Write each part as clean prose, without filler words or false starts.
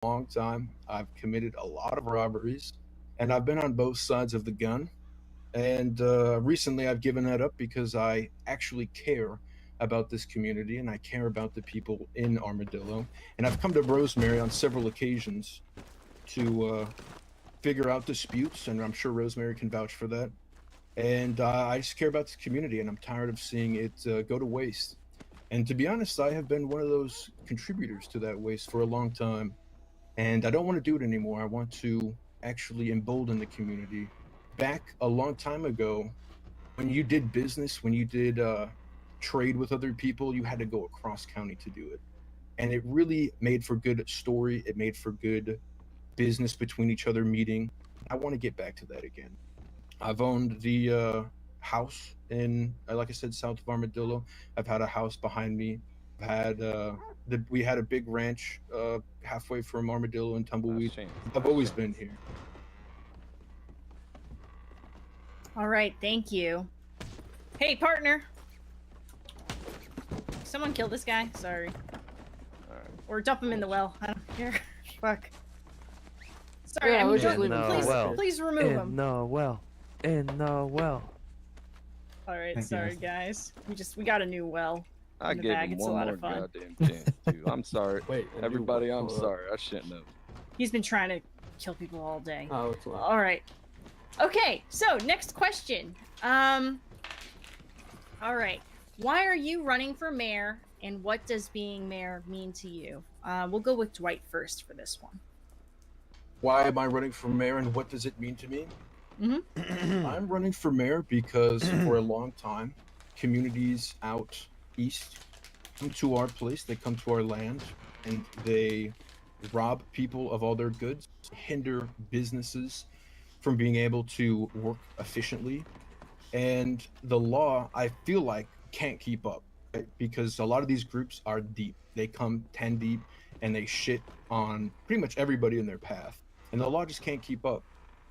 long time. I've committed a lot of robberies, and I've been on both sides of the gun. And recently, I've given that up because I actually care about this community and I care about the people in Armadillo. And I've come to Rosemary on several occasions to figure out disputes, and I'm sure Rosemary can vouch for that. And I just care about this community, and I'm tired of seeing it go to waste. And to be honest, I have been one of those contributors to that waste for a long time, and I don't want to do it anymore. I want to actually embolden the community. Back a long time ago, when you did business, when you did trade with other people, you had to go across county to do it, and it really made for good story. It made for good business between each other meeting. I want to get back to that again. I've owned the house in, like I said, south of Armadillo. I've had a house behind me. I've had we had a big ranch halfway from Armadillo and Tumbleweed. I've always been here. All right, thank you. Hey, partner. Someone kill this guy. Sorry. Or dump him in the well. I don't care. Fuck. Sorry, Yeah, I mean, please remove him. In the well. In the well. All right, sorry guys. We got a new well. I gave him It's a one lot more of fun. goddamn chance, too. I'm sorry. Wait, everybody, I'm sorry. I shouldn't have. He's been trying to kill people all day. Oh, it's all right. Okay, so next question. All right. Why are you running for mayor, and what does being mayor mean to you? We'll go with Dwight first for this one. Why am I running for mayor, and what does it mean to me? Mm-hmm. I'm running for mayor because for a long time, communities out east come to our place, they come to our land, and they rob people of all their goods, hinder businesses from being able to work efficiently. And the law, I feel like, can't keep up, right? Because a lot of these groups are deep. They come 10 deep and they shit on pretty much everybody in their path. And the law just can't keep up.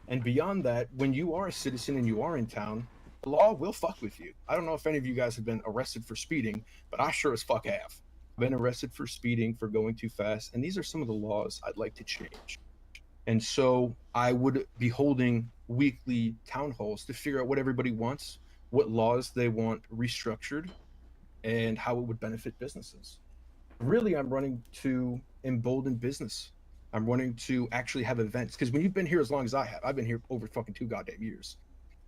And beyond that, when you are a citizen and you are in town, the law will fuck with you. I don't know if any of you guys have been arrested for speeding, but I sure as fuck have. I've been arrested for speeding, for going too fast, and these are some of the laws I'd like to change. And so I would be holding weekly town halls to figure out what everybody wants, what laws they want restructured, and how it would benefit businesses. Really, I'm running to embolden business. I'm running to actually have events, because when you've been here as long as I have, I've been here over fucking 2 goddamn years.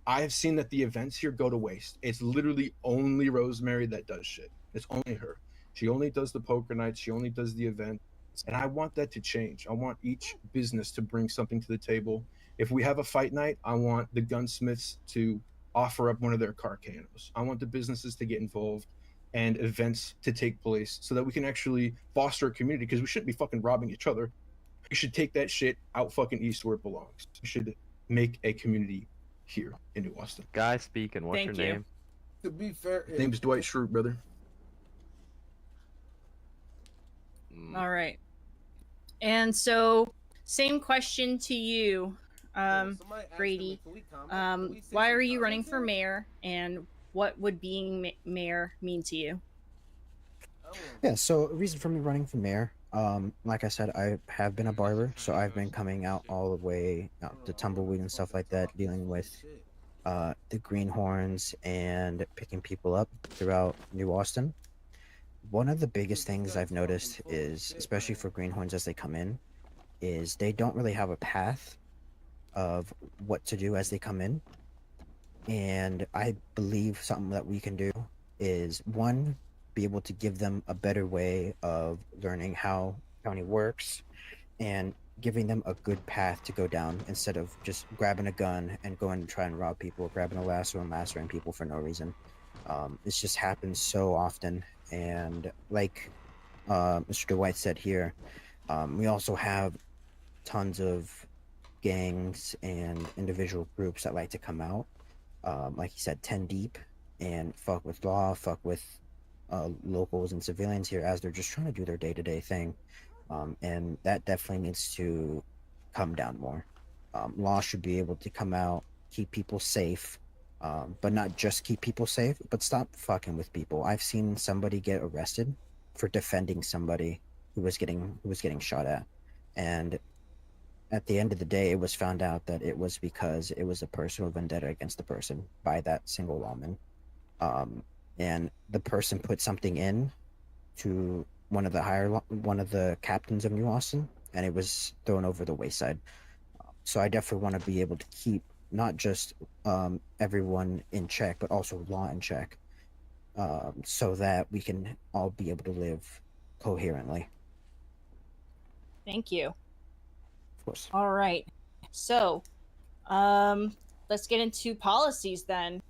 I have seen that the events here go to waste. It's literally only Rosemary that does shit. It's only her. She only does the poker nights. She only does the event. And I want that to change. I want each business to bring something to the table. If we have a fight night, I want the gunsmiths to offer up one of their carcanos. I want the businesses to get involved and events to take place so that we can actually foster a community, because we shouldn't be fucking robbing each other. We should take that shit out fucking east where it belongs. We should make a community here in New Austin. Guy speaking, what's your name? To be fair, Name's Dwight Schrute, brother. All right. And so, same question to you, Grady. Why are you running for mayor, and what would being mayor mean to you? Yeah, so a reason for me running for mayor, like I said, I have been a barber, so I've been coming out all the way out to Tumbleweed and stuff like that, dealing with the greenhorns and picking people up throughout New Austin. One of the biggest things I've noticed is, especially for greenhorns as they come in, is they don't really have a path of what to do as they come in. And I believe something that we can do is, one, be able to give them a better way of learning how county works and giving them a good path to go down, instead of just grabbing a gun and going to try and rob people, grabbing a lasso and lassoing people for no reason. This just happens so often. And like Mr. Dwight said here, we also have tons of gangs and individual groups that like to come out, like he said, 10 deep, and fuck with law, fuck with locals and civilians here as they're just trying to do their day-to-day thing. And that definitely needs to come down more. Law should be able to come out, keep people safe, but not just keep people safe, but stop fucking with people. I've seen somebody get arrested for defending somebody who was getting shot at. And at the end of the day, it was found out that it was because it was a personal vendetta against the person by that single lawman. And the person put something in to one of the captains of New Austin, and it was thrown over the wayside. So I definitely want to be able to keep not just everyone in check, but also law in check, so that we can all be able to live coherently. Thank you. Of course. All right. So, let's get into policies then.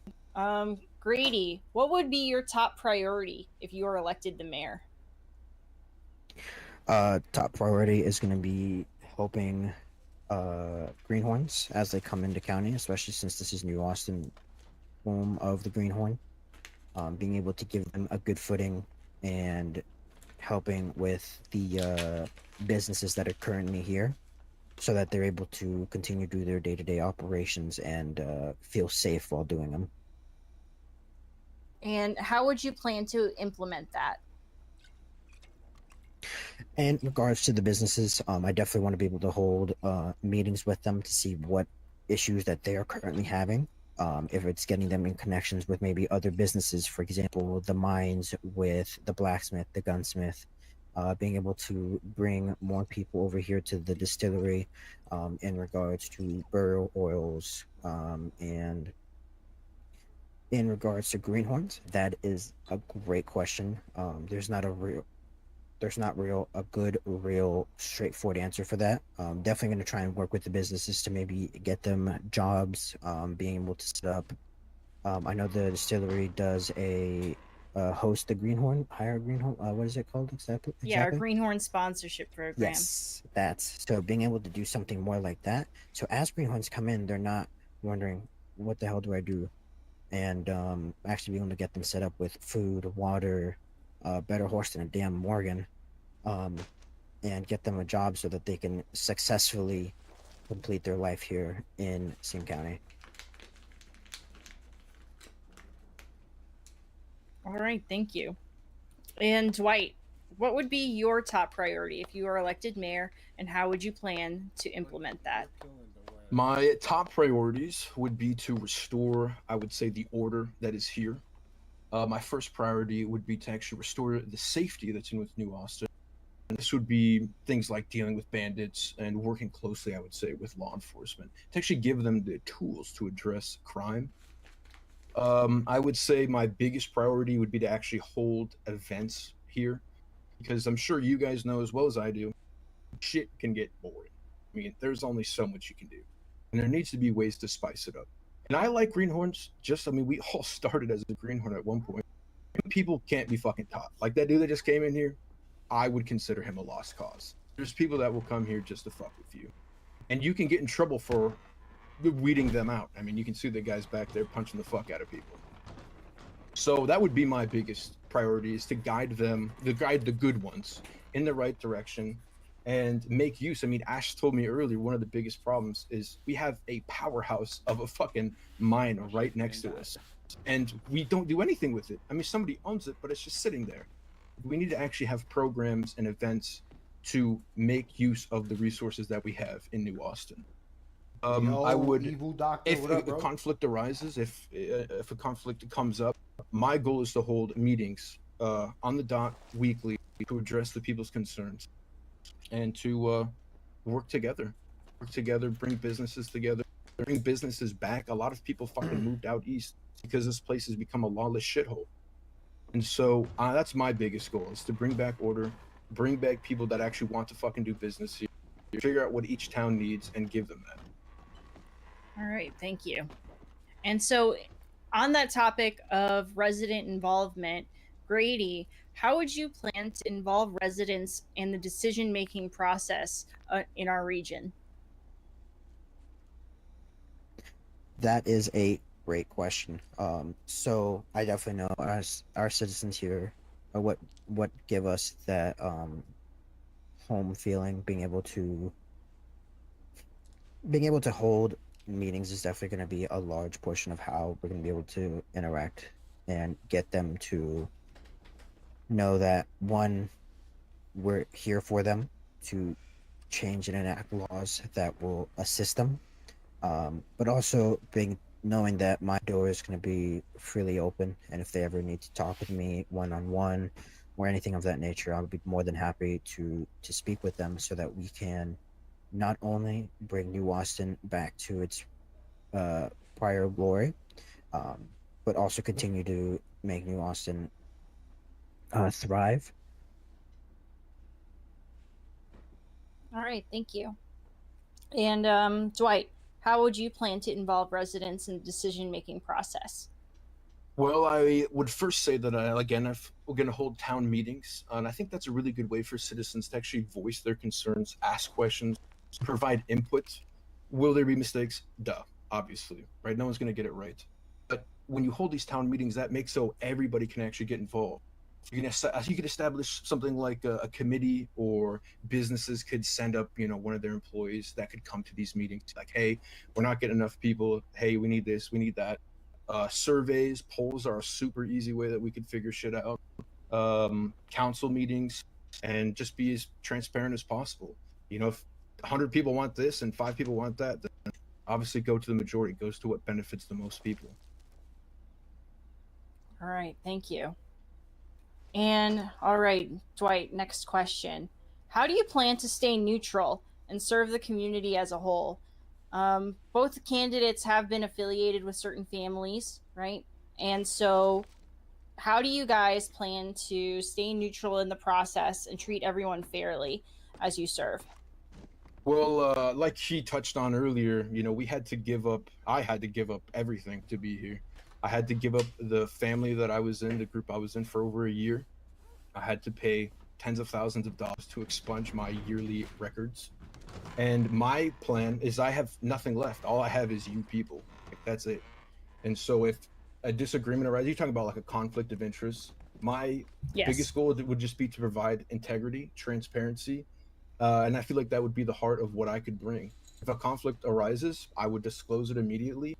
Grady, what would be your top priority if you were elected the mayor? Top priority is going to be helping greenhorns as they come into county, especially since this is New Austin, home of the greenhorn. Being able to give them a good footing and helping with the businesses that are currently here, so that they're able to continue to do their day-to-day operations and feel safe while doing them. And how would you plan to implement that? In regards to the businesses, I definitely want to be able to hold meetings with them to see what issues that they are currently having. If it's getting them in connections with maybe other businesses, for example, the mines with the blacksmith, the gunsmith, being able to bring more people over here to the distillery in regards to burial oils, and in regards to greenhorns, that is a great question. There's not a good, real, straightforward answer for that. Definitely going to try and work with the businesses to maybe get them jobs, being able to set up. I know the distillery does host the greenhorn, hire a greenhorn. What is it called exactly? Yeah, our greenhorn sponsorship program. Yes, that's so being able to do something more like that. So as greenhorns come in, they're not wondering what the hell do I do, and actually being able to get them set up with food, water, better horse than a damn Morgan, and get them a job so that they can successfully complete their life here in Sim County. All right, thank you. And Dwight, what would be your top priority if you were elected mayor, and how would you plan to implement that? My top priorities would be to restore, I would say, the order that is here. My first priority would be to actually restore the safety that's in with New Austin. And this would be things like dealing with bandits and working closely, I would say, with law enforcement to actually give them the tools to address crime. I would say my biggest priority would be to actually hold events here, because I'm sure you guys know as well as I do, shit can get boring. I mean, there's only so much you can do, and there needs to be ways to spice it up. And I like greenhorns. We all started as a greenhorn at one point. People can't be fucking taught. Like that dude that just came in here, I would consider him a lost cause. There's people that will come here just to fuck with you, and you can get in trouble for weeding them out. I mean, you can see the guys back there punching the fuck out of people. So that would be my biggest priority, is to guide the good ones in the right direction and make use. I mean, Ash told me earlier, one of the biggest problems is we have a powerhouse of a fucking mine right next to us, and we don't do anything with it. I mean, somebody owns it, but it's just sitting there. We need to actually have programs and events to make use of the resources that we have in New Austin. I would, if a conflict arises, if a conflict comes up, my goal is to hold meetings on the dot weekly to address the people's concerns and to work together, bring businesses together, bring businesses back. A lot of people fucking moved out east because this place has become a lawless shithole. And so that's my biggest goal, is to bring back order, bring back people that actually want to fucking do business here, figure out what each town needs and give them that. All right, thank you. And so, on that topic of resident involvement, Grady, how would you plan to involve residents in the decision-making process in our region? That is a great question. So I definitely know our citizens here are what give us that home feeling. Being able to hold meetings is definitely going to be a large portion of how we're going to be able to interact and get them to know that, one, we're here for them, to change and enact laws that will assist them. But also knowing that my door is going to be freely open, and if they ever need to talk with me one on one or anything of that nature, I'll be more than happy to speak with them so that we can not only bring New Austin back to its prior glory, um, but also continue to make New Austin thrive. All right, thank you. And Dwight, how would you plan to involve residents in the decision-making process? Well, I would first say that we're going to hold town meetings, and I think that's a really good way for citizens to actually voice their concerns, ask questions, provide input. Will there be mistakes? Duh, obviously, right? No one's going to get it right. But when you hold these town meetings, that makes so everybody can actually get involved. You can establish something like a committee, or businesses could send up, one of their employees that could come to these meetings. Like, hey, we're not getting enough people. Hey, we need this, we need that. Surveys, polls are a super easy way that we could figure shit out. Council meetings, and just be as transparent as possible. If 100 people want this and 5 people want that, then obviously go to the majority. Goes to what benefits the most people. All right, thank you. And all right, Dwight, next question. How do you plan to stay neutral and serve the community as a whole? Both candidates have been affiliated with certain families, right? And so how do you guys plan to stay neutral in the process and treat everyone fairly as you serve? Well, like she touched on earlier, I had to give up everything to be here. I had to give up the family that I was in, the group I was in for over a year. I had to pay tens of thousands of dollars to expunge my yearly records. And my plan is I have nothing left. All I have is you people. That's it. And so if a disagreement arises, you're talking about like a conflict of interest. My biggest goal would just be to provide integrity, transparency, and I feel like that would be the heart of what I could bring. If a conflict arises, I would disclose it immediately,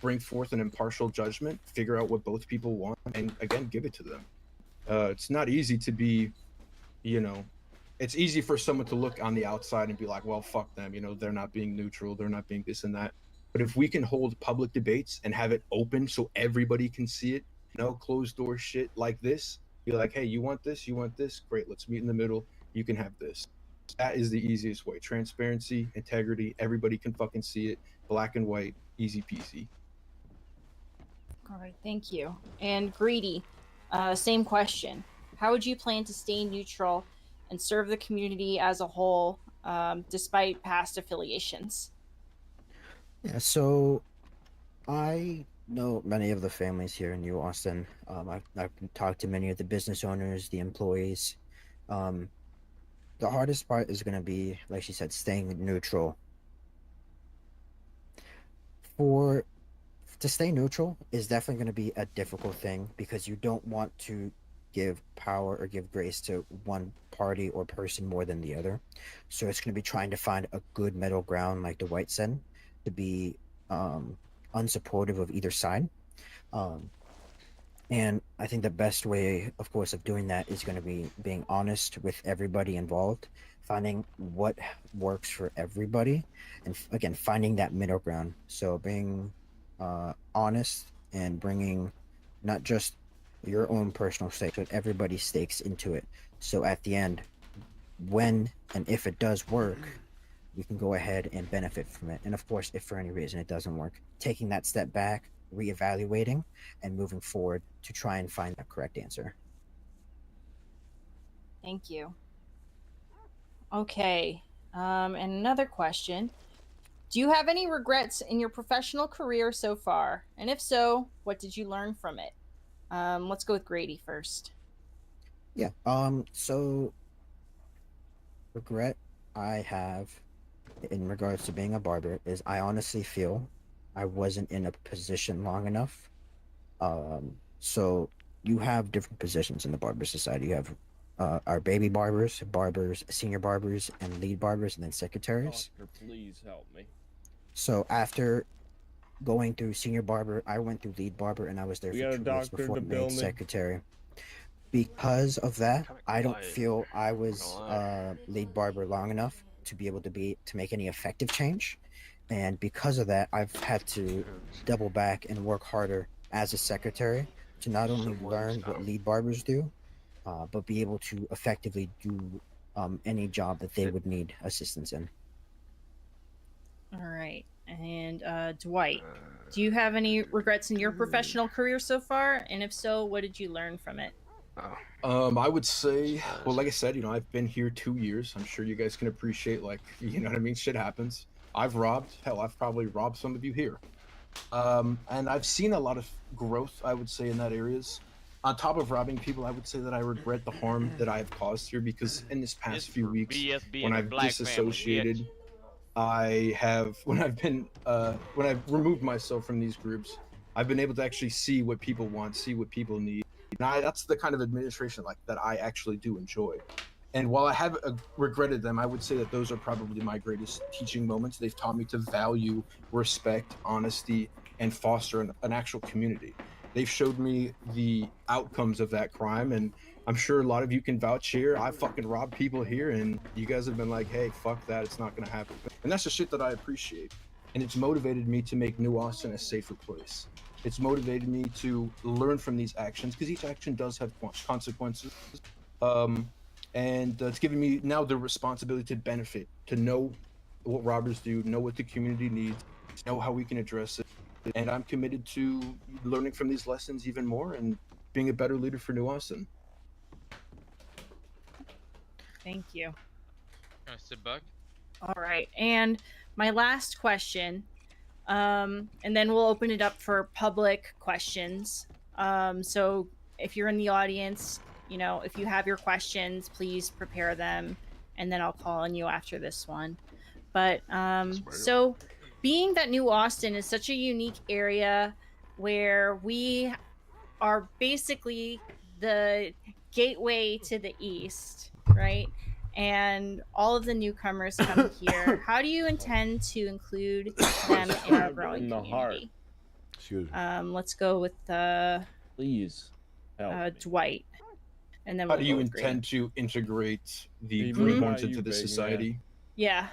bring forth an impartial judgment, figure out what both people want, and again, give it to them. It's not easy to be, it's easy for someone to look on the outside and be like, well, fuck them, they're not being neutral, they're not being this and that. But if we can hold public debates and have it open so everybody can see it, closed door shit like this, be like, hey, you want this, great, let's meet in the middle, you can have this. That is the easiest way. Transparency, integrity, everybody can fucking see it, black and white, easy peasy. All right, thank you. And Greedy, same question. How would you plan to stay neutral and serve the community as a whole, despite past affiliations? Yeah, so I know many of the families here in New Austin. I've talked to many of the business owners, the employees. The hardest part is going to be, like she said, staying neutral. To stay neutral is definitely going to be a difficult thing, because you don't want to give power or give grace to one party or person more than the other. So it's going to be trying to find a good middle ground, like Dwight said, to be unsupportive of either side. And I think the best way, of course, of doing that is going to be being honest with everybody involved, finding what works for everybody, and again, finding that middle ground. So being honest and bringing not just your own personal stakes, but everybody's stakes into it. So at the end, when and if it does work, we can go ahead and benefit from it. And of course, if for any reason it doesn't work, taking that step back, reevaluating, and moving forward to try and find the correct answer. Thank you. Okay, and another question. Do you have any regrets in your professional career so far? And if so, what did you learn from it? Let's go with Grady first. Yeah, so regret I have in regards to being a barber is I honestly feel I wasn't in a position long enough. So you have different positions in the barber society. You have our baby barbers, senior barbers, and lead barbers, and then secretaries. Doctor, please help me. So after going through senior barber, I went through lead barber, and I was there for 2 years before made secretary. Because of that, I don't feel I was lead barber long enough to be able to make any effective change. And because of that, I've had to double back and work harder as a secretary to not only learn what lead barbers do, but be able to effectively do any job that they would need assistance in. All right. And Dwight, do you have any regrets in your professional career so far? And if so, what did you learn from it? I would say, well, like I said, I've been here 2 years. I'm sure you guys can appreciate, like, what I mean? Shit happens. I've probably robbed some of you here. And I've seen a lot of growth, I would say, in that areas. On top of robbing people, I would say that I regret the harm that I have caused here, because in this past few weeks, when I've disassociated, when I've removed myself from these groups, I've been able to actually see what people want, see what people need. And that's the kind of administration that I actually do enjoy. And while I have regretted them, I would say that those are probably my greatest teaching moments. They've taught me to value respect, honesty, and foster an actual community. They've showed me the outcomes of that crime, and I'm sure a lot of you can vouch here. I fucking robbed people here, and you guys have been like, hey, fuck that, it's not gonna happen. And that's the shit that I appreciate. And it's motivated me to make New Austin a safer place. It's motivated me to learn from these actions, because each action does have consequences. And it's given me now the responsibility to benefit, to know what robbers do, know what the community needs, know how we can address it. And I'm committed to learning from these lessons even more and being a better leader for New Austin. Thank you. Sit back. All right. And my last question, and then we'll open it up for public questions. So if you're in the audience, if you have your questions, please prepare them, and then I'll call on you after this one. But so being that New Austin is such a unique area where we are basically the gateway to the east, right? And all of the newcomers come here. How do you intend to include them in our growing community? Excuse me. Let's go with Please help Dwight. And then how do you intend to integrate the greenhorns into the society? Yeah.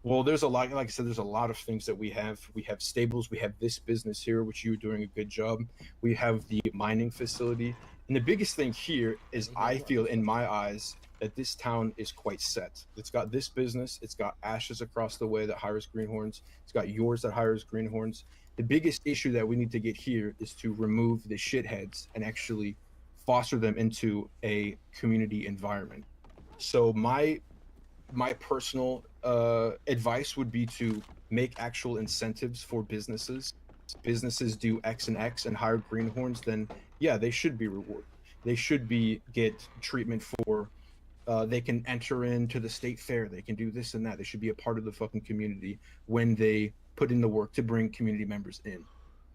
Well, there's a lot, like I said, there's a lot of things that we have. We have stables, we have this business here, which you're doing a good job. We have the mining facility. And the biggest thing here is, I feel in my eyes, that this town is quite set. It's got this business, it's got Ash's across the way that hires greenhorns, it's got yours that hires greenhorns. The biggest issue that we need to get here is to remove the shitheads and actually foster them into a community environment. So my personal advice would be to make actual incentives for businesses. Businesses do X and X and hire greenhorns, then yeah, they should be rewarded. They should get treatment for, they can enter into the state fair, they can do this and that. They should be a part of the fucking community when they put in the work to bring community members in.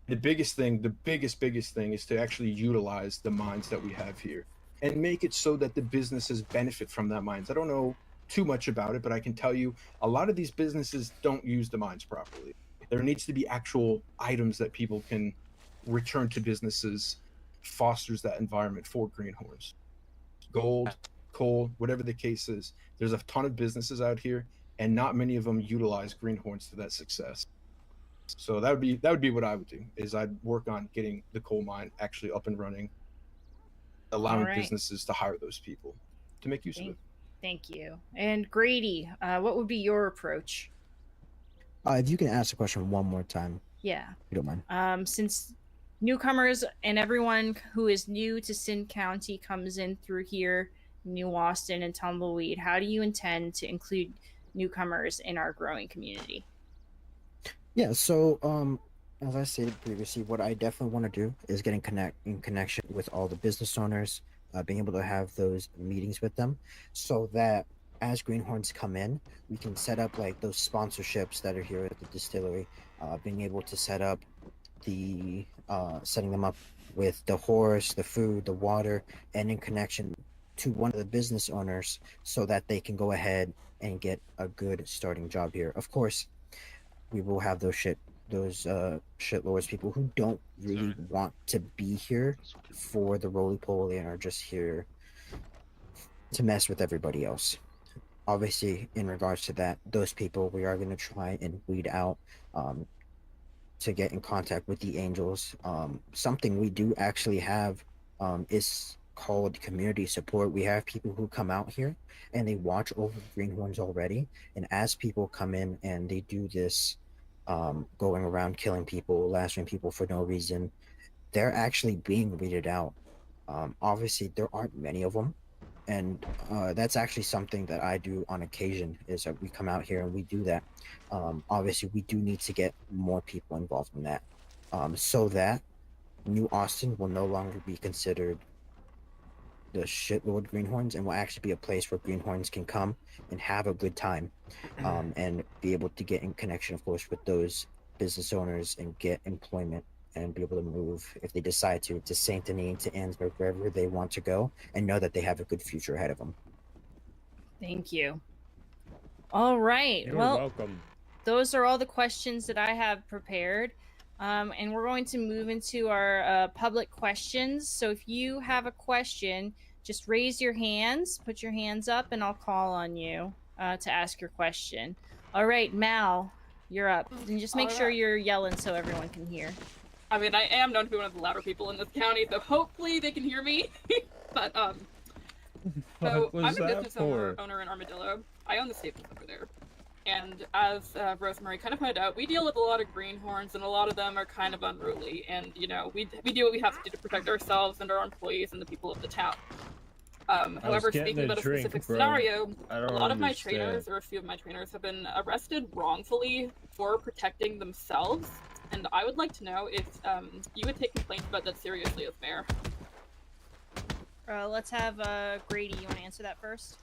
The biggest thing is to actually utilize the mines that we have here and make it so that the businesses benefit from that mines. I don't know too much about it, but I can tell you a lot of these businesses don't use the mines properly. There needs to be actual items that people can return to businesses, fosters that environment for greenhorns. Gold, coal, whatever the case is. There's a ton of businesses out here, and not many of them utilize greenhorns to that success. So that would be what I would do, is I'd work on getting the coal mine actually up and running, allowing businesses to hire those people to make use of it. Thank you. And Grady, what would be your approach? If you can ask the question one more time. Yeah. If you don't mind. Since newcomers and everyone who is new to Sin County comes in through here, New Austin and Tumbleweed, how do you intend to include newcomers in our growing community? Yeah, so as I stated previously, what I definitely want to do is get in connection with all the business owners, being able to have those meetings with them, so that as greenhorns come in, we can set up like those sponsorships that are here at the distillery, being able to set up the setting them up with the horse, the food, the water, and in connection to one of the business owners, so that they can go ahead and get a good starting job here. Of course, we will have those shitlords, people who don't really want to be here for the roly-poly and are just here to mess with everybody else. obviously, in regards to that, those people we are going to try and weed out to get in contact with the angels. Something we do actually have is called community support. We have people who come out here and they watch over greenhorns already. And as people come in and they do this, going around killing people, lashing people for no reason, they're actually being weeded out. Obviously, there aren't many of them, and that's actually something that I do on occasion. Is that we come out here and we do that. Obviously, we do need to get more people involved in that, so that New Austin will no longer be considered the shitlord greenhorns and will actually be a place where greenhorns can come and have a good time, and be able to get in connection, of course, with those business owners and get employment and be able to move if they decide to Saint Denis, to Ansburg, wherever they want to go, and know that they have a good future ahead of them. Thank you. All right. You're well, welcome. Those are all the questions that I have prepared. And we're going to move into our public questions. So if you have a question, just raise your hands, put your hands up, and I'll call on you to ask your question. All right, Mal, you're up. And just make sure you're yelling so everyone can hear. I mean, I am known to be one of the louder people in this county, so hopefully they can hear me. But, so I'm a business owner in Armadillo. I own the staples over there. And as Rosemary kind of pointed out, we deal with a lot of greenhorns, and a lot of them are kind of unruly. And, you know, we do what we have to do to protect ourselves and our employees and the people of the town. However, speaking about a specific scenario, a lot of my trainers, or a few of my trainers, have been arrested wrongfully for protecting themselves. And I would like to know if you would take complaints about that seriously as mayor. Let's have Grady. You want to answer that first?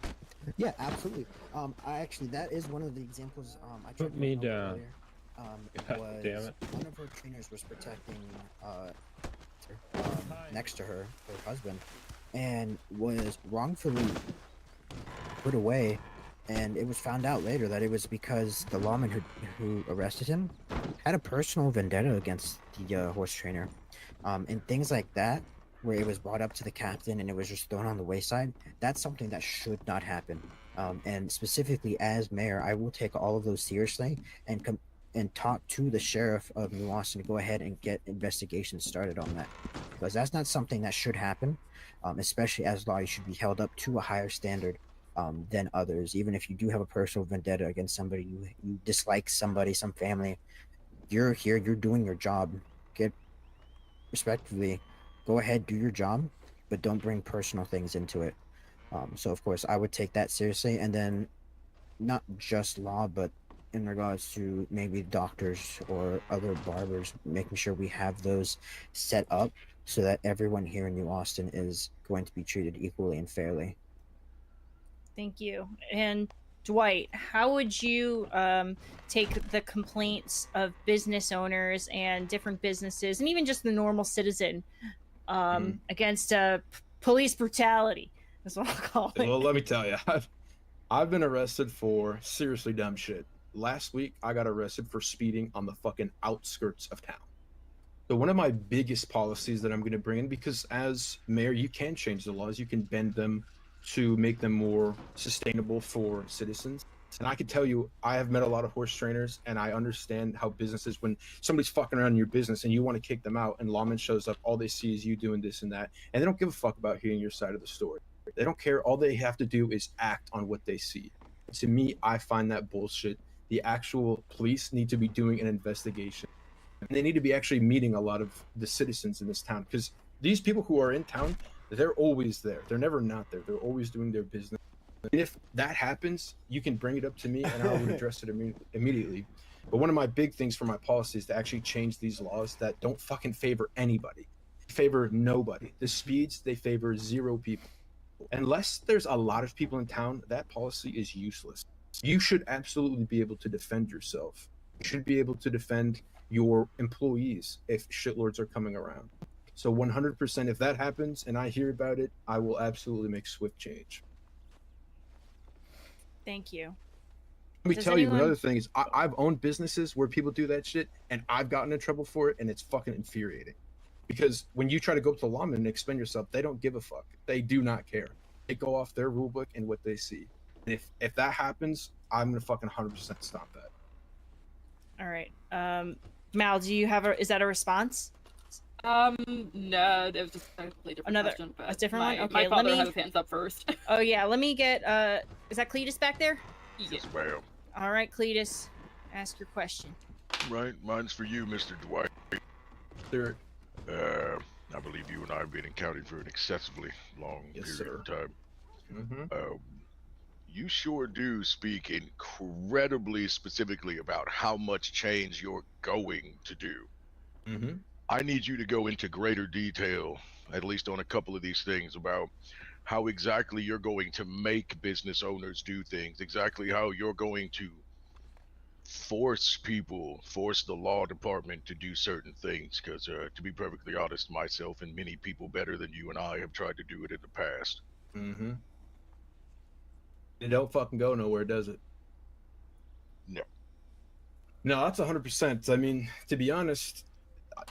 Yeah, absolutely. I actually, that is one of the examples. I tried Put me down. Earlier, Damn it. One of her trainers was protecting next to her husband, and was wrongfully put away. And it was found out later that it was because the lawman who arrested him had a personal vendetta against the horse trainer. And things like that, where it was brought up to the captain and it was just thrown on the wayside, that's something that should not happen. And specifically as mayor, I will take all of those seriously and talk to the sheriff of New Austin to go ahead and get investigations started on that. Because that's not something that should happen, especially as law, you should be held up to a higher standard than others. Even if you do have a personal vendetta against somebody, you dislike somebody, some family, you're here, you're doing your job. Get respectively, go ahead, do your job, but don't bring personal things into it. So of course I would take that seriously, and then not just law, but in regards to maybe doctors or other barbers, making sure we have those set up so that everyone here in New Austin is going to be treated equally and fairly. Thank you. And Dwight, how would you take the complaints of business owners and different businesses, and even just the normal citizen, against police brutality? That's what I'll call it. Well, let me tell you, I've been arrested for seriously dumb shit. Last week, I got arrested for speeding on the fucking outskirts of town. So one of my biggest policies that I'm going to bring in, because as mayor, you can change the laws, you can bend them to make them more sustainable for citizens. And I can tell you, I have met a lot of horse trainers, and I understand how businesses, when somebody's fucking around in your business and you want to kick them out and lawman shows up, all they see is you doing this and that, and they don't give a fuck about hearing your side of the story. They don't care. All they have to do is act on what they see. To me, I find that bullshit. The actual police need to be doing an investigation, and they need to be actually meeting a lot of the citizens in this town, because these people who are in town, they're always there. They're never not there. They're always doing their business. And if that happens, you can bring it up to me and I will address it immediately. But one of my big things for my policy is to actually change these laws that don't fucking favor anybody. They favor nobody. The speeds, they favor 0 people. Unless there's a lot of people in town, that policy is useless. You should absolutely be able to defend yourself. You should be able to defend your employees if shitlords are coming around. So 100%, if that happens and I hear about it, I will absolutely make swift change. Thank you. Let me tell you, another thing is I've owned businesses where people do that shit, and I've gotten in trouble for it, and it's fucking infuriating. Because when you try to go up to the lawman and explain yourself, they don't give a fuck. They do not care. They go off their rule book and what they see. If that happens, I'm gonna fucking 100% stop that. All right. Mal, do you have is that a response? No, it was just a completely different question. A different one? Okay, my father let me... had his hands up first. Oh yeah, let me get, is that Cletus back there? Yes, ma'am. All right, Cletus, ask your question. Right, mine's for you, Mr. Dwight. Sir. I believe you and I have been in county for an excessively long period of time. Mm-hmm. You sure do speak incredibly specifically about how much change you're going to do. Mm-hmm. I need you to go into greater detail, at least on a couple of these things, about how exactly you're going to make business owners do things, exactly how you're going to force the law department to do certain things, because to be perfectly honest, myself and many people better than you and I have tried to do it in the past. Mm-hmm. It don't fucking go nowhere, does it? No. No, that's 100%. I mean, to be honest,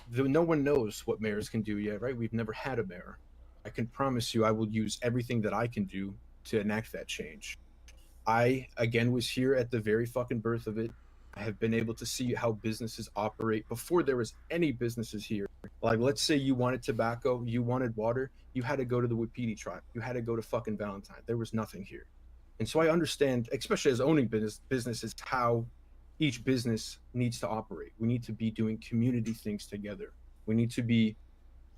no one knows what mayors can do yet, right? We've never had a mayor. I can promise you I will use everything that I can do to enact that change. I, again, was here at the very fucking birth of it. I have been able to see how businesses operate before there was any businesses here. Like, let's say you wanted tobacco, you wanted water, you had to go to the Wapiti tribe. You had to go to fucking Valentine. There was nothing here. And so I understand, especially as owning businesses, how each business needs to operate. We need to be doing community things together. We need to be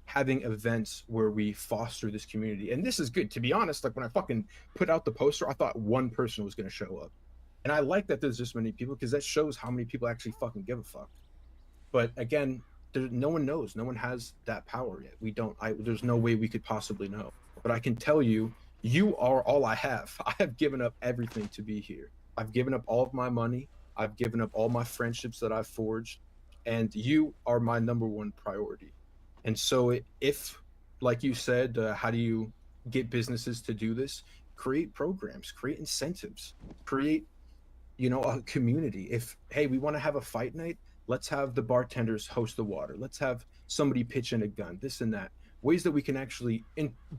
having events where we foster this community. And this is good. To be honest, like when I fucking put out the poster, I thought one person was going to show up. And I like that there's this many people, because that shows how many people actually fucking give a fuck. But again, no one knows. No one has that power yet. We don't. There's no way we could possibly know. But I can tell you, you are all I have. I have given up everything to be here. I've given up all of my money. I've given up all my friendships that I've forged. And you are my number one priority. And so if, like you said, how do you get businesses to do this? Create programs, create incentives, create, a community. If, hey, we want to have a fight night, let's have the bartenders host the water. Let's have somebody pitch in a gun, this and that. Ways that we can actually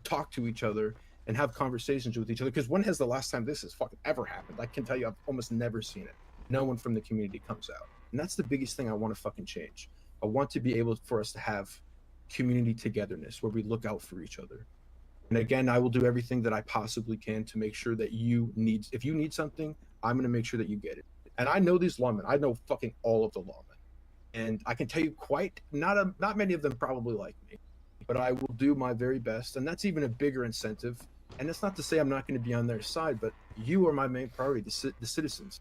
talk to each other and have conversations with each other. Because when has the last time this has fucking ever happened? I can tell you, I've almost never seen it. No one from the community comes out. And that's the biggest thing I want to fucking change. I want to be able for us to have community togetherness where we look out for each other. And again, I will do everything that I possibly can to make sure that if you need something, I'm going to make sure that you get it. And I know these lawmen. I know fucking all of the lawmen. And I can tell you not many of them probably like me, but I will do my very best. And that's even a bigger incentive. And that's not to say I'm not going to be on their side, but you are my main priority, the citizens.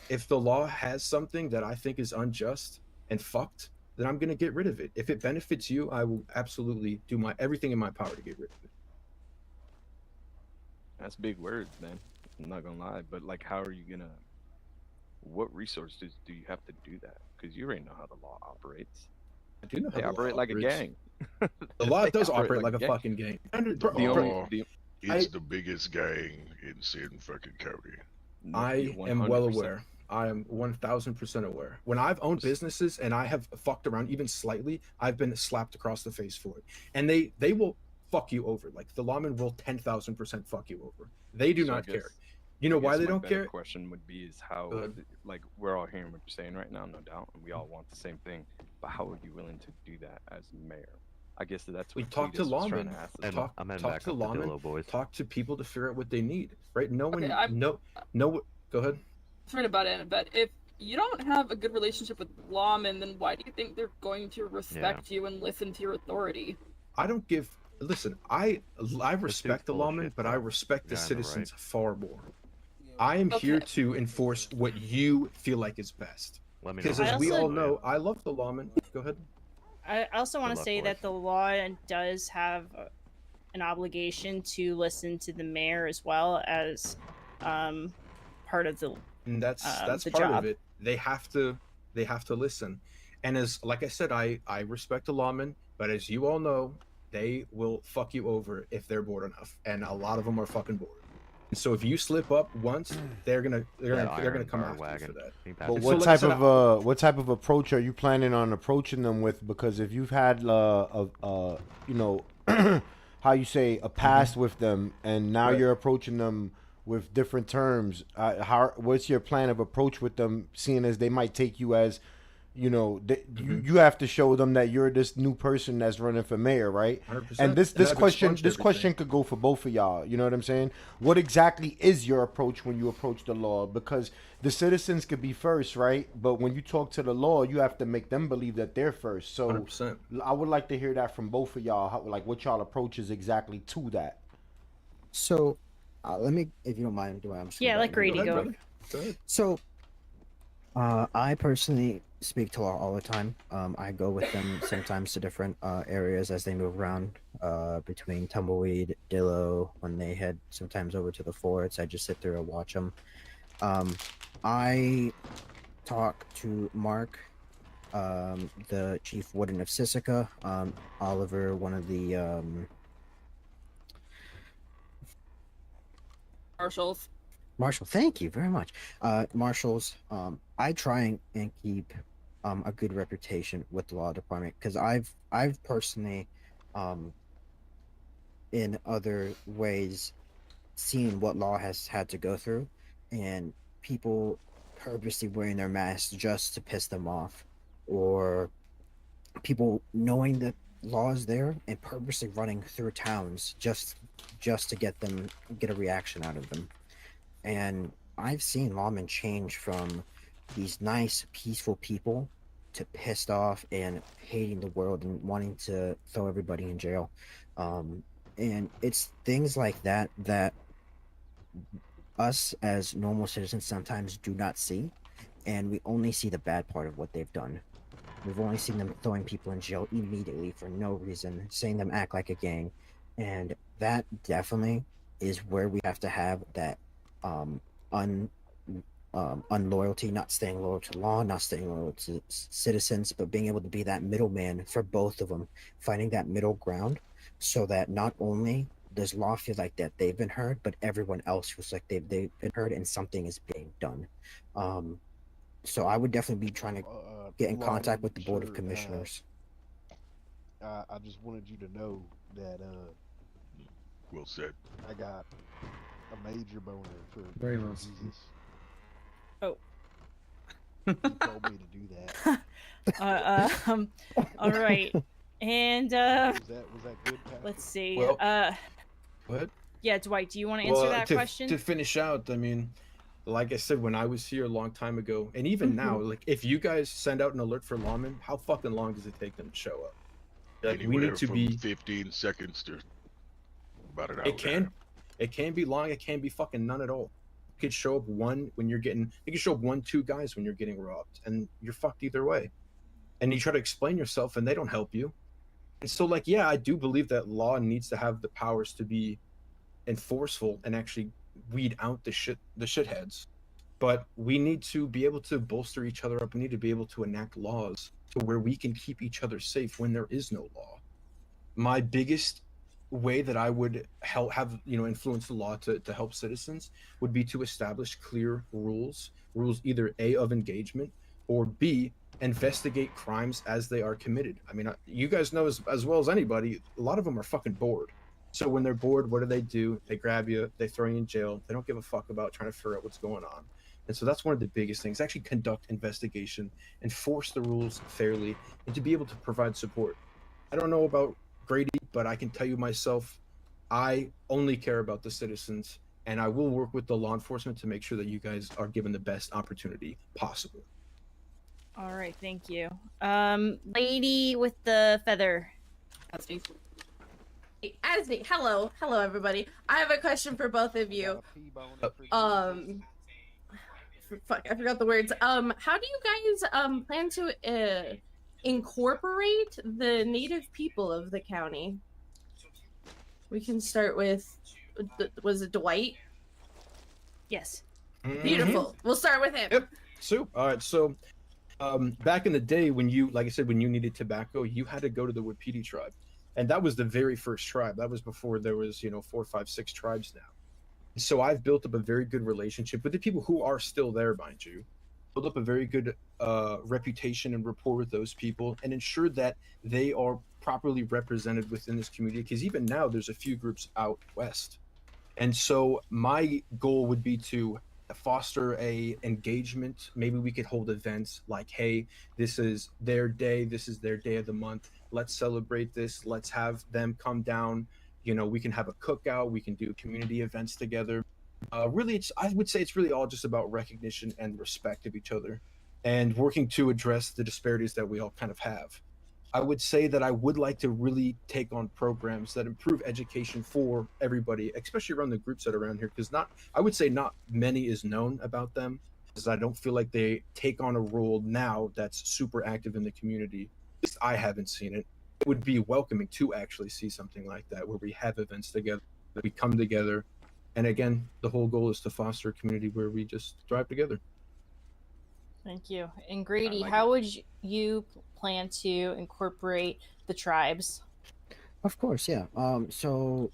If the law has something that I think is unjust and fucked, then I'm going to get rid of it. If it benefits you, I will absolutely do everything in my power to get rid of it. That's big words, man. I'm not gonna lie, but like, how are you gonna? What resources do you have to do that? Because you already know how the law operates. I do know how they operate like a gang. The law does operate like a fucking gang. It's the biggest gang in San fucking County. I am well aware. I am 1000% aware. When I've owned businesses and I have fucked around even slightly, I've been slapped across the face for it. And they will fuck you over. Like the lawmen will 10,000% fuck you over. They do not care. You know why they don't care? Question would be is how, like, we're all hearing what you're saying right now, no doubt, and we all want the same thing. But how are you willing to do that as mayor? I guess that's what we talk to lawmen. Talk to lawmen. Talk to people to figure out what they need. Right? No one. No. Go ahead. Sorry to butt in, but if you don't have a good relationship with lawmen, then why do you think they're going to respect you and listen to your authority? I don't give. Listen, I respect the lawmen, but I respect the citizens far more. I am here to enforce what you feel like is best. Because as we all know, I love the lawmen. Go ahead. I also want to say that the law does have an obligation to listen to the mayor as well as part of the. And that's part job. of it. They have to listen. And as like I said, I respect the lawmen, but as you all know, they will fuck you over if they're bored enough, and a lot of them are fucking bored. And so if you slip up once, they're gonna come after you for that. But what type of approach are you planning on approaching them with? Because if you've had how you say a past with them, and now you're approaching them with different terms. What's your plan of approach with them, seeing as they might take you as, you know, you have to show them that you're this new person that's running for mayor, right? 100%. And this I've question expunged could go for both of y'all. You know what I'm saying? What exactly is your approach when you approach the law? Because the citizens could be first, right? But when you talk to the law, you have to make them believe that they're first. So 100%. I would like to hear that from both of y'all. Like what y'all approach is exactly to that. So, let me, if you don't mind, I'm just Yeah, let Grady go. So, I personally speak to law all the time. I go with them sometimes to different areas as they move around between Tumbleweed, Dillo, when they head sometimes over to the forts. I just sit there and watch them. I talk to Mark, the Chief Warden of Sisika, Oliver, one of the Marshall, thank you very much. Marshals, I try and keep a good reputation with the law department because I've personally, in other ways, seen what law has had to go through, and people purposely wearing their masks just to piss them off, or people knowing that law is there and purposely running through towns just to get a reaction out of them. And I've seen lawmen change from these nice, peaceful people to pissed off and hating the world and wanting to throw everybody in jail. And it's things like that that us as normal citizens sometimes do not see. And we only see the bad part of what they've done. We've only seen them throwing people in jail immediately for no reason, saying them act like a gang. And that definitely is where we have to have that unloyalty, not staying loyal to law, not staying loyal to citizens, but being able to be that middleman for both of them, finding that middle ground so that not only does law feel like that they've been heard, but everyone else feels like they've been heard and something is being done. So I would definitely be trying to get in contact with the Board of Commissioners. I just wanted you to know that well said. I got a major boner for Very well Jesus. Oh. He told me to do that. All right. And was that good, Patrick? let's see. Well, what? Yeah, Dwight, do you want to answer that question? To finish out, I mean, like I said, when I was here a long time ago, and even now, like if you guys send out an alert for lawmen, how fucking long does it take them to show up? Like Anywhere we need to from be 15 seconds to about an hour. It can be long. It can be fucking none at all. You could show up one when you're getting. You could show up 1-2 guys when you're getting robbed, and you're fucked either way. And you try to explain yourself, and they don't help you. And so, like, yeah, I do believe that law needs to have the powers to be enforceful and actually weed out the shitheads. But we need to be able to bolster each other up. We need to be able to enact laws to where we can keep each other safe when there is no law. My biggest way that I would have influence the law to help citizens would be to establish clear rules either A, of engagement, or B, investigate crimes as they are committed. I mean, you guys know as well as anybody, a lot of them are fucking bored. So when they're bored, what do? They grab you, they throw you in jail. They don't give a fuck about trying to figure out what's going on. And so that's one of the biggest things. Actually conduct investigation, enforce the rules fairly, and to be able to provide support. I don't know about Grady, but I can tell you myself, I only care about the citizens, and I will work with the law enforcement to make sure that you guys are given the best opportunity possible. All right, thank you. Lady with the feather. Ashley, hello everybody. I have a question for both of you. Fuck, I forgot the words. How do you guys plan to incorporate the native people of the county? We can start with, was it Dwight? Yes. Beautiful. We'll start with him. Yep. So, all right. So, back in the day when you, like I said, when you needed tobacco, you had to go to the Wapiti tribe. And that was the very first tribe. That was before there was, 4, 5, 6 tribes now. So I've built up a very good relationship with the people who are still there, mind you. Built up a very good reputation and rapport with those people and ensure that they are properly represented within this community. Because even now, there's a few groups out west And so my goal would be to foster a engagement. Maybe we could hold events like, hey, this is their day, this is their day of the month. Let's celebrate this. Let's have them come down. You know, we can have a cookout, we can do community events together. Really, I would say it's really all just about recognition and respect of each other and working to address the disparities that we all kind of have. I would say that I would like to really take on programs that improve education for everybody, especially around the groups that are around here, because I would say not many is known about them, because I don't feel like they take on a role now that's super active in the community. At least I haven't seen it. It would be welcoming to actually see something like that, where we have events together, that we come together. And again, the whole goal is to foster a community where we just thrive together. Thank you. And Grady, how would you plan to incorporate the tribes? Of course, yeah. So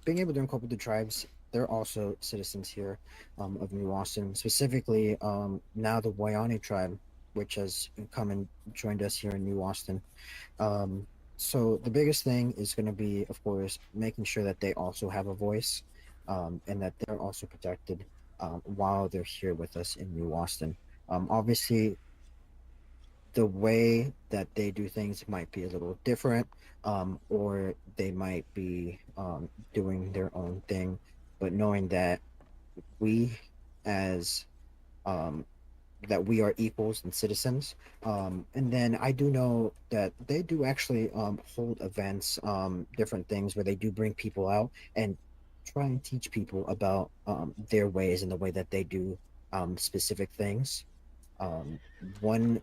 being able to incorporate the tribes, they're also citizens here of New Austin. Specifically, now the Wayani tribe, which has come and joined us here in New Austin. So the biggest thing is going to be, of course, making sure that they also have a voice and that they're also protected while they're here with us in New Austin. Obviously, the way that they do things might be a little different, or they might be doing their own thing, but knowing that we as that we are equals and citizens. And then I do know that they do actually hold events, different things where they do bring people out and try and teach people about their ways and the way that they do specific things. One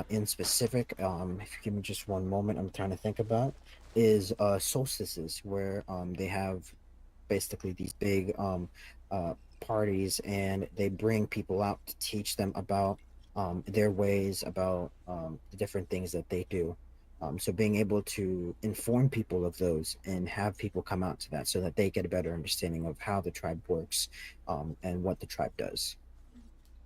in specific, if you give me just one moment, I'm trying to think about, is solstices, where they have basically these big parties, and they bring people out to teach them about their ways, about the different things that they do. So being able to inform people of those and have people come out to that so that they get a better understanding of how the tribe works and what the tribe does.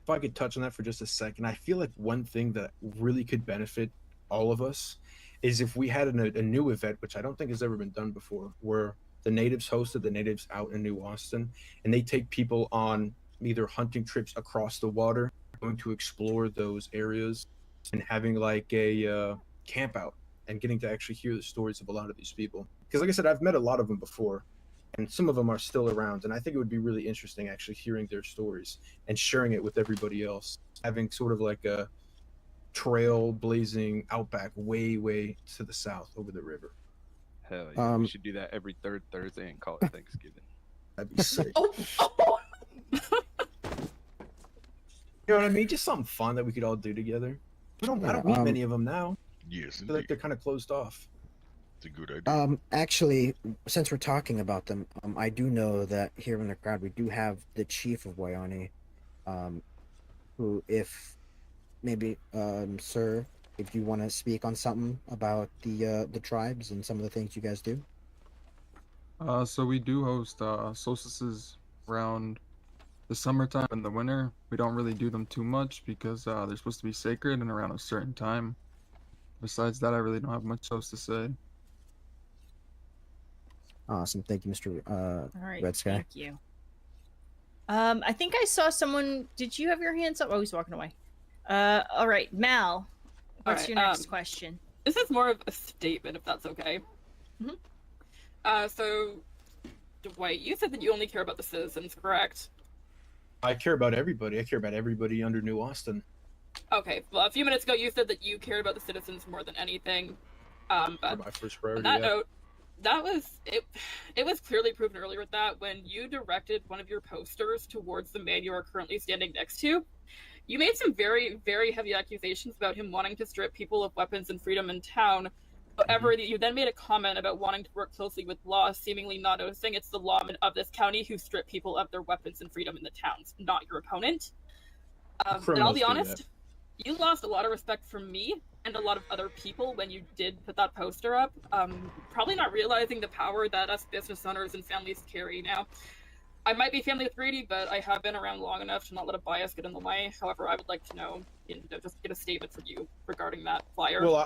If I could touch on that for just a second, I feel like one thing that really could benefit all of us is if we had a new event, which I don't think has ever been done before, where the natives hosted the natives out in New Austin, and they take people on either hunting trips across the water, going to explore those areas, and having like a camp out and getting to actually hear the stories of a lot of these people. Because like I said, I've met a lot of them before, and some of them are still around, and I think it would be really interesting actually hearing their stories and sharing it with everybody else, having sort of like a trailblazing outback way to the south over the river. Hell yeah, we should do that every third Thursday and call it Thanksgiving. That'd be sick. Oh. You know what I mean? Just something fun that we could all do together. I don't meet many of them now. Yes, I feel like they're kind of closed off. It's a good idea. Actually, since we're talking about them, I do know that here in the crowd we do have the chief of Wayani, who, if maybe, sir, if you want to speak on something about the tribes and some of the things you guys do. So we do host solstices around the summertime and the winter. We don't really do them too much because they're supposed to be sacred and around a certain time. Besides that, I really don't have much else to say. Awesome. Thank you, Mr. All right, Red Sky. thank you. I think I saw someone. Did you have your hands up? Oh, he's walking away. All right, Mal. What's your next question? This is more of a statement, if that's okay. Mm-hmm. So, Dwight, you said that you only care about the citizens, correct? I care about everybody. I care about everybody under New Austin. Okay, well, a few minutes ago you said that you cared about the citizens more than anything. But my first priority, on that note, that was it. It was clearly proven earlier with that when you directed one of your posters towards the man you are currently standing next to. You made some very, very heavy accusations about him wanting to strip people of weapons and freedom in town. However, you then made a comment about wanting to work closely with law, seemingly not noticing it's the lawmen of this county who strip people of their weapons and freedom in the towns, not your opponent. And I'll be honest, you lost a lot of respect from me and a lot of other people when you did put that poster up. Probably not realizing the power that us business owners and families carry now. I might be family with Grady, but I have been around long enough to not let a bias get in the way. However, I would like to know, just get a statement from you regarding that flyer. Well,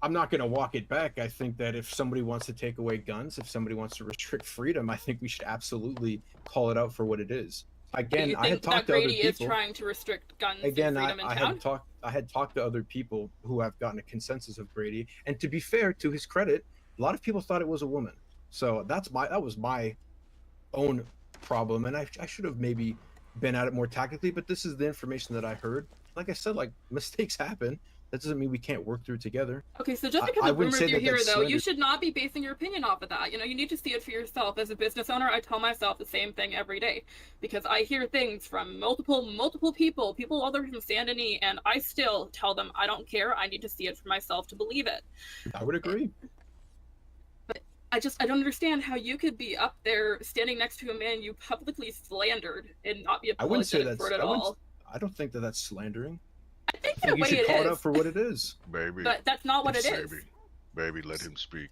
I'm not going to walk it back. I think that if somebody wants to take away guns, if somebody wants to restrict freedom, I think we should absolutely call it out for what it is. Again, you I had think that talked to other Grady is people. trying to restrict guns Again, and freedom in I town? had talked to other people who have gotten a consensus of Grady, and to be fair, to his credit, a lot of people thought it was a woman. So that was my own problem, and I should have maybe been at it more tactically. But this is the information that I heard. Like I said, like mistakes happen. That doesn't mean we can't work through together. Okay, so just because I of wouldn't rumors say you that hear, that's though, you slander. should not be basing your opinion off of that. You know, you need to see it for yourself. As a business owner, I tell myself the same thing every day because I hear things from multiple people all the way from Saint Denis, and I still tell them I don't care. I need to see it for myself to believe it. I would agree. But I don't understand how you could be up there standing next to a man you publicly slandered and not be I wouldn't say apologetic that's. for it at all. I don't think that that's slandering. I think I in a think you way should it call it is. out for what it is. Baby. But that's not what it is. Baby, let him speak.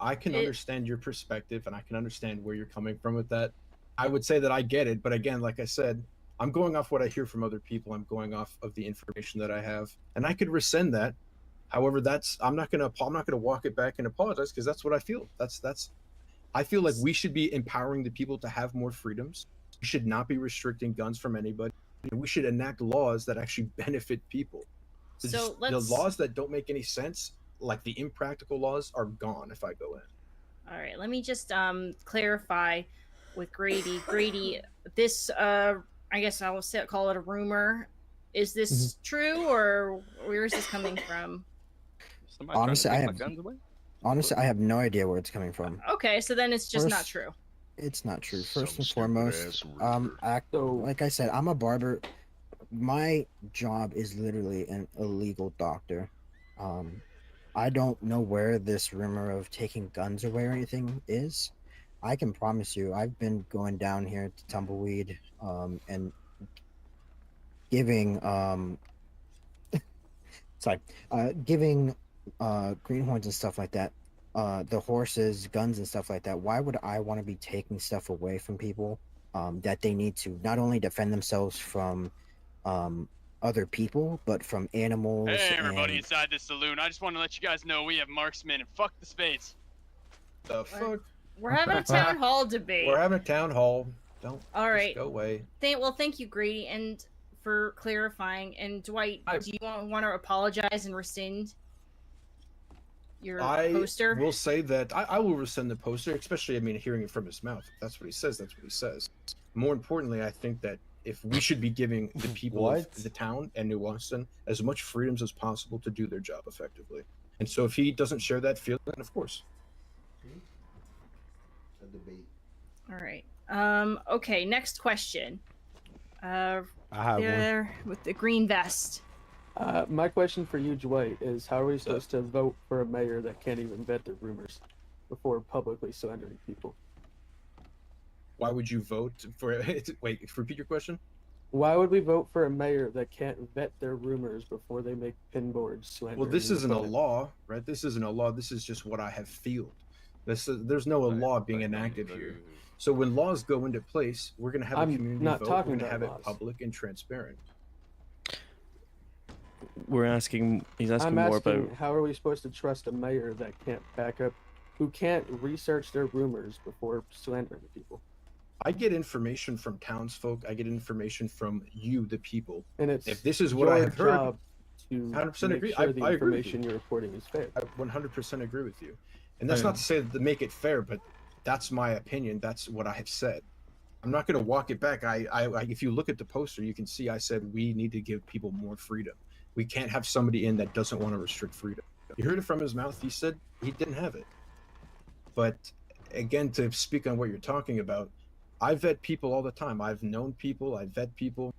I can understand your perspective, and I can understand where you're coming from with that. I would say that I get it, but again, like I said, I'm going off what I hear from other people. I'm going off of the information that I have, and I could rescind that. However, I'm not gonna walk it back and apologize because that's what I feel. I feel like we should be empowering the people to have more freedoms. We should not be restricting guns from anybody. We should enact laws that actually benefit people. So The laws that don't make any sense, like the impractical laws, are gone if I go in. All right, let me just clarify with Grady. Grady, this I guess I will call it a rumor. Is this true, or where is this coming from? Honestly, I have no idea where it's coming from. Okay, so then it's just not First- true. It's not true. First and foremost, like I said, I'm a barber. My job is literally an illegal doctor. I don't know where this rumor of taking guns away or anything is. I can promise you, I've been going down here to Tumbleweed, and giving giving greenhorns and stuff like that, the horses, guns and stuff like that. Why would I want to be taking stuff away from people that they need to not only defend themselves from other people, but from animals? Hey, everybody and... inside the saloon. I just want to let you guys know we have marksmen and fuck the spades. The fuck? We're having a town hall debate. We're having a town hall. Don't. All right. Just go away. Thank you, Grady, and for clarifying. And Dwight, do you want to apologize and rescind your poster? I will say that I will rescind the poster, especially, I mean, hearing it from his mouth. If that's what he says, that's what he says. More importantly, I think that if we should be giving the people of the town and New Austin as much freedoms as possible to do their job effectively. And so if he doesn't share that feeling, of course. A debate. All right. Okay, next question. I have one. With the green vest. My question for you, Dwight, is how are we supposed to vote for a mayor that can't even vet their rumors before publicly slandering people? Why would you vote for wait, repeat your question? Why would we vote for a mayor that can't vet their rumors before they make pin boards slandering? Well, this isn't a law, right? This isn't a law. This is just what I have feel. There's no law being enacted here. So when laws go into place, we're going to have a community vote. We're going to have it public and transparent. He's asking more about how are we supposed to trust a mayor that can't back up, who can't research their rumors before slandering people? I get information from townsfolk. I get information from you, the people. And it's if this is what I have heard, to 100% agree. Sure the I agree with information you. you're reporting is fair. I 100% agree with you. And that's not to say that to make it fair, but that's my opinion. That's what I have said. I'm not going to walk it back. If you look at the poster, you can see I said we need to give people more freedom. We can't have somebody in that doesn't want to restrict freedom. You heard it from his mouth. He said he didn't have it. But again, to speak on what you're talking about, I vet people all the time. I've known people, I vet people,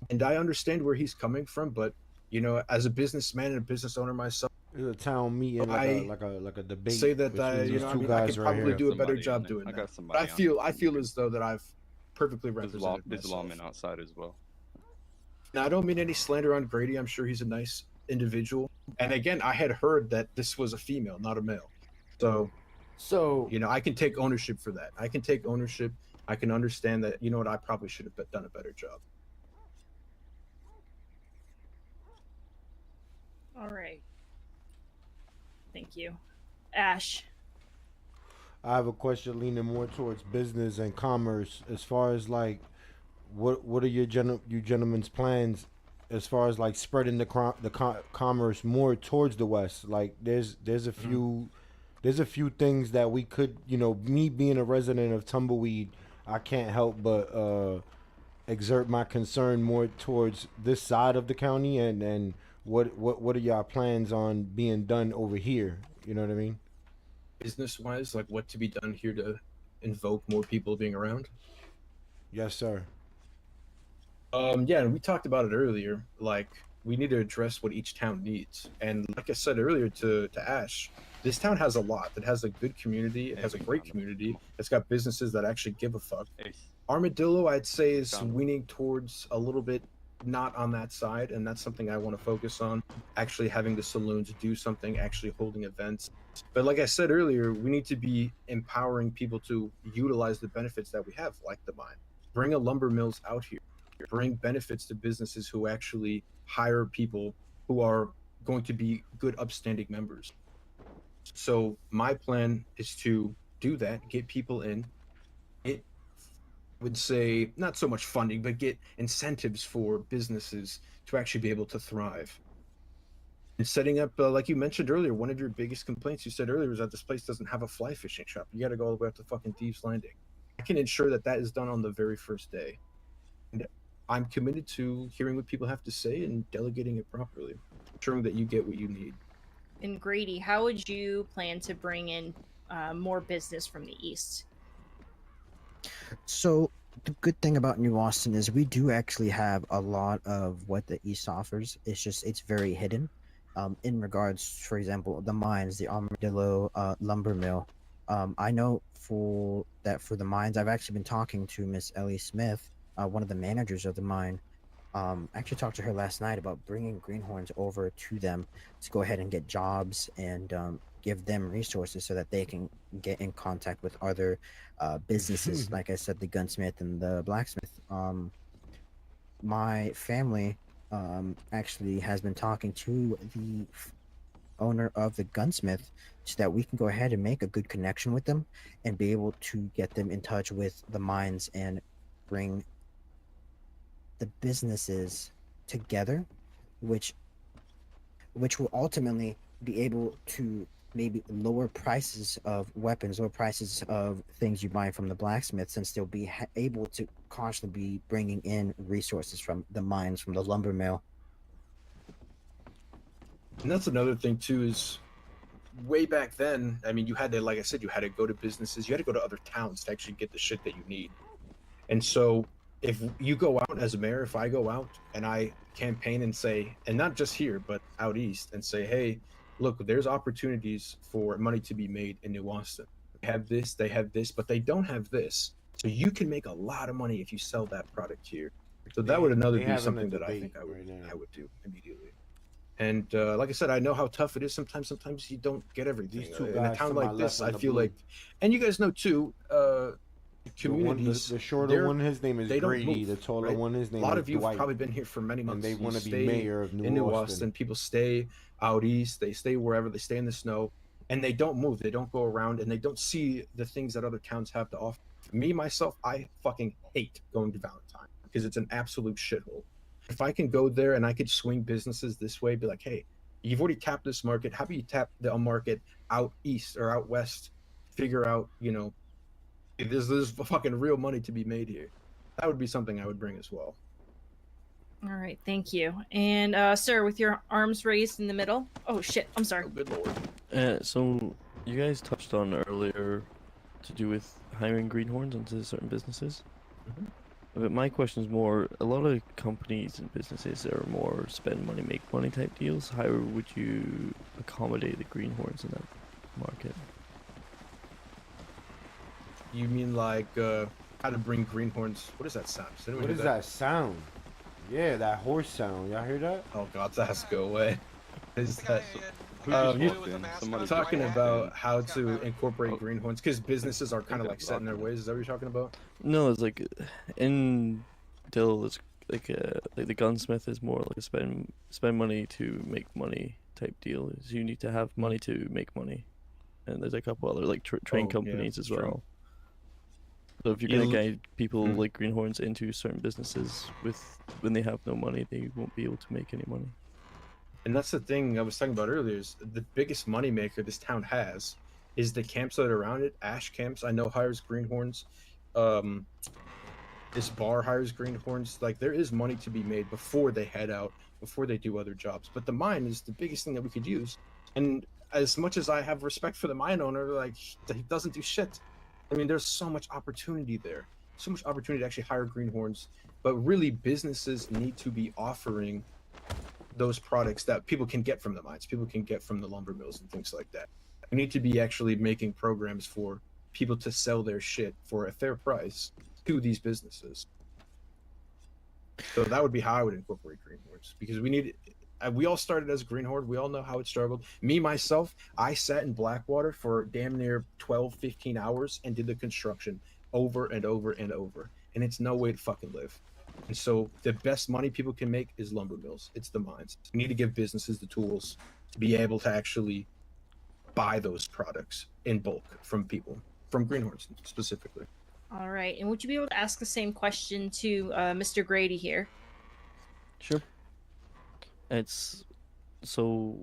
and I understand where he's coming from. But you know, as a businessman and a business owner myself, a town meeting, like a debate. Say that I could probably do a better job doing that. But I feel as though that I've perfectly represented There's myself. lawmen outside as well. Now, I don't mean any slander on Grady. I'm sure he's a nice individual. And again, I had heard that this was a female, not a male. So you know, I can take ownership for that. I can take ownership. I can understand that, you know what, I probably should have done a better job. All right. Thank you. Ash. I have a question leaning more towards business and commerce. As far as like, what are you gentlemen's plans as far as like spreading the commerce more towards the west? Like, there's a few things that we could, me being a resident of Tumbleweed, I can't help but exert my concern more towards this side of the county, and what are y'all plans on being done over here? You know what I mean? Business wise, like what to be done here to invoke more people being around? Yes, sir. Yeah, and we talked about it earlier. Like, we need to address what each town needs. And like I said earlier to Ash, this town has a lot. It has a good community. It has a great community. It's got businesses that actually give a fuck. Armadillo, I'd say, is leaning towards a little bit not on that side, and that's something I want to focus on. Actually having the saloons do something, actually holding events. But like I said earlier, we need to be empowering people to utilize the benefits that we have, like the mine. Bring a lumber mills out here. Bring benefits to businesses who actually hire people who are going to be good, upstanding members. So my plan is to do that, get people in, get, would say, not so much funding, but get incentives for businesses to actually be able to thrive. And setting up, like you mentioned earlier, one of your biggest complaints you said earlier was that this place doesn't have a fly fishing shop. You got to go all the way up to fucking Thieves Landing. I can ensure that that is done on the very first day. And I'm committed to hearing what people have to say and delegating it properly, ensuring that you get what you need. And Grady, how would you plan to bring in more business from the east? So the good thing about New Austin is we do actually have a lot of what the east offers. It's very hidden. In regards, for example, the mines, the Armadillo lumber mill. I know for the mines, I've actually been talking to Miss Ellie Smith, one of the managers of the mine. I actually talked to her last night about bringing greenhorns over to them to go ahead and get jobs and give them resources so that they can get in contact with other businesses, like I said, the gunsmith and the blacksmith. My family actually has been talking to the owner of the gunsmith so that we can go ahead and make a good connection with them and be able to get them in touch with the mines and bring the businesses together, which will ultimately be able to maybe lower prices of weapons or prices of things you buy from the blacksmith, since they'll be able to constantly be bringing in resources from the mines, from the lumber mill. And that's another thing too, is way back then, I mean, you had to, like I said, you had to go to businesses, you had to go to other towns to actually get the shit that you need. And so if you go out as a mayor, if I go out and I campaign and say, and not just here, but out east, and say, hey, look, there's opportunities for money to be made in New Austin. They have this, but they don't have this. So you can make a lot of money if you sell that product here. So that would be something that I think I would do immediately. And like I said, I know how tough it is. Sometimes you don't get everything. In a town like this, I feel like, and you guys know too, communities. The shorter one, his name is Grady. The taller one, his name is Dwight. A lot of you have probably been here for many months. And they want to be mayor of New Austin. People stay out east. They stay wherever. They stay in the snow, and they don't move. They don't go around, and they don't see the things that other towns have to offer. Me, myself, I fucking hate going to Valentine because it's an absolute shithole. If I can go there and I could swing businesses this way, be like, hey, you've already tapped this market. How about you tap the market out east or out west? Figure out, there's fucking real money to be made here. That would be something I would bring as well. All right, thank you. And sir, with your arms raised in the middle. Oh shit, I'm sorry. Oh, good lord. So you guys touched on earlier to do with hiring greenhorns into certain businesses. Mm-hmm. But my question is more, a lot of companies and businesses are more spend money, make money type deals. How would you accommodate the greenhorns in that market? You mean like how to bring greenhorns? What is that sound? What is that sound? Yeah, that horse sound. Y'all hear that? Oh God, that's go away. Is that? Talking about how to incorporate greenhorns because businesses are kind of like set in their ways. Is that what you're talking about? No, it's like in Dill, it's like the gunsmith is more like spend money to make money type deal. Is you need to have money to make money, and there's a couple other like train companies as well. So if you're gonna guide people like greenhorns into certain businesses when they have no money, they won't be able to make any money. And that's the thing I was talking about earlier, is the biggest moneymaker this town has is the camps that are around it. Ash Camps, I know, hires greenhorns. This bar hires greenhorns. Like, there is money to be made before they head out, before they do other jobs. But the mine is the biggest thing that we could use. And as much as I have respect for the mine owner, like, he doesn't do shit. I mean, there's so much opportunity there. So much opportunity to actually hire greenhorns. But really, businesses need to be offering those products that people can get from the mines, people can get from the lumber mills and things like that. We need to be actually making programs for people to sell their shit for a fair price to these businesses. So that would be how I would incorporate greenhorns, because we all started as a greenhorn. We all know how it struggled. Me, myself, I sat in Blackwater for damn near 12, 15 hours and did the construction over and over and over. And it's no way to fucking live. And so the best money people can make is lumber mills. It's the mines. We need to give businesses the tools to be able to actually buy those products in bulk from people, from greenhorns specifically. All right. And would you be able to ask the same question to Mr. Grady here? Sure. It's so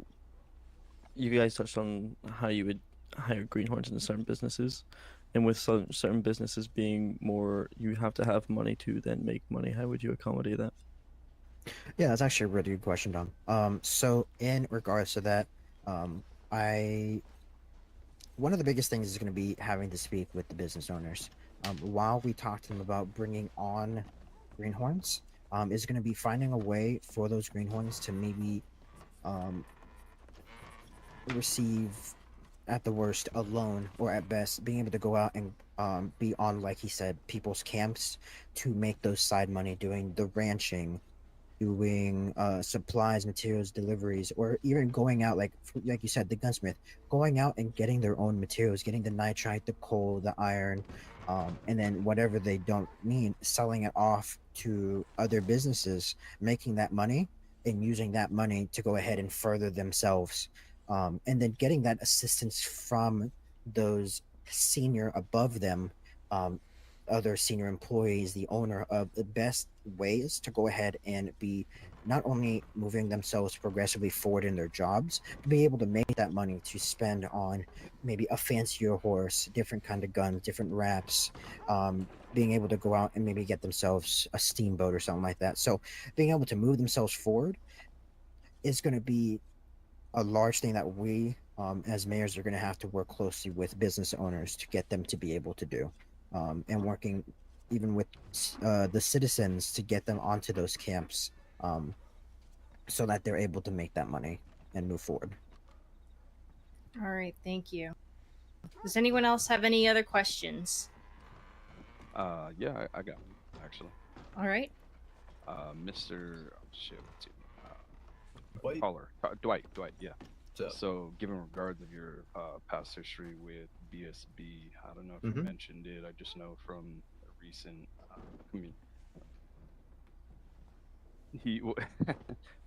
you guys touched on how you would hire greenhorns into certain businesses, and with certain businesses being more, you have to have money to then make money. How would you accommodate that? Yeah, that's actually a really good question, Dom. So in regards to that, one of the biggest things is going to be having to speak with the business owners. While we talk to them about bringing on greenhorns, is going to be finding a way for those greenhorns to maybe receive, at the worst, a loan, or at best being able to go out and be on, like he said, people's camps to make those side money, doing the ranching, doing supplies, materials, deliveries, or even going out, like you said, the gunsmith, going out and getting their own materials, getting the nitrite, the coal, the iron, and then whatever they don't need, selling it off to other businesses, making that money and using that money to go ahead and further themselves, and then getting that assistance from those senior above them, other senior employees, the owner. Of the best ways to go ahead and be not only moving themselves progressively forward in their jobs, but be able to make that money to spend on maybe a fancier horse, different kind of guns, different wraps, being able to go out and maybe get themselves a steamboat or something like that. So being able to move themselves forward is going to be a large thing that we as mayors are going to have to work closely with business owners to get them to be able to do, and working even with the citizens to get them onto those camps, so that they're able to make that money and move forward. All right, thank you. Does anyone else have any other questions? Yeah, I got one, actually. All right. Mr. Oh, shit, what's your Dwight. Caller. Dwight, yeah. So, given regards of your past history with BSB, I don't know if you mentioned it. I just know from a recent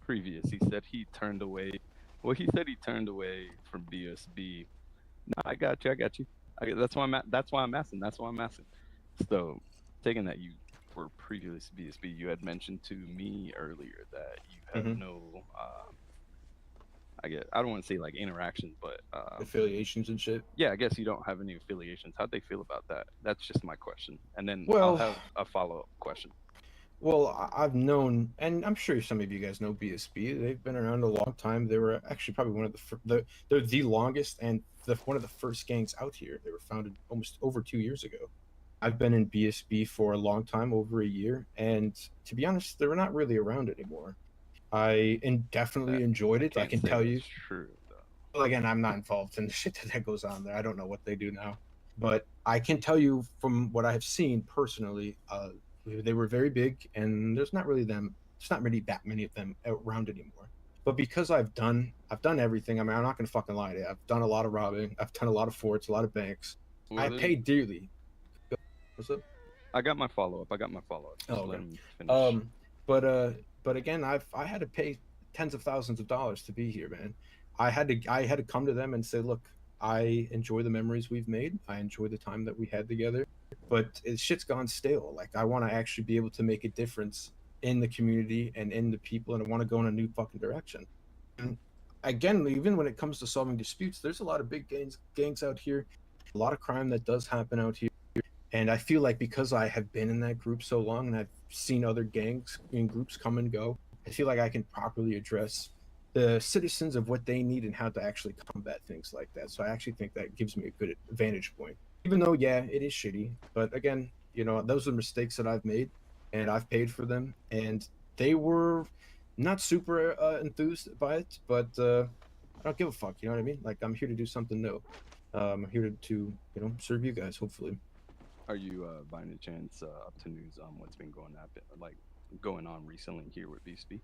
previous, he said he turned away. Well, he said he turned away from BSB. No, I got you. That's why I'm asking. So, taking that you were previous BSB, you had mentioned to me earlier that you have no, I don't want to say like interactions, but affiliations and shit. Yeah, I guess you don't have any affiliations. How'd they feel about that? That's just my question, and then Well, I'll have a follow-up question. Well, I've known, and I'm sure some of you guys know BSB. They've been around a long time. They were actually probably one of they're the longest and one of the first gangs out here. They were founded almost over 2 years ago. I've been in BSB for a long time, over a year, and to be honest, they're not really around anymore. I definitely enjoyed it. I can tell you. True, well, again, I'm not involved in the shit that goes on there. I don't know what they do now, but I can tell you from what I have seen personally. They were very big, and there's not really that many of them around anymore. But because I've done everything. I mean, I'm not gonna fucking lie to you. I've done a lot of robbing. I've done a lot of forts, a lot of banks. I paid dearly. What's up? I got my follow up. Oh, okay. But again, I had to pay tens of thousands of dollars to be here, man. I had to come to them and say, look, I enjoy the memories we've made. I enjoy the time that we had together, but shit's gone stale. Like, I want to actually be able to make a difference in the community and in the people, and I want to go in a new fucking direction. And again, even when it comes to solving disputes, there's a lot of big gangs out here, a lot of crime that does happen out here. And I feel like because I have been in that group so long and I've seen other gangs and groups come and go, I feel like I can properly address the citizens of what they need and how to actually combat things like that. So I actually think that gives me a good vantage point. Even though, yeah, it is shitty. But again, you know, those are mistakes that I've made and I've paid for them. And they were not super enthused by it, but I don't give a fuck. You know what I mean? Like, I'm here to do something new. I'm here to you know, serve you guys, hopefully. Are you by any chance up to news on what's been going on recently here with BSB?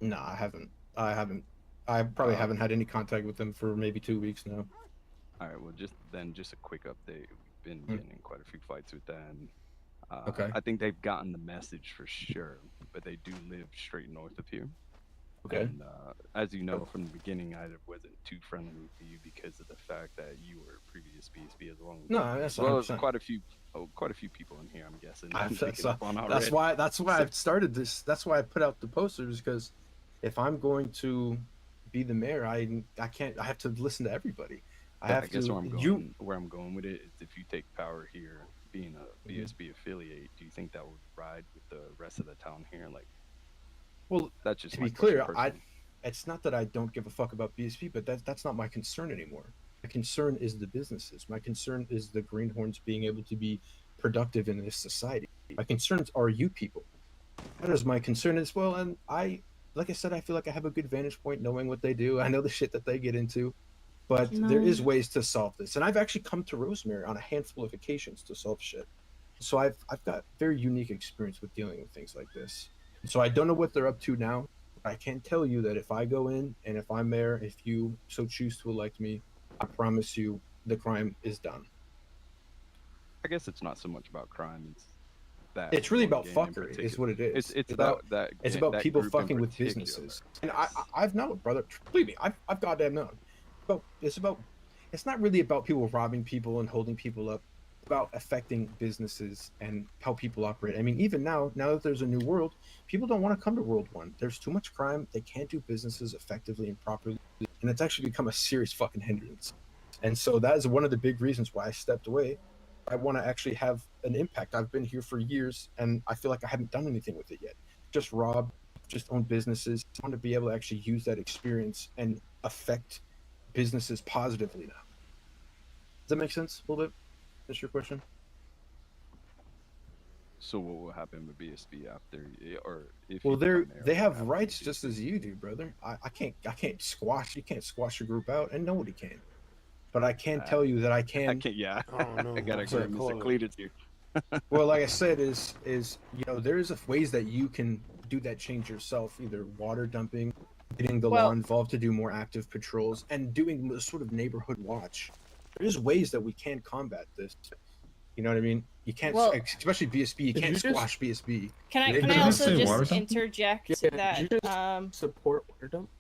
No, I haven't. I probably haven't had any contact with them for maybe 2 weeks now. All right. Well, just a quick update. We've been getting in quite a few fights with them. Okay. I think they've gotten the message for sure, but they do live straight north of here. Okay. And as you know from the beginning, I wasn't too friendly with you because of the fact that you were previous BSB as well. No, that's as well as 100%. quite a few people in here, I'm guessing. That's why I've started this. That's why I put out the posters, because if I'm going to be the mayor, I can't. I have to listen to everybody. I guess where I'm going with it is, if you take power here, being a BSB affiliate, do you think that would ride with the rest of the town here? Like, well, that's just to my be clear, personally. it's not that I don't give a fuck about BSB, but that's not my concern anymore. My concern is the businesses. My concern is the Greenhorns being able to be productive in this society. My concerns are you people. That is my concern as well. And like I said, I feel like I have a good vantage point knowing what they do. I know the shit that they get into, but there is ways to solve this. And I've actually come to Rosemary on a handful of occasions to solve shit. So I've got very unique experience with dealing with things like this. So I don't know what they're up to now. I can tell you that if I go in and if I'm mayor, if you so choose to elect me, I promise you the crime is done. I guess it's not so much about crime. It's really about fuckery, is what it is. It's about people group fucking in with particular. businesses. And I've known, brother. Believe me, I've goddamn known. It's not really about people robbing people and holding people up. It's about affecting businesses and how people operate. I mean, even now that there's a new world, people don't want to come to World 1. There's too much crime. They can't do businesses effectively and properly. And it's actually become a serious fucking hindrance. And so that is one of the big reasons why I stepped away. I want to actually have an impact. I've been here for years, and I feel like I haven't done anything with it yet. Just rob, just own businesses. I want to be able to actually use that experience and affect businesses positively now. Does that make sense a little bit? That's your question? So what will happen with BSB after, or if? Well, they have rights just as you do, brother. I can't squash. You can't squash a group out, and nobody can. But I can tell you that I can. I can't. Yeah. Oh, no, I gotta agree, Mr. Cletus here. Well, like I said, is you know, there is ways that you can do that change yourself, either water dumping, getting the law involved to do more active patrols, and doing a sort of neighborhood watch. There's ways that we can combat this. You know what I mean? You can't, especially BSB. You can't squash BSB. Can I also just interject that support water dump?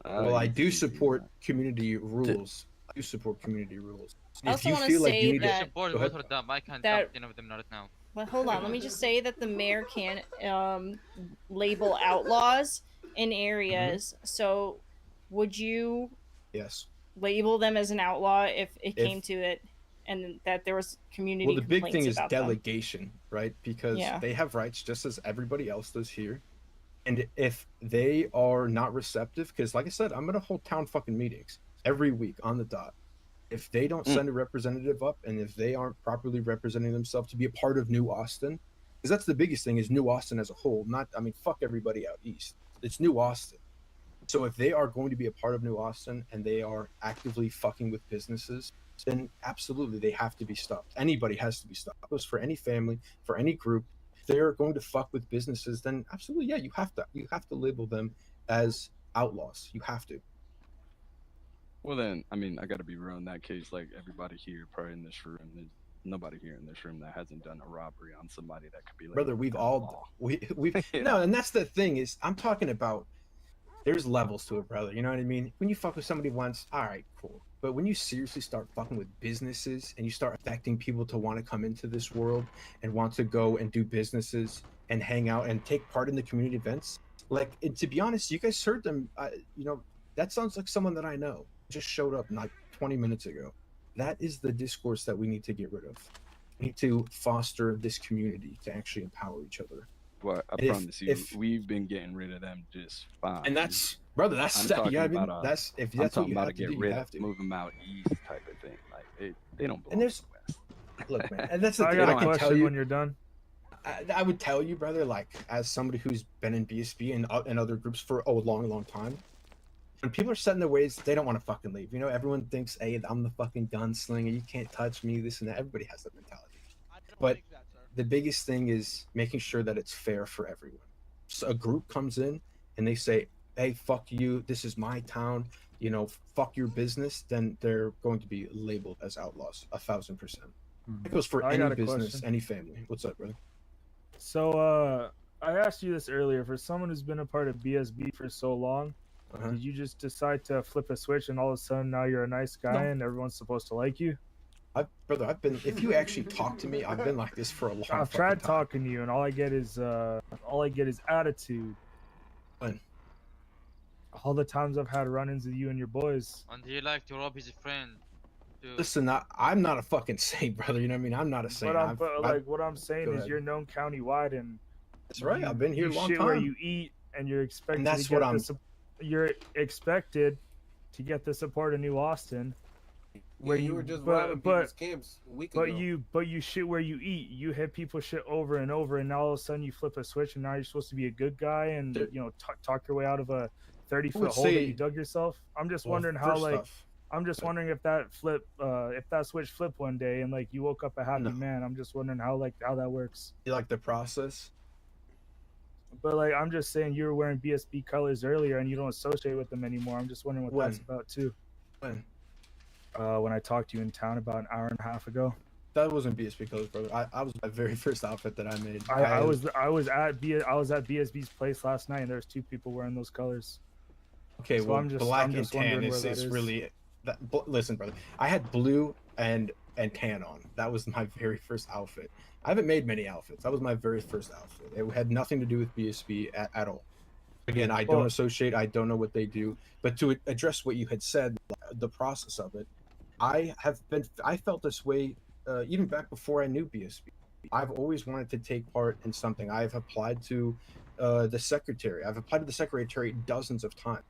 Well, I do support community rules. I do support community rules. I also want to say that I can't dump any of them right now. But hold on, let me just say that the mayor can label outlaws in areas. So, would you label them as an outlaw if it came to it, and that there was community? Well, the big thing is about delegation, right? Because they have rights just as everybody else does here. And if they are not receptive, because like I said, I'm gonna hold town fucking meetings every week on the dot. If they don't send a representative up, and if they aren't properly representing themselves to be a part of New Austin, because that's the biggest thing, is New Austin as a whole. Fuck everybody out east. It's New Austin. So if they are going to be a part of New Austin and they are actively fucking with businesses, then absolutely they have to be stopped. Anybody has to be stopped. It goes for any family, for any group. If they're going to fuck with businesses, then absolutely, yeah, you have to label them as outlaws. You have to. Well then, I mean, I gotta be real in that case. Like everybody here, probably in this room, there's nobody here in this room that hasn't done a robbery on somebody that could be. Brother, we've no, and that's the thing is, I'm talking about there's levels to it, brother. You know what I mean? When you fuck with somebody once, all right, cool. But when you seriously start fucking with businesses and you start affecting people to want to come into this world and want to go and do businesses and hang out and take part in the community events, like, and to be honest, you guys heard them. You know, that sounds like someone that I know just showed up like 20 minutes ago. That is the discourse that we need to get rid of. We need to foster this community to actually empower each other. Well, I promise you, we've been getting rid of them just fine. And that's, brother, that's I'm talking yeah, I mean, about, that's if I'm that's what talking you about have to to get do, rid you of, have to. move them out east type of thing. Like they don't belong. And there's, west. look, man, and that's the I thing. got I a can tell question you, when you're done. I would tell you, brother, like as somebody who's been in BSB and other groups for a long time, when people are set in their ways, they don't want to fucking leave. You know, everyone thinks, hey, I'm the fucking gunslinger, you can't touch me, this and that. Everybody has that mentality. But the biggest thing is making sure that it's fair for everyone. So a group comes in and they say, hey, fuck you, this is my town, you know, fuck your business, then they're going to be labeled as outlaws, 1000%. It goes for I any got a business, question. any family. What's up, brother? So, I asked you this earlier. For someone who's been a part of BSB for so long, did you just decide to flip a switch and all of a sudden now you're a nice guy and everyone's supposed to like you? Brother, I've been, if you actually talk to me, I've been like this for a long I've tried talking to you and all I get is attitude. When? All the times I've had run-ins with you and your boys. And he like to rob his friend. Listen, I'm not a fucking saint, brother. You know what I mean? I'm not a saint. What I'm saying is you're known countywide and that's right. I've been here a long time. Where you eat and you're expected And that's to get what I'm. You're expected to get the support of New Austin. Where you were just robbing people's camps a week ago. But you shit where you eat. You hit people shit over and over, and now all of a sudden you flip a switch, and now you're supposed to be a good guy and you know talk your way out of a 30-foot hole that you dug yourself. I'm just wondering how I'm just wondering if that switch flipped one day and like you woke up a happy man. I'm just wondering how that works. You like the process? But like I'm just saying, you were wearing BSB colors earlier and you don't associate with them anymore. I'm just wondering what that's about too. When I talked to you in town about an hour and a half ago. That wasn't BSB colors, brother. I was my very first outfit that I made. I was at BSB's place last night and there's 2 people wearing those colors. Okay, so well, black and tan is really. Listen, brother, I had blue and tan on. That was my very first outfit. I haven't made many outfits. That was my very first outfit. It had nothing to do with BSB at all. Again, I don't associate. I don't know what they do. But to address what you had said, the process of it, I felt this way even back before I knew BSB. I've always wanted to take part in something. I've applied to the secretary. I've applied to the secretary dozens of times.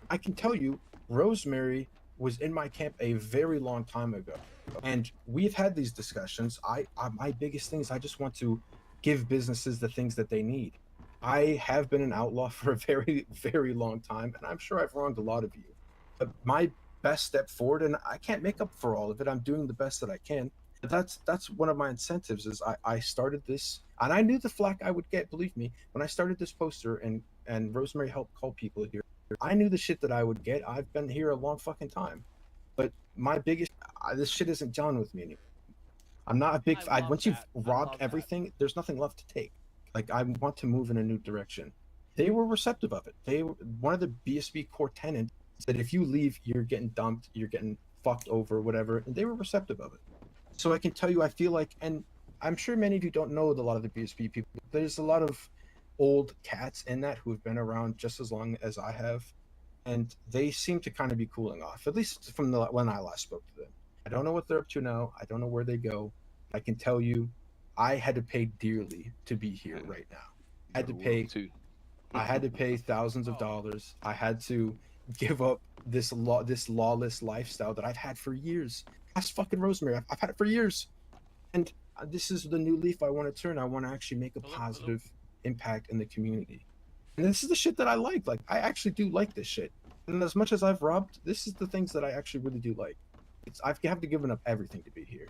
I can tell you, Rosemary was in my camp a very long time ago, and we've had these discussions. My biggest thing is I just want to give businesses the things that they need. I have been an outlaw for a very, very long time, and I'm sure I've wronged a lot of you. But my best step forward, and I can't make up for all of it. I'm doing the best that I can. But that's one of my incentives. Is I started this, and I knew the flack I would get. Believe me, when I started this poster, and Rosemary helped call people here. I knew the shit that I would get. I've been here a long fucking time. But my biggest, this shit isn't done with me anymore. I'm not a big, once you've robbed everything, there's nothing left to take. Like, I want to move in a new direction. They were receptive of it. One of the BSB core tenants said, if you leave, you're getting dumped, you're getting fucked over, whatever. And they were receptive of it. So I can tell you, I feel like, and I'm sure many of you don't know a lot of the BSB people. There's a lot of old cats in that who have been around just as long as I have, and they seem to kind of be cooling off, at least from when I last spoke to them. I don't know what they're up to now. I don't know where they go. I can tell you, I had to pay dearly to be here right now. I had to pay thousands of dollars. I had to give up this lawless lifestyle that I've had for years. Ask fucking Rosemary. I've had it for years, and this is the new leaf I want to turn. I want to actually make a positive impact in the community, and this is the shit that I like. Like, I actually do like this shit, and as much as I've robbed, this is the things that I actually really do like. I have to given up everything to be here.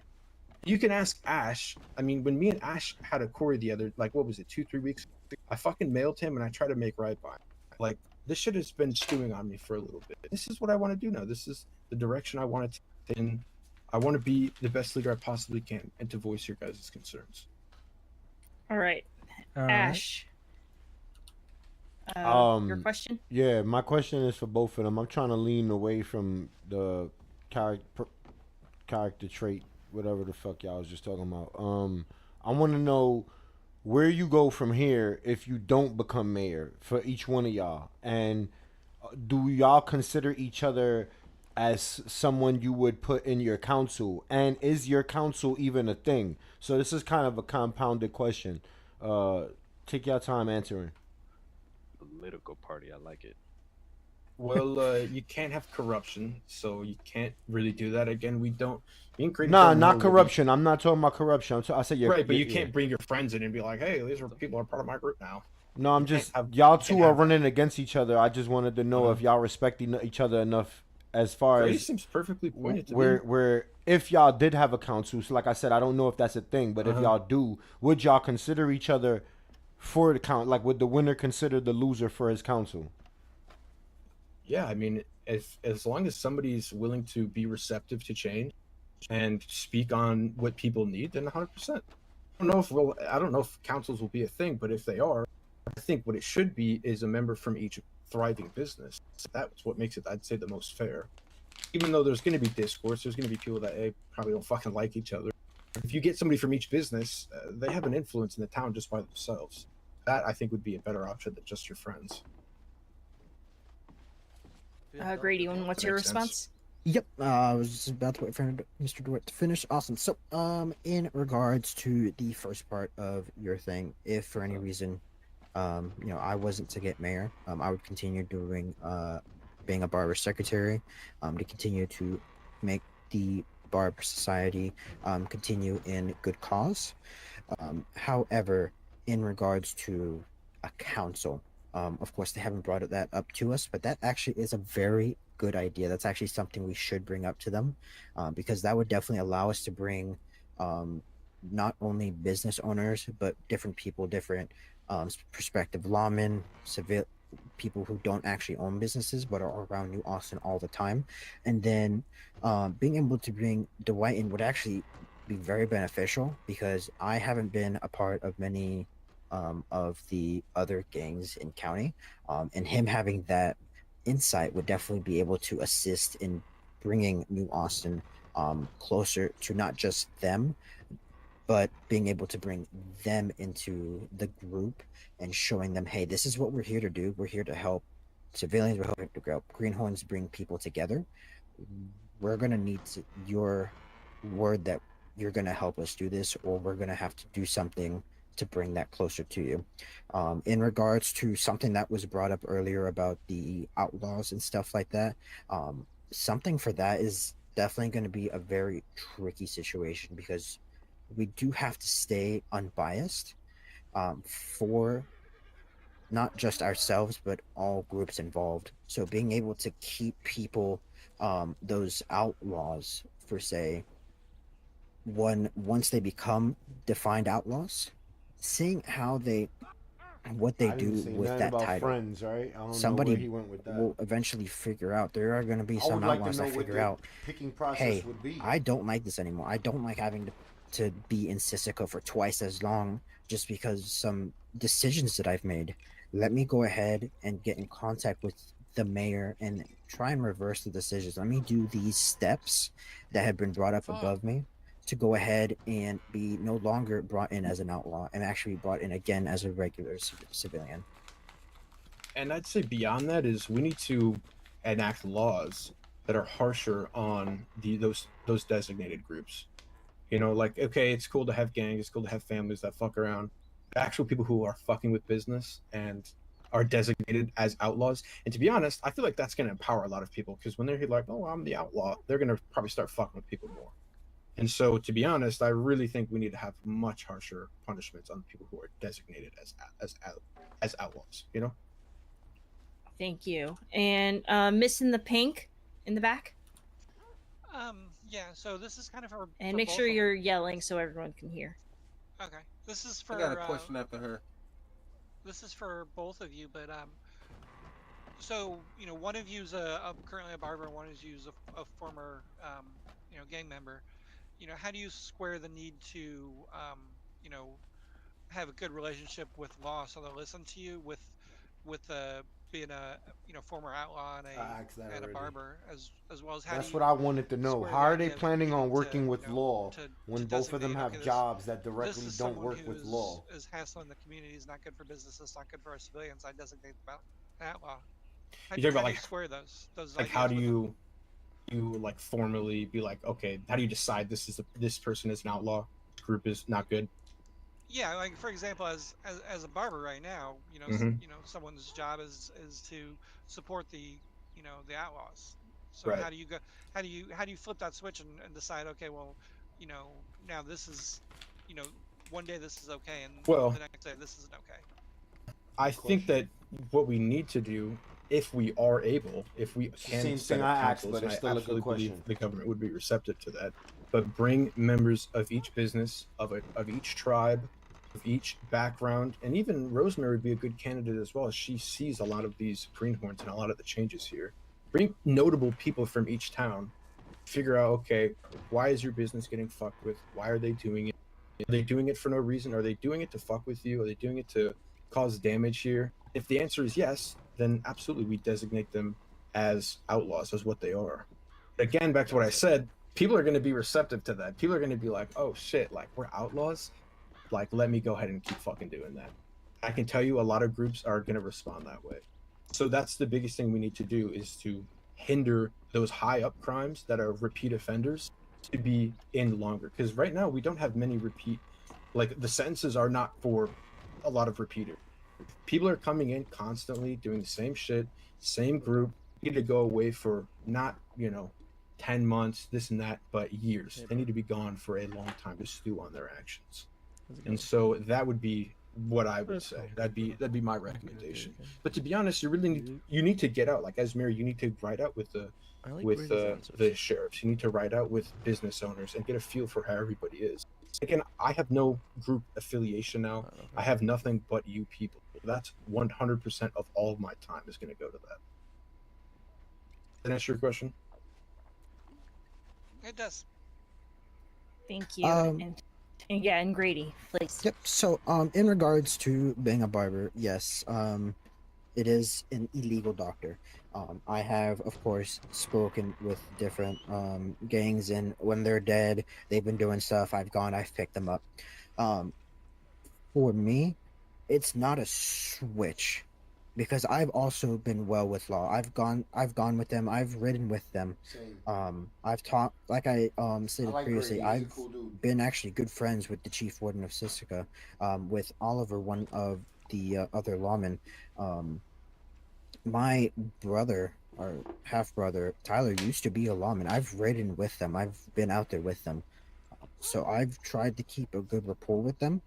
You can ask Ash. I mean, when me and Ash had a Corey the other, like, what was it, 2-3 weeks, I fucking mailed him and I tried to make right by him. Like, this shit has been stewing on me for a little bit. This is what I want to do now. This is the direction I want to take, and I want to be the best leader I possibly can and to voice your guys' concerns. All right. Ash. Your question? Yeah, my question is for both of them. I'm trying to lean away from the character trait, whatever the fuck y'all was just talking about. I want to know where you go from here if you don't become mayor for each one of y'all, and do y'all consider each other as someone you would put in your council, and is your council even a thing? So this is kind of a compounded question. Take your time answering. Political party, I like it. Well, you can't have corruption, so you can't really do that. Again, we don't. Nah, not corruption. I'm not talking about corruption. I said right, but you can't bring your friends in and be like, "Hey, these are people are part of my group now." No, I'm just y'all two are running against each other. I just wanted to know if y'all respect each other enough as far Grady as seems perfectly pointed to where if y'all did have a council. So like I said, I don't know if that's a thing, but if y'all do, would y'all consider each other for the count? Like, would the winner consider the loser for his council? Yeah, I mean, as long as somebody's willing to be receptive to change and speak on what people need, then 100%. I don't know if councils will be a thing, but if they are, I think what it should be is a member from each thriving business. That's what makes it, I'd say, the most fair. Even though there's going to be discourse, there's going to be people that probably don't fucking like each other. If you get somebody from each business, they have an influence in the town just by themselves. That, I think, would be a better option than just your friends. Grady, what's your response? Yep, I was just about to wait for Mr. DeWitt to finish. Awesome. So, in regards to the first part of your thing, if for any reason, I wasn't to get mayor, I would continue doing, being a barber secretary, to continue to make the barber society, continue in good cause. However, in regards to a council, of course, they haven't brought that up to us, but that actually is a very good idea. That's actually something we should bring up to them, because that would definitely allow us to bring not only business owners, but different people, different prospective lawmen, civil people who don't actually own businesses but are around New Austin all the time. And then being able to bring Dwight in would actually be very beneficial, because I haven't been a part of many of the other gangs in county, and him having that insight would definitely be able to assist in bringing New Austin closer to not just them, but being able to bring them into the group and showing them, hey, this is what we're here to do. We're here to help civilians. We're helping to help greenhorns bring people together. We're going to need your word that you're going to help us do this, or we're going to have to do something to bring that closer to you. In regards to something that was brought up earlier about the outlaws and stuff like that, something for that is definitely going to be a very tricky situation, because we do have to stay unbiased for not just ourselves, but all groups involved. So being able to keep people, those outlaws, for say, once they become defined outlaws, seeing how what they do with that title. Friends, right? I don't Somebody know where he went with that. will eventually figure out. There are going to be some outlaws that figure out, hey, I don't like this anymore. I don't like having to be in Sisika for twice as long just because some decisions that I've made. Let me go ahead and get in contact with the mayor and try and reverse the decisions. Let me do these steps that have been brought up above me to go ahead and be no longer brought in as an outlaw and actually brought in again as a regular civilian. And I'd say beyond that is we need to enact laws that are harsher on those designated groups. Like, okay, it's cool to have gangs, it's cool to have families that fuck around. Actual people who are fucking with business and are designated as outlaws. And to be honest, I feel like that's going to empower a lot of people, because when they're like, oh, I'm the outlaw, they're going to probably start fucking with people more. And so, to be honest, I really think we need to have much harsher punishments on people who are designated as outlaws. Thank you. And Miss in the pink in the back. Yeah. So this is kind of for. And make sure you're yelling so everyone can hear. Okay. This is for. I got a question after her. This is for both of you, but so one of you's currently a barber, and one of you's a former gang member. How do you square the need to have a good relationship with law so they'll listen to you with with being a former outlaw and asked that a already. barber, as well as how That's do what you I wanted to know. square How the are they idea of planning on needing working to with law to when both of them designate, have okay, jobs that this directly is don't someone work who with law? is hassling the community, is not good for business, is not good for our civilians. I designate them outlaw. You talk How about do you like square those how ideas do with them? you like formally be like, okay, how do you decide this person is an outlaw, group is not good? Yeah, like for example, as a barber right now, Mhm. someone's job is to support the outlaws. So Right. how do you go? How do you flip that switch and decide? Okay, well, now this is, you know, one day this is okay, and Well, the next day this isn't okay. I think that what we need to do, if we are able, if we can Same set thing up I asked, councils, but and it's I still a good absolutely believe question. the government would be receptive to that, but bring members of each business, of each tribe, of each background, and even Rosemary would be a good candidate as well, as she sees a lot of these greenhorns and a lot of the changes here. Bring notable people from each town, figure out, okay, why is your business getting fucked with? Why are they doing it? Are they doing it for no reason? Are they doing it to fuck with you? Are they doing it to cause damage here? If the answer is yes, then absolutely we designate them as outlaws, as what they are. Again, back to what I said, people are going to be receptive to that. People are going to be like, oh shit, like we're outlaws? Like, let me go ahead and keep fucking doing that. I can tell you a lot of groups are going to respond that way. So that's the biggest thing we need to do is to hinder those high up crimes that are repeat offenders to be in longer. Because right now we don't have many repeat, like the sentences are not for a lot of repeaters. People are coming in constantly doing the same shit, same group, need to go away for not, 10 months, this and that, but years. They need to be gone for a long time to stew on their actions. And so that would be what I would say. That'd be my recommendation. But to be honest, you need to get out. Like as mayor, you need to ride out with the the sheriffs. You need to ride out with business owners and get a feel for how everybody is. Again, I have no group affiliation now. I have nothing but you people. That's 100% of all of my time is going to go to that. Does that answer your question? It does. Thank you. And Grady, please. Yep. So, in regards to being a barber, yes, it is an illegal doctor. I have, of course, spoken with different gangs, and when they're dead, they've been doing stuff. I've picked them up. For me, it's not a switch, because I've also been well with law. I've gone with them. I've ridden with them. I've talked, like I stated previously. Grady. He's a I've cool dude. been actually good friends with the chief warden of Sissica, with Oliver, one of the other lawmen. My brother or half brother Tyler used to be a lawman. I've ridden with them. I've been out there with them. So I've tried to keep a good rapport with them,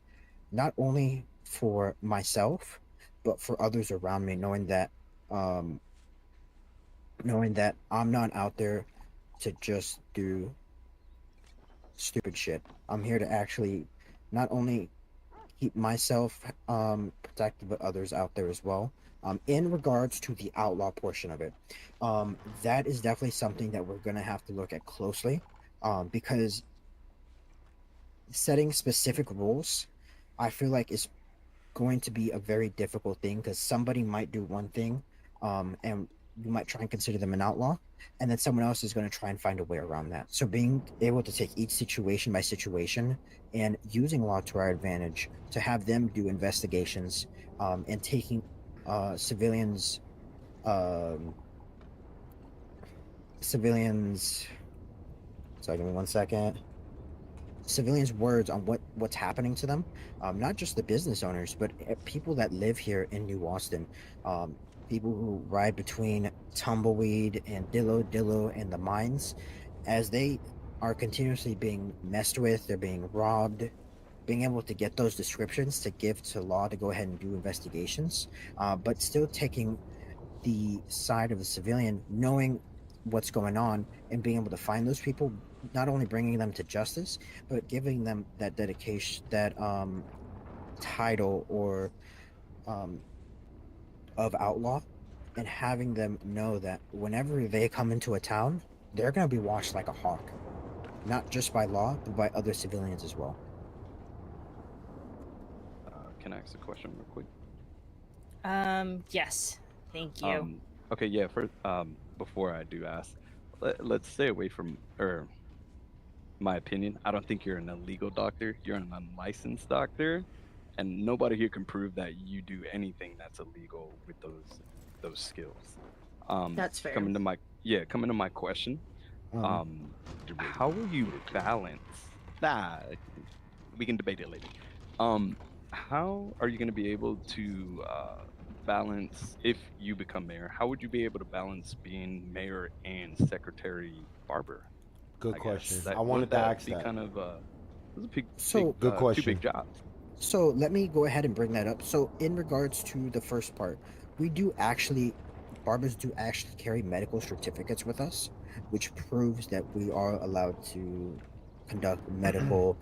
not only for myself, but for others around me, um, knowing that I'm not out there to just do stupid shit. I'm here to actually not only keep myself protected, but others out there as well. In regards to the outlaw portion of it, that is definitely something that we're going to have to look at closely, because setting specific rules, I feel like, is going to be a very difficult thing, because somebody might do one thing, and you might try and consider them an outlaw, and then someone else is going to try and find a way around that. So being able to take each situation by situation and using law to our advantage to have them do investigations, and taking civilians sorry, give me 1 second. Civilians' words on what's happening to them, not just the business owners, but people that live here in New Austin, people who ride between Tumbleweed and Dillo and the mines, as they are continuously being messed with, they're being robbed. Being able to get those descriptions to give to law to go ahead and do investigations, but still taking the side of the civilian, knowing what's going on and being able to find those people, not only bringing them to justice, but giving them that dedication, that title or of outlaw, and having them know that whenever they come into a town, they're going to be watched like a hawk, not just by law, but by other civilians as well. Can I ask a question real quick? Yes. Thank you. Okay, yeah. Before I do ask, let's stay away from, or my opinion. I don't think you're an illegal doctor. You're an unlicensed doctor, and nobody here can prove that you do anything that's illegal with those skills. That's fair. Coming to my question. How will you balance that? We can debate it later. How are you going to be able to balance if you become mayor? How would you be able to balance being mayor and secretary barber? Good question. That, I wanted to ask be that. kind of those are So- Good two question. big jobs. So let me go ahead and bring that up. So in regards to the first part, barbers do actually carry medical certificates with us, which proves that we are allowed to conduct medical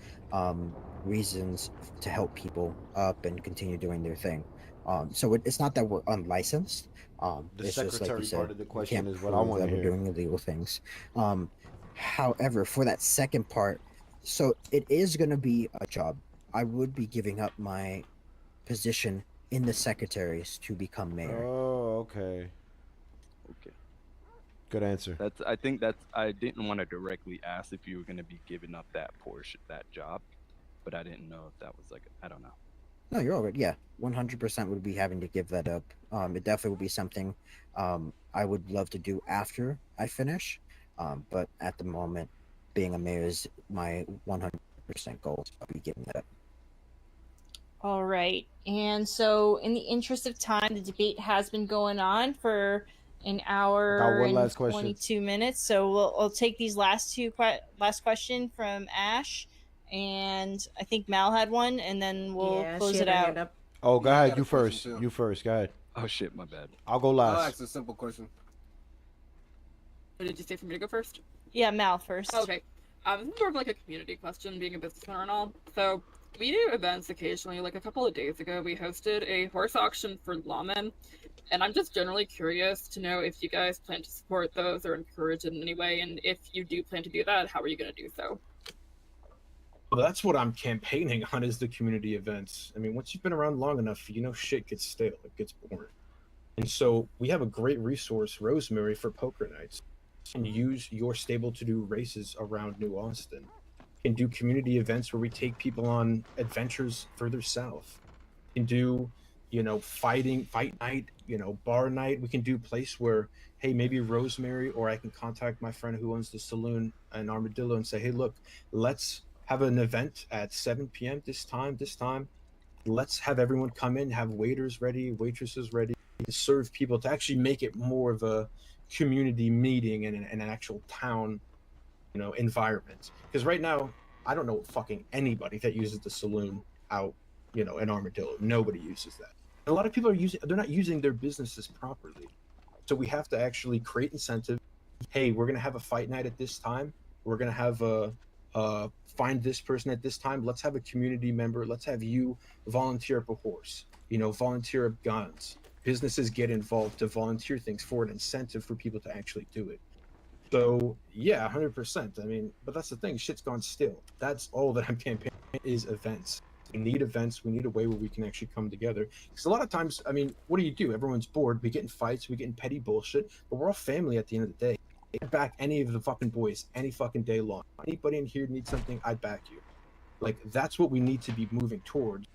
reasons to help people up and continue doing their thing. So it's not that we're unlicensed. The It's just like you secretary said, part of the we question can't is what I prove want to that we're hear. doing illegal things. However, for that second part, so it is going to be a job. I would be giving up my position in the secretaries to become mayor. Oh, okay. Okay. Good answer. I didn't want to directly ask if you were going to be giving up that portion, that job, but I didn't know if that was like, I don't know. No, you're all right. Yeah, 100% would be having to give that up. It definitely would be something I would love to do after I finish. But at the moment, being a mayor is my 100% goal. So I'll be giving that up. All right. And so, in the interest of time, the debate has been going on for an hour Got one and last question. 22 minutes. So we'll take these last last question from Ash, and I think Mal had one, and then we'll close it out. Oh, go Yeah, I ahead. got You a question, first. too. You first. Go ahead. Oh shit, my bad. I'll go I'll last. ask a simple question. What did you say for me to go first? Yeah, Mal first. Okay. This is more of like a community question, being a business owner and all. So, we do events occasionally. Like a couple of days ago, we hosted a horse auction for lawmen. And I'm just generally curious to know if you guys plan to support those or encourage it in any way. And if you do plan to do that, how are you going to do so? Well, that's what I'm campaigning on, is the community events. I mean, once you've been around long enough, you know shit gets stale, it gets boring. And so we have a great resource, Rosemary, for poker nights. And use your stable to do races around New Austin. And do community events where we take people on adventures further south. We can do, fight night, bar night. We can do place where, hey, maybe Rosemary, or I can contact my friend who owns the saloon in Armadillo and say, hey, look, let's have an event at 7 p.m. this time. Let's have everyone come in, have waiters ready, waitresses ready to serve people, to actually make it more of a community meeting and an actual town, environment. Because right now, I don't know fucking anybody that uses the saloon out, in Armadillo. Nobody uses that. And a lot of people they're not using their businesses properly. So we have to actually create incentive. Hey, we're gonna have a fight night at this time. We're gonna have find this person at this time. Let's have a community member. Let's have you volunteer up a horse. Volunteer up guns. Businesses get involved to volunteer things for an incentive for people to actually do it. So yeah, 100%. I mean, but that's the thing. Shit's gone still. That's all that I'm campaigning is events. We need events. We need a way where we can actually come together. Because a lot of times, I mean, what do? Everyone's bored. We get in fights. We get in petty bullshit. But we're all family at the end of the day. I'd back any of the fucking boys any fucking day long. Anybody in here needs something, I'd back you. Like, that's what we need to be moving towards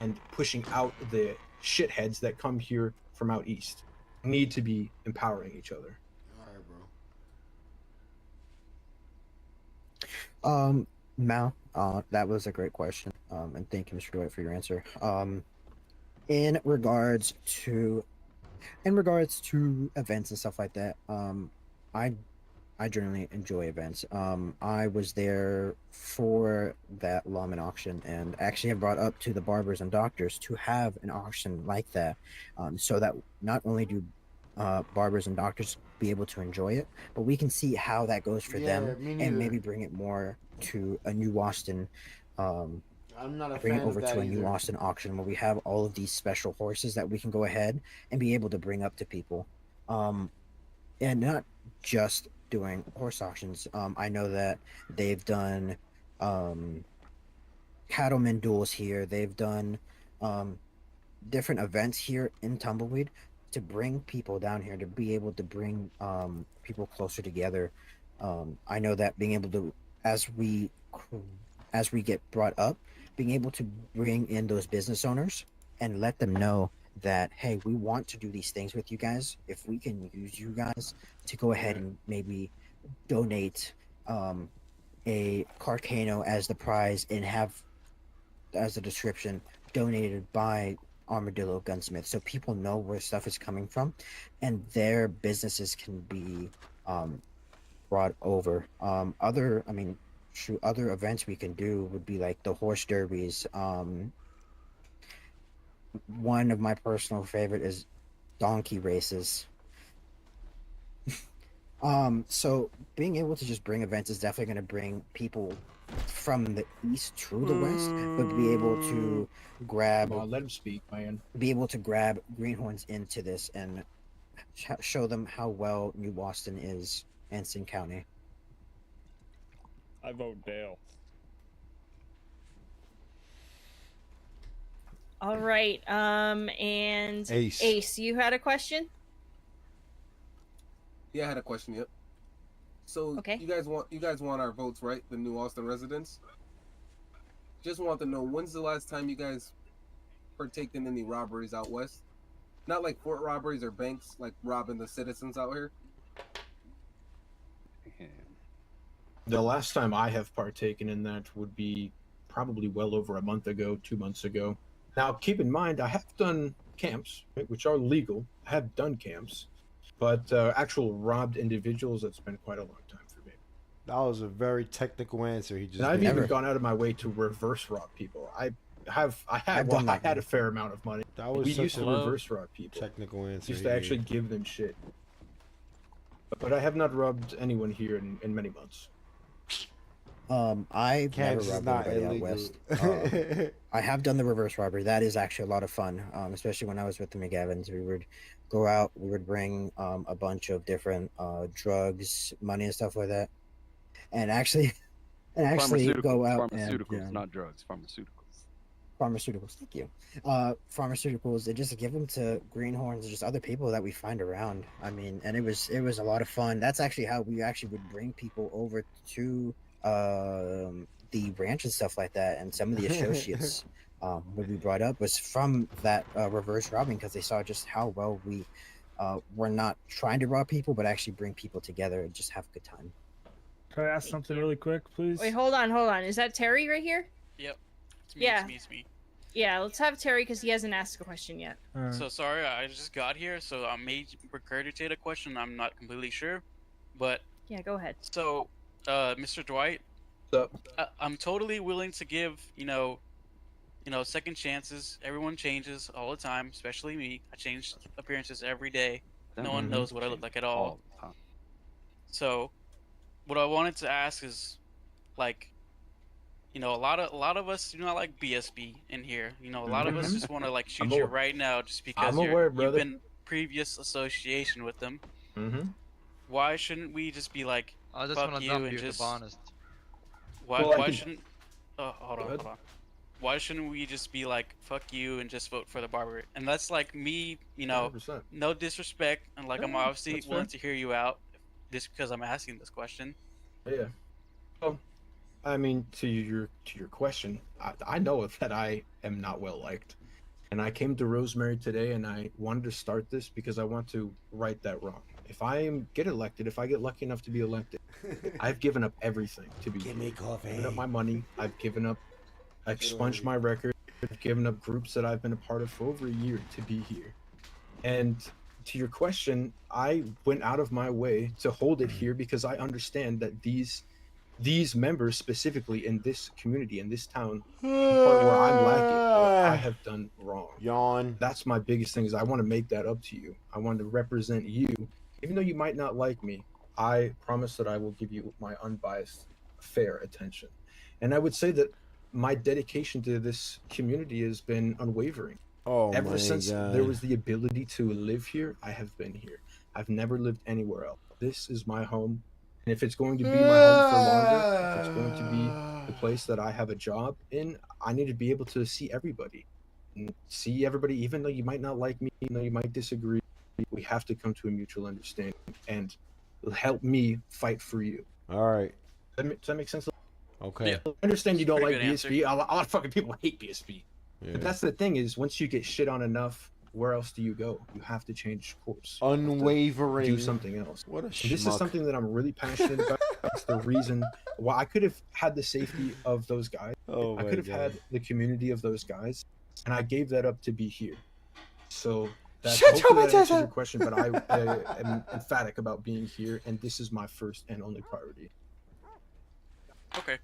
and pushing out the shitheads that come here from out east. We need to be empowering each other. Mal, that was a great question. And thank you, Mr. Dwight, for your answer. In regards to events and stuff like that, I generally enjoy events. I was there for that lawman auction, and actually have brought up to the barbers and doctors to have an auction like that, so that not only do barbers and doctors be able to enjoy it, but we can see how that goes for them, and maybe bring it more to a New Austin. I'm not a bring fan it over of that to a New either. Austin auction where we have all of these special horses that we can go ahead and be able to bring up to people, and not just doing horse auctions. I know that they've done cattleman duels here. They've done different events here in Tumbleweed to bring people down here, to be able to bring people closer together. I know that being able to, as we get brought up, being able to bring in those business owners and let them know that, hey, we want to do these things with you guys. If we can use you guys to go ahead and maybe donate a Carcano as the prize and have as a description donated by Armadillo Gunsmith, so people know where stuff is coming from and their businesses can be brought over. Other events we can do would be like the horse derbies. One of my personal favorite is donkey races. So being able to just bring events is definitely going to bring people from the east to the west, but be able to grab. Let him speak, man. Be able to grab greenhorns into this and show them how well New Boston is, Anson County. I vote Dale. All right. And Ace, you had a question? Yeah, I had a question. Yep. So you guys want our votes, right? The New Austin residents. Just want to know, when's the last time you guys partaked in any robberies out west? Not like fort robberies or banks, like robbing the citizens out here. The last time I have partaken in that would be probably well over a month ago, 2 months ago. Now, keep in mind, I have done camps, right, which are legal. I have done camps, but actual robbed individuals, that's been quite a long time for me. That was a very technical answer. He just. And I've even gone out of my way to reverse rob people. I had a fair amount of money. We used to reverse rob people. Technical answer. Used to actually give them shit. But I have not robbed anyone here in many months. I've never robbed anybody out west. I have done the reverse robbery. That is actually a lot of fun, especially when I was with the McGavins. We would go out, we would bring a bunch of different drugs, money, and stuff like that, and actually go out pharmaceuticals, and not drugs, pharmaceuticals. Pharmaceuticals, thank you. Pharmaceuticals, and just give them to greenhorns and just other people that we find around. I mean, and it was a lot of fun. That's actually how we actually would bring people over to the ranch and stuff like that, and some of the associates would be brought up was from that reverse robbing, because they saw just how well we were not trying to rob people, but actually bring people together and just have a good time. Can I ask something really quick, please? Wait, hold on. Is that Terry right here? Yep. It's me, Yeah. It's me. Yeah, let's have Terry because he hasn't asked a question yet. So sorry, I just got here, so I may regurgitate a question. I'm not completely sure, but yeah, go ahead. So, Mr. Dwight, I'm totally willing to give second chances. Everyone changes all the time, especially me. I change appearances every day. No one knows what I look like at all. So, what I wanted to ask is, like, a lot of us do not like BSB in here. A lot of us just want to like shoot you right now just because you've been previous association with them. Why shouldn't we just be like, I just fuck want to you dump and you, just to be honest. why shouldn't hold on. Why shouldn't we just be like, fuck you and just vote for the barber? And that's like me, 100%. no disrespect, and like I'm Yeah, obviously that's willing fair. to hear you out just because I'm asking this question. Yeah. Well, I mean, to your question, I know that I am not well liked, and I came to Rosemary today, and I wanted to start this because I want to right that wrong. If I get elected, if I get lucky enough to be elected, I've given up everything to be. Give me coffee. Given up my money. I've expunged my record. I've given up groups that I've been a part of for over a year to be here. And to your question, I went out of my way to hold it here because I understand that these members specifically in this community, in this town, part where I'm lacking, what I have done wrong. Yawn. That's my biggest thing, is I want to make that up to you. I want to represent you. Even though you might not like me, I promise that I will give you my unbiased, fair attention. And I would say that my dedication to this community has been unwavering. Ever since there was the ability to live here, I have been here. I've never lived anywhere else. This is my home. And if it's going to be my home for longer, if it's going to be the place that I have a job in, I need to be able to see everybody. and see everybody, even though you might not like me, even though you might disagree, we have to come to a mutual understanding and help me fight for you. All right. Does that make sense? Okay. I understand you don't like Pretty good BSB. A lot of fucking people hate BSB. Yeah. But that's the thing is, once you get shit on enough, where else do you go? You have to change course. You have to Unwavering. do something else. What a And this is schmuck. something that I'm really passionate about. That's the reason why I could have had the safety of those guys. Oh I my could have God. had the community of those guys, and I gave that up to be here. So that's Shut hopefully your that answers bitch your up. question. But I am emphatic about being here, and this is my first and only priority. Okay.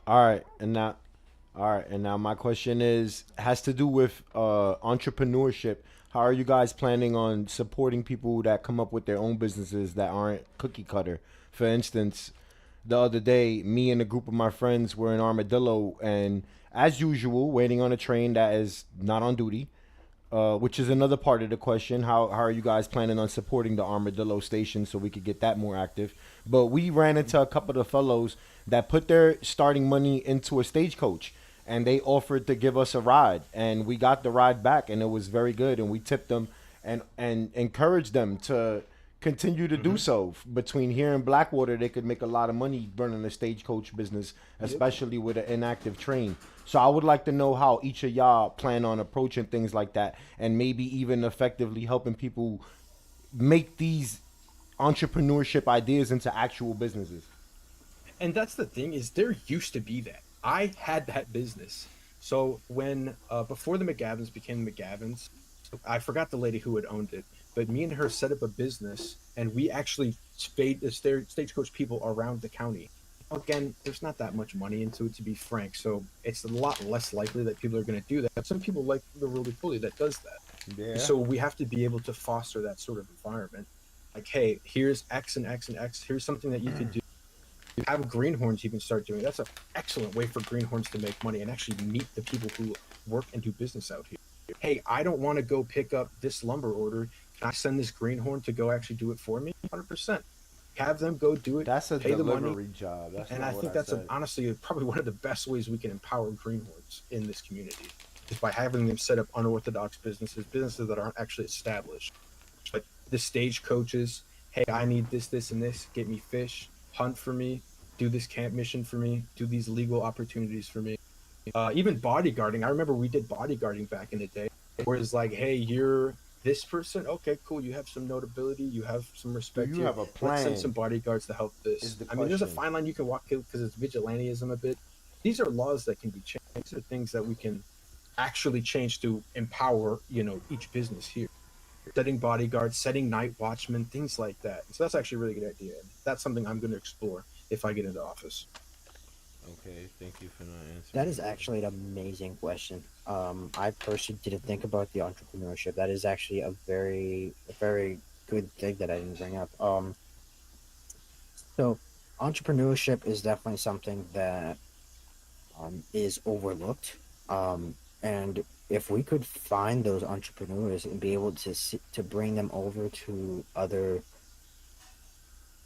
All right, and now my question has to do with entrepreneurship. How are you guys planning on supporting people that come up with their own businesses that aren't cookie cutter? For instance, the other day, me and a group of my friends were in Armadillo, and as usual, waiting on a train that is not on duty. Which is another part of the question. How are you guys planning on supporting the Armadillo station so we could get that more active? But we ran into a couple of fellows that put their starting money into a stagecoach, and they offered to give us a ride, and we got the ride back, and it was very good, and we tipped them and encouraged them to continue to do so. Between here and Blackwater, they could make a lot of money running the stagecoach business, especially with an inactive train. So I would like to know how each of y'all plan on approaching things like that, and maybe even effectively helping people make these entrepreneurship ideas into actual businesses. And that's the thing is, there used to be that. I had that business. So when before the McGavins became the McGavins, I forgot the lady who had owned it, but me and her set up a business, and we actually paid the stagecoach people around the county. Again, there's not that much money into it, to be frank, so it's a lot less likely that people are going to do that. Some people like the roly-poly that does that. Yeah. So we have to be able to foster that sort of environment. Like, hey, here's X and X and X. Here's something that you can do. You have greenhorns you can start doing. That's an excellent way for greenhorns to make money and actually meet the people who work and do business out here. Hey, I don't want to go pick up this lumber order. Can I send this greenhorn to go actually do it for me? 100%. Have them go do it. That's a pay the money. delivery job. That's And not I what think I that's said. honestly probably one of the best ways we can empower greenhorns in this community, is by having them set up unorthodox businesses that aren't actually established. Like the stagecoaches. Hey, I need this, this, and this. Get me fish. Hunt for me. Do this camp mission for me. Do these legal opportunities for me. Even bodyguarding. I remember we did bodyguarding back in the day, where it's like, hey, you're this person. Okay, cool. You have some notability. You have some respect. you here. have a Let's plan? send some bodyguards to help this. Is the I mean, there's a question. fine line you can walk because it's vigilantism a bit. These are laws that can be changed. These are things that we can actually change to empower, each business here. Setting bodyguards, setting night watchmen, things like that. So that's actually a really good idea. That's something I'm going to explore if I get into office. Okay, thank you for not answering. That is actually an amazing question. I personally didn't think about the entrepreneurship. That is actually a very good thing that I didn't bring up. So entrepreneurship is definitely something that is overlooked. And if we could find those entrepreneurs and be able to bring them over to other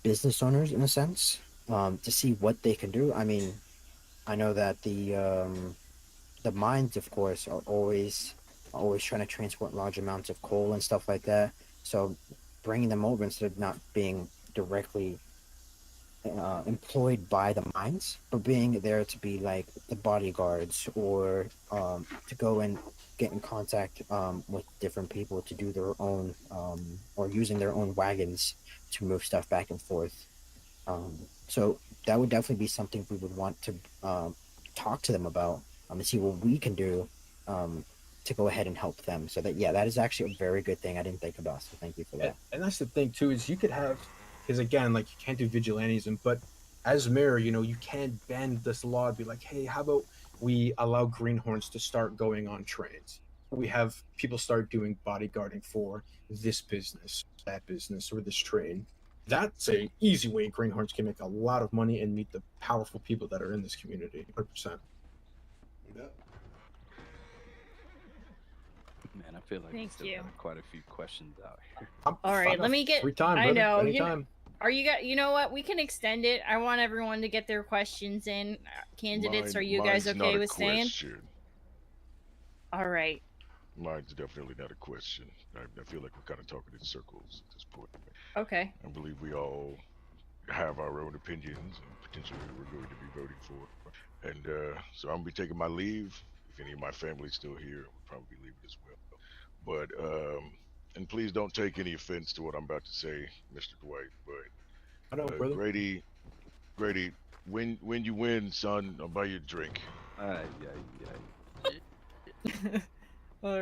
business owners, in a sense, to see what they can do. I mean, I know that the mines, of course, are always trying to transport large amounts of coal and stuff like that. So bringing them over instead of not being directly employed by the mines, but being there to be like the bodyguards or to go and get in contact with different people to do their own or using their own wagons to move stuff back and forth. So that would definitely be something we would want to talk to them about and see what we can do to go ahead and help them. So that is actually a very good thing I didn't think about. So thank you for that. And that's the thing too, is you could have, because again, like, you can't do vigilantism, but as mayor, you can't bend this law and be like, hey, how about we allow greenhorns to start going on trains? We have people start doing bodyguarding for this business, that business, or this train. That's a easy way greenhorns can make a lot of money and meet the powerful people that are in this community. 100%. Man, I feel like we Thank still you. got quite a few questions out here. All right, let me get. Free time, I brother. know. Anytime. Are you guys? You know what? We can extend it. I want everyone to get their questions in. Candidates, are you guys Mine's okay not a with staying? question. All right. Mine's definitely not a question. I feel like we're kind of talking in circles at this point. Okay. I believe we all have our own opinions and potentially who we're going to be voting for. And so I'm gonna be taking my leave. If any of my family's still here, we'll probably be leaving as well. But and please don't take any offense to what I'm about to say, Mr. Dwight. I know, But brother. Grady, when you win, son, I'll buy you a drink. All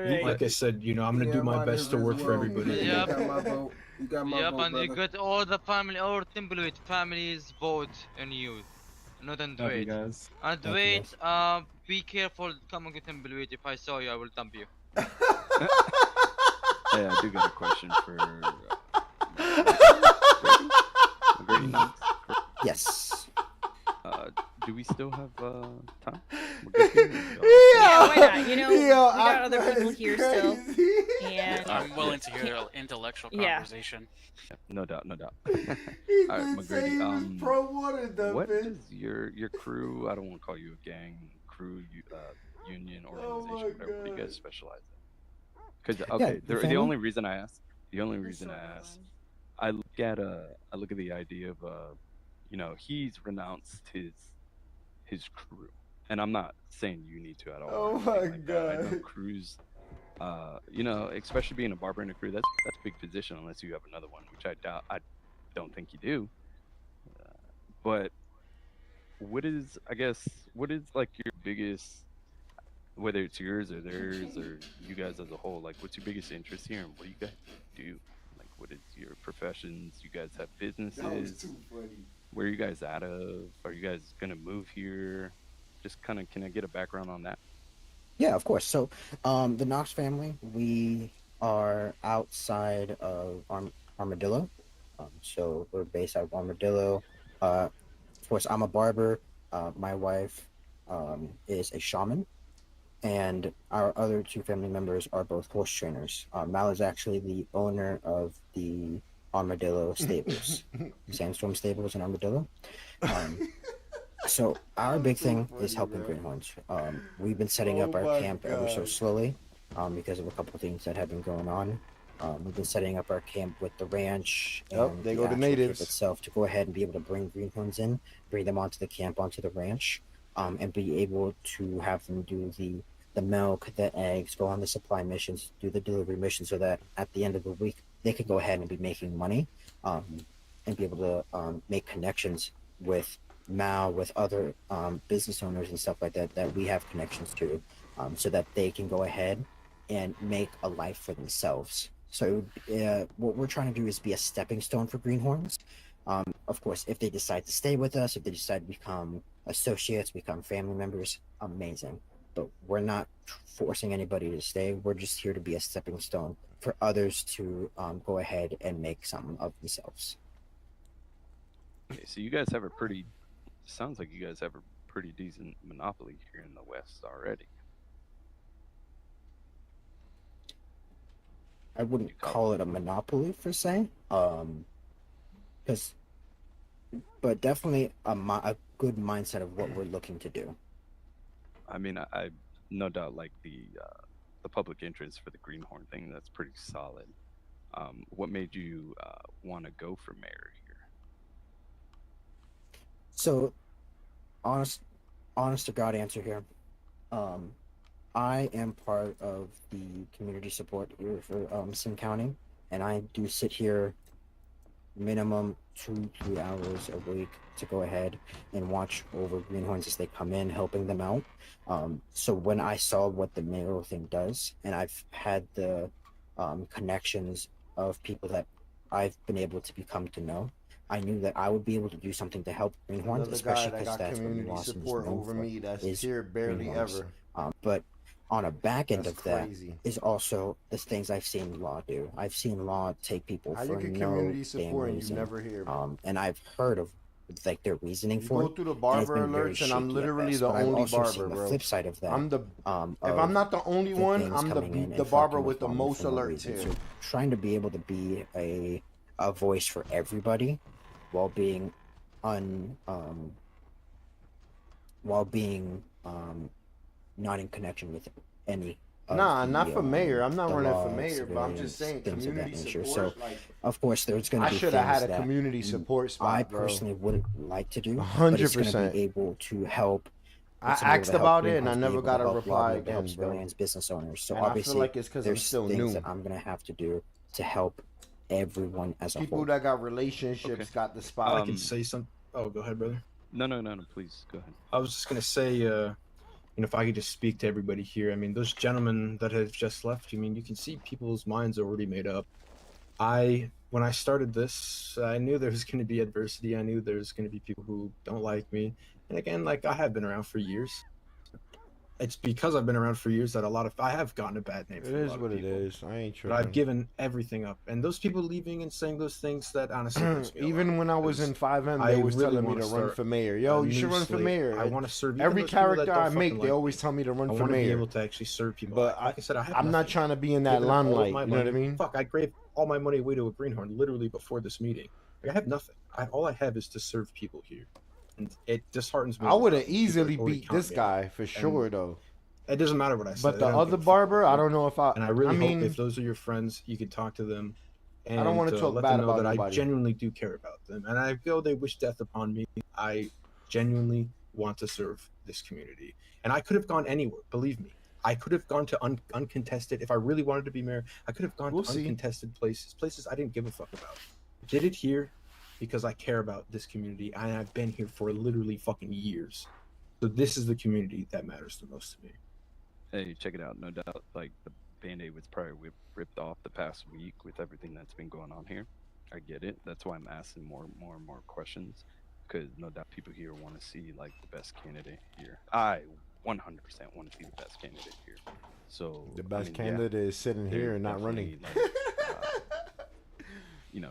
right. Like I said, I'm gonna do my best to work for everybody. You got my vote. You got my vote, and you brother. got all the family, all Timberweight families vote in you, not on Love you Dwight. guys. And Thank you, Dwight, guys. be careful coming with Timberweight. If I saw you, I will dump you. Hey, I do got a question for Grady Knox. Yes. Do we still have time? Yeah, why not? We got other people here still. And I'm willing to hear the intellectual conversation. No doubt, no doubt. He All right, did say he was McGrady. pro-water dump What it. is your crew? I don't want to call you a gang, crew, union, organization, whatever. What do you guys specialize in? Because okay, the only reason I ask, I look at the idea of he's renounced his crew, and I'm not saying you need to at all. Oh or anything my like that. I know God. crews, especially being a barber in a crew, that's a big position unless you have another one, which I doubt. I don't think you do. But what is like your biggest, whether it's yours or theirs or you guys as a whole, like what's your biggest interest here and what do you guys do? Like what is your professions? You guys have businesses? That was too funny. Where are you guys out of? Are you guys gonna move here? Just kind of, can I get a background on that? Yeah, of course. So, the Knox family, we are outside of Armadillo. So we're based out of Armadillo. Of course, I'm a barber. My wife is a shaman, and our other two family members are both horse trainers. Mal is actually the owner of the Armadillo stables, Sandstorm stables in Armadillo. So our big thing is helping greenhorns. We've been setting up our camp ever so slowly because of a couple of things that have been going on. We've been setting up our camp with the ranch and they the go the actual natives camp itself to go ahead and be able to bring greenhorns in, bring them onto the camp, onto the ranch, and be able to have them do the milk, the eggs, go on the supply missions, do the delivery missions, so that at the end of the week they can go ahead and be making money and be able to make connections with Mao, with other business owners and stuff like that that we have connections to, so that they can go ahead and make a life for themselves. So what we're trying to do is be a stepping stone for greenhorns. Of course, if they decide to stay with us, if they decide to become associates, become family members, amazing. But we're not forcing anybody to stay. We're just here to be a stepping stone for others to go ahead and make something of themselves. Okay, so you guys have sounds like you guys have a pretty decent monopoly here in the West already. I wouldn't call it a monopoly per se, but definitely a good mindset of what we're looking to do. I mean, I no doubt like the public interest for the greenhorn thing. That's pretty solid. What made you want to go for mayor here? So, honest to God answer here. I am part of the community support here for Sim County, and I do sit here minimum 2-3 hours a week to go ahead and watch over greenhorns as they come in, helping them out. So when I saw what the mayoral thing does, and I've had the connections of people that I've been able to become to know, I knew that I would be able to do something to help greenhorns, Another guy especially that because got that's what New community Austin is support known over for, me that's is here barely greenhorns. ever. But on a back end That's of that crazy. is also the things I've seen Law do. I've seen Law take people How for you get no community damn support and you reason. never hear? And I've heard of like their reasoning You for go it. through the and it's barber been very alerts, and I'm shaky at literally best, the but I've only also barber, seen the bro. flip side of that. I'm the if I'm not the only one, I'm the barber with the most alerts here. So trying to be able to be a voice for everybody while being not in connection with any of Nah, the, not for mayor. I'm not the running law, for mayor, but I'm just saying things of that community nature. support. So, Like, of course, there's going to I be should things have had a that community support spot, I bro. personally wouldn't like to do, but it's going to 100%. be able to help. I It's gonna be able asked to help about it and I greenhorns be never able to got a help reply lobby, to help again, bro. civilians, business owners. So And I obviously, feel like it's because I'm there's still things new. that I'm going to have to do to help everyone as a People whole. that got relationships got the spot. I can say something. Oh, go ahead, brother. No, please go ahead. I was just gonna say, if I could just speak to everybody here. I mean, those gentlemen that have just left. I mean, you can see people's minds already made up. When I started this, I knew there was going to be adversity. I knew there's going to be people who don't like me. And again, like I have been around for years. It's because I've been around for years that I have gotten a bad name. It is what it is. I ain't But I've tripping. given everything up, and those people leaving and saying those things that honestly hurts me a lot, Even when I was in 5M, they was really telling me wanna to run start for mayor. a Yo, you new should run for slate. mayor. I want to serve even every those people that character don't I make. fucking They like always me. tell me to run I for want to be mayor. able to actually serve people. But like I said, I have I'm not nothing. trying to be in that Given up all of limelight. my You know what I money. mean? Fuck, I gave all my money away to a greenhorn literally before this meeting. Like, I have nothing. All I have is to serve people here, and it disheartens me. I would have when people easily already beat count this me guy out. for And sure, though. It doesn't matter what I say. But the I don't other give a fuck barber, about I you. don't know if I. And I really mean, hope if those are your friends, you can talk to them. And I don't want to talk let bad them know about that I nobody. genuinely do care about them. And I feel they wish death upon me. I genuinely want to serve this community. And I could have gone anywhere, believe me. I could have gone to uncontested. If I really wanted to be mayor, I could have gone to uncontested places I didn't give a fuck about. I did it here because I care about this community. And I've been here for literally fucking years. So this is the community that matters the most to me. Hey, check it out. No doubt, like the Band-Aid was probably ripped off the past week with everything that's been going on here. I get it. That's why I'm asking more and more questions, because no doubt people here want to see like the best candidate here. I 100% want to see the best candidate here. So the best yeah, candidate is sitting here and not running. like,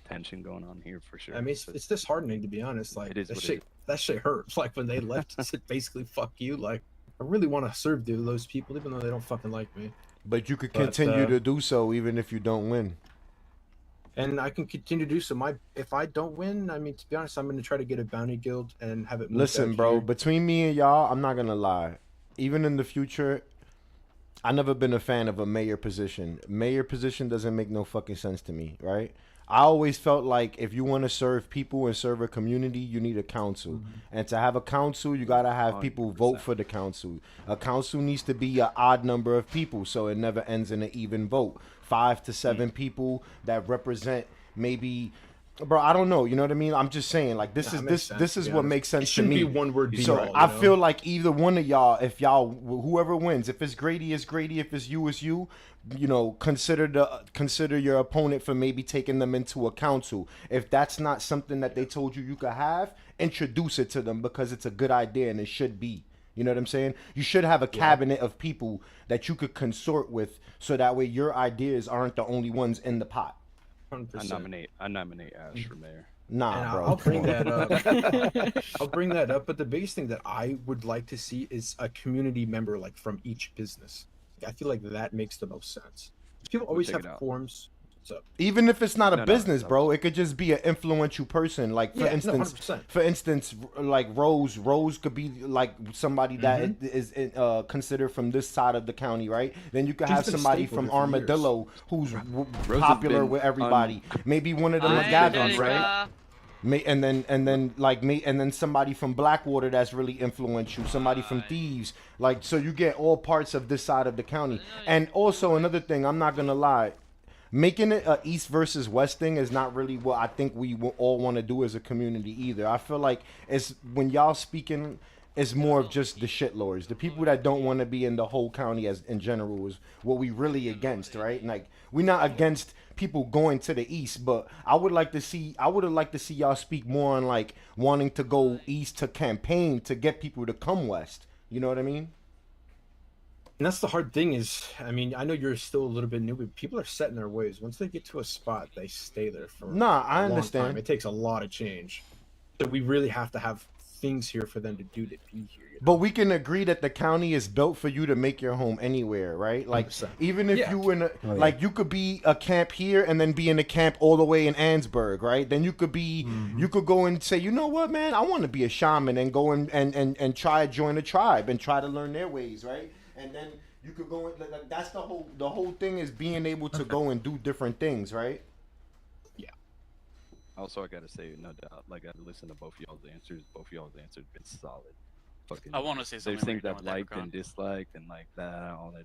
tension going on here for sure. I mean, it's disheartening to be honest. Like It is that what it shit, is. that shit hurts. Like when they left, it said basically "fuck you." Like I really want to serve those people, even though they don't fucking like me. But you could continue to do so even if you don't win. And I can continue to do so. If I don't win, I mean, to be honest, I'm going to try to get a bounty guild and have it. Listen, bro. Between me and y'all, I'm not gonna lie. Even in the future, I never been a fan of a mayor position. Mayor position doesn't make no fucking sense to me, right? I always felt like if you want to serve people and serve a community, you need a council. And to have a council, you got to have people vote for the council. A council needs to be an odd number of people so it never ends in an even vote. 5 to 7 people that represent maybe... Bro, I don't know. You know what I mean? I'm just saying, like, this is what makes sense to me. It shouldn't be one word be So all, I feel like either one of y'all, if y'all, whoever wins, if it's Grady, it's Grady. If it's you, you know, consider your opponent for maybe taking them into a council. If that's not something that they told you could have, introduce it to them because it's a good idea and it should be. You know what I'm saying? You should have a cabinet of people that you could consort with, so that way your ideas aren't the only ones in the pot. 100%. I nominate Ash for mayor. Nah, And bro. I'll bring that up. I'll bring that up. But the biggest thing that I would like to see is a community member, like from each business. I feel like that makes the most sense. People always check have it out. quorums. So Even if it's not a No, business, no. bro, it could just be an influential person. Like for Yeah, no, instance, 100%. like Rose could be like somebody that is considered from this side of the county, right? Then you could She's have been somebody stapled from here for years. Armadillo who's has popular been with everybody. Maybe one of them Hi, McGavins, right? Angelica. And then somebody from Blackwater that's really influential, somebody from Thieves, like, so you get all parts of this side of the county. And also another thing, I'm not gonna lie, making it a East versus West thing is not really what I think we all want to do as a community either. I feel like it's when y'all speaking, it's more of just the shitlords, the people that don't want to be in the whole county as in general is what we really against, right? And like we're not against people going to the east, but I would have liked to see y'all speak more on like wanting to go east to campaign to get people to come west. You know what I mean? And that's the hard thing is, I mean, I know you're still a little bit new, but people are set in their ways. Once they get to a spot, they stay there for I a long understand. time. It takes a lot of change. So we really have to have things here for them to do to be here. You know? But we can agree that the county is built for you to make your home anywhere, right? Like 100%. even if Yeah. you in a, like you could be a camp here and then be in a camp all the way in Ansburg, right? Then you could be you could go and say, you know what, man, I want to be a shaman and go and try to join a tribe and try to learn their ways, right? And then You could go in, like that's the whole thing is being able to go and do different things, right? Also, I gotta say, no doubt, like I listened to both y'all's answers. Both y'all's answers been solid. Fucking. I want to say something. There's things when I've you're done with liked and Leprechaun. disliked, and like that, all that,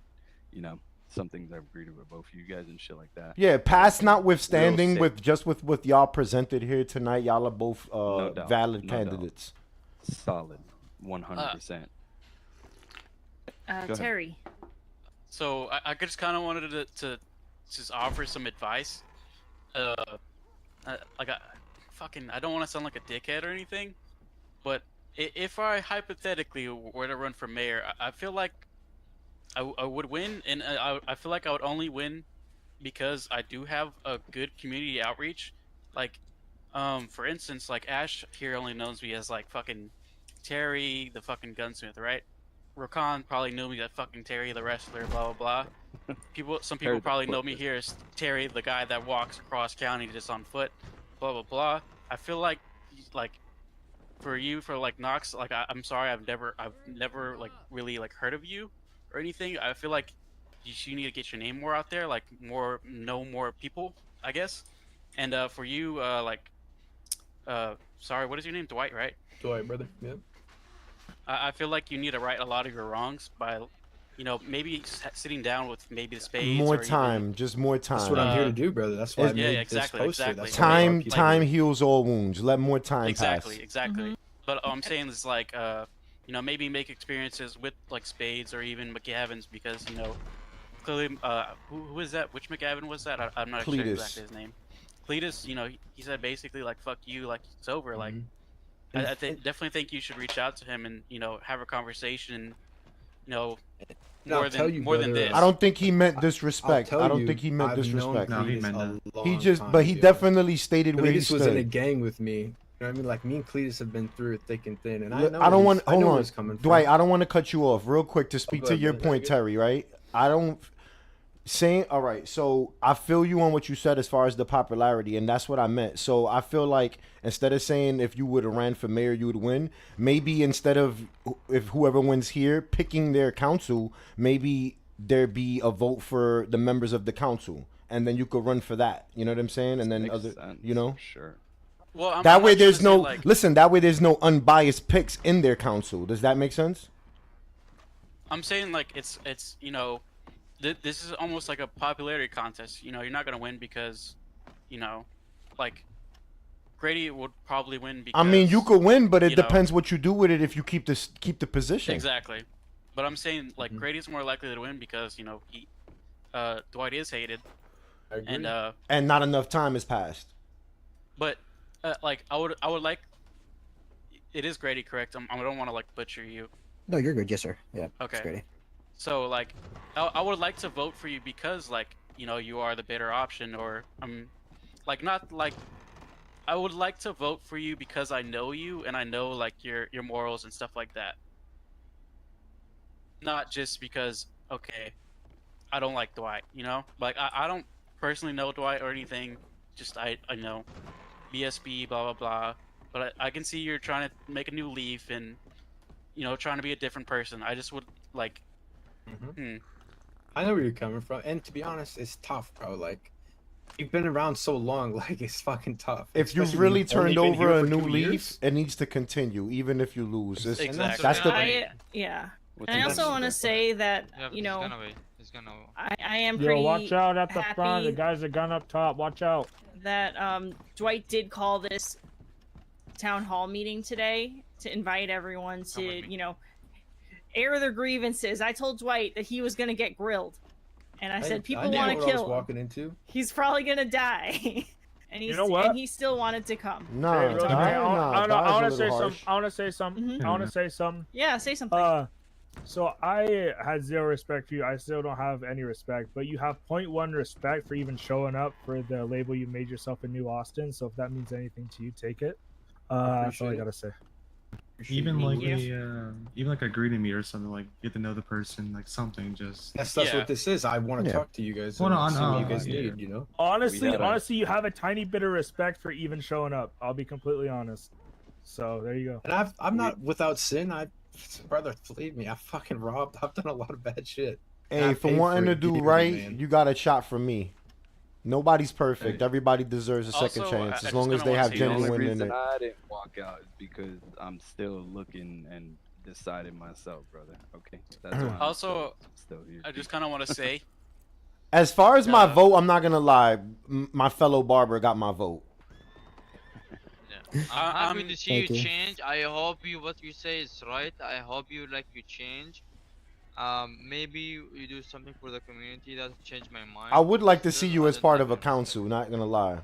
you know, some things I've agreed with both of you guys and shit like that. Yeah, past notwithstanding, Real sick. with y'all presented here tonight, y'all are both No doubt, valid no doubt. candidates. Solid, 100%. Go ahead. Terry. So I just kind of wanted to just offer some advice. I don't want to sound like a dickhead or anything, but if I hypothetically were to run for mayor, I feel like I would win, and I feel like I would only win because I do have a good community outreach. Like, for instance, like Ash here only knows me as like fucking Terry, the fucking gunsmith, right? Rakan probably knew me as fucking Terry, the wrestler, blah blah blah. Some people Terry the probably know foot me wrestler. here as Terry, the guy that walks across county just on foot, blah blah blah. I feel like for you, for like Knox, like I'm sorry, I've never like really like heard of you or anything. I feel like you need to get your name more out there, like know more people, I guess. And for you, sorry, what is your name? Dwight, right? Dwight, brother. Yep. I feel like you need to right a lot of your wrongs by, maybe sitting down with maybe the spades. More or even- time, just more time. That's what I'm here to do, brother. That's why I made exactly, this poster. exactly. That's why I want people Time to- heals all wounds. Let more time Exactly, pass. exactly. But all I'm saying is like, maybe make experiences with like spades or even McGavins because clearly, who is that? Which McGavin was that? I'm not sure Cletus. exactly his name. Cletus, he said basically like fuck you, like it's over. Like Mhm. I definitely think you should reach out to him and have a conversation. More I'll tell you, than brother, this. I don't think he meant disrespect. I'll I tell don't you, think he meant I've disrespect. known Cletus a long He just, time, but he to be definitely stated where he Cletus was in a stood. gang with me. You know what I mean? Like me and Cletus have been through it thick and thin, and I Look, know. I don't want. I know Hold where on, he's coming from. Dwight. I don't want to cut you off. Real quick to speak go to ahead, your brother. point, Terry. Right? I don't. Saying all right. So I feel you on what you said as far as the popularity, and that's what I meant. So I feel like instead of saying if you would have ran for mayor, you would win. Maybe instead of if whoever wins here picking their council, maybe there be a vote for the members of the council, and then you could run for that. You know what I'm saying? And then Makes other, sense, Sure. Well, That I'm way not trying there's to no say, like, listen. That way there's no unbiased picks in their council. Does that make sense? I'm saying like it's this is almost like a popularity contest. You're not gonna win because, like Grady would probably win because. I mean, you could win, but it you know- depends what you do with it. If you keep the position. Exactly, but I'm saying like Grady's more likely to win because he, Dwight is hated, and And not enough time has passed. but like I would like. It is Grady, correct? I don't want to like butcher you. No, you're good. Yes, sir. Yeah. Okay. It's great. So like, I would like to vote for you because like you are the better option, or like not like. I would like to vote for you because I know you and I know like your morals and stuff like that. Not just because I don't like Dwight, Like I don't personally know Dwight or anything. Just I know BSB blah blah blah. But I can see you're trying to make a new leaf and trying to be a different person. I just would like. I know where you're coming from, and to be honest, it's tough, bro. Like, you've been around so long, like it's fucking tough. If you've Especially when really you've only turned been here over a for new 2 leaf, years. it needs to continue, even if you lose. It's, Exactly. That's the. Yeah. What's And I the also next want to say that He's gonna wait. He's gonna. I am Yo, pretty watch out at the front. The happy guys are gun up top. Watch out. that Dwight did call this town hall meeting today to invite everyone to, air their grievances. I told Dwight that he was gonna get grilled, and I said people knew want what to I was kill him. walking into. He's probably gonna die, and You know what? and he still wanted to come. No, Hey, real quick, I want to say harsh. something. I want to say something. I want to say something. Yeah, say something. So I had zero respect for you. I still don't have any respect, but you have 0.1 respect for even showing up for the label you made yourself in New Austin. So if that means anything to you, take it. That's all I gotta say. Even like you. even like a greeting meet or something, like get to know the person, like something. Just That's what this is. I want to talk to you guys. Well, and no, see what no, you guys yeah. need. Honestly, you have a tiny bit of respect for even showing up. I'll be completely honest. So there you go. And I'm not without sin. Brother, believe me, I fucking robbed. I've done a lot of bad shit. Hey, not for pay wanting to it, do give it, right, man. you got a shot from me. Nobody's perfect. Hey. Everybody deserves a second Also, chance I as just long as kinda they wanna have say The this. only genuine in reason it. I didn't walk out is because I'm still looking and deciding myself, brother. Okay, that's why I'm Also, still here. I just kind of want to say, As far as my The- vote, I'm not gonna lie. My fellow barber got my vote. I'm happy I'm- to see you Thank you. change. I hope what you say is right. I hope you change. Maybe you do something for the community that changed my mind. I would like to Still, see you I as don't part like of a council. Not gonna lie.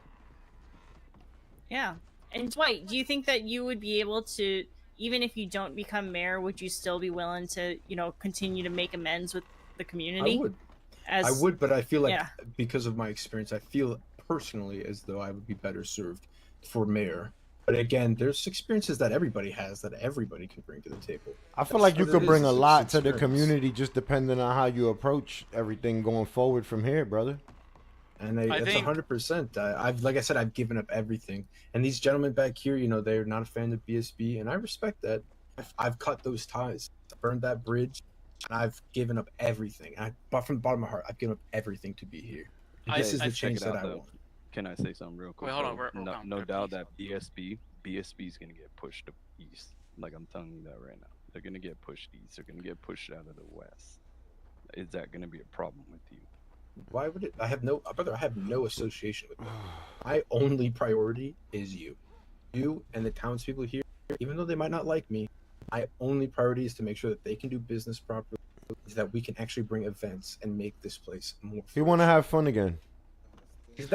Yeah. And Dwight, do you think that you would be able to, even if you don't become mayor, would you still be willing to, continue to make amends with the community? I would, but I feel like yeah. because of my experience, I feel personally as though I would be better served for mayor. But again, there's experiences that everybody has that everybody can bring to the table. I feel That's like you what could it bring is, a it's lot to the experience. community, just depending on how you approach everything going forward from here, brother. And I it's think- 100%. I've, like I said, I've given up everything. And these gentlemen back here, they're not a fan of BSB, and I respect that. I've cut those ties, burned that bridge, and I've given up everything. But from the bottom of my heart, I've given up everything to be here. And this is the change that I want. Can I say something real quick? Wait, hold on, though? real No quick, doubt please. that BSB is gonna get pushed east. Like I'm telling you that right now. They're gonna get pushed east. They're gonna get pushed out of the west. Is that gonna be a problem with you? Why would it? I have no association with them. My only priority is you and the townspeople here. Even though they might not like me, my only priority is to make sure that they can do business properly, so that we can actually bring events and make this place more. If you want to have fun again.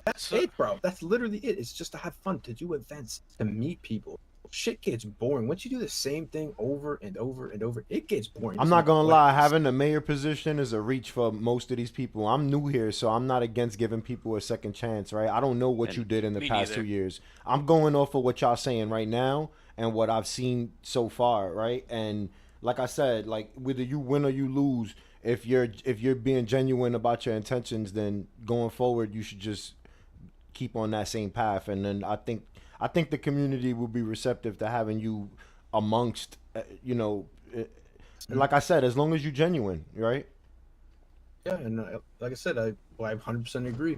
That's it, bro. That's literally it. It's just to have fun, to do events, to meet people. Shit gets boring. Once you do the same thing over and over and over, it gets boring. I'm not gonna lie, having the mayor position is a reach for most of these people. I'm new here, so I'm not against giving people a second chance, right? I don't know what you did in the me past neither. 2 years. I'm going off of what y'all saying right now and what I've seen so far, right? And like I said, like whether you win or you lose, if you're being genuine about your intentions, then going forward you should just keep on that same path. And then I think the community will be receptive to having you amongst, like I said, as long as you're genuine, right? Yeah, and like I said, I 100% agree.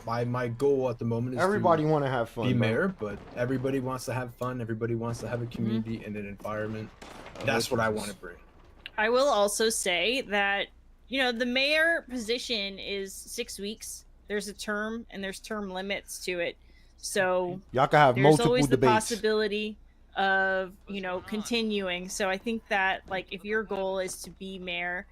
My goal at the moment is Everybody to want to have fun, be bro. mayor, but everybody wants to have fun. Everybody wants to have a community and an environment. That's what I want to bring. I will also say that, the mayor position is 6 weeks. There's a term and there's term limits to it. So Y'all can have there's multiple always the debates. possibility of, continuing. So I think that, like, if your goal is to be mayor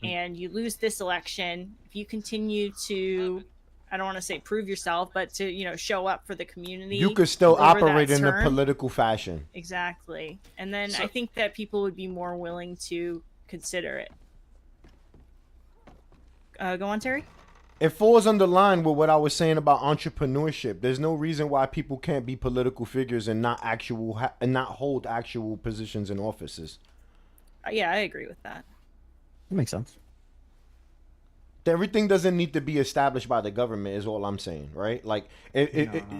and you lose this election, if you continue to, I don't want to say prove yourself, but to, show up for the community. You could still over operate that in a term. political fashion. Exactly. And then So- I think that people would be more willing to consider it. Go on, Terry. It falls under line with what I was saying about entrepreneurship. There's no reason why people can't be political figures and not not hold actual positions in offices. Yeah, I agree with that. That makes sense. Everything doesn't need to be established by the government is all I'm saying, right? Like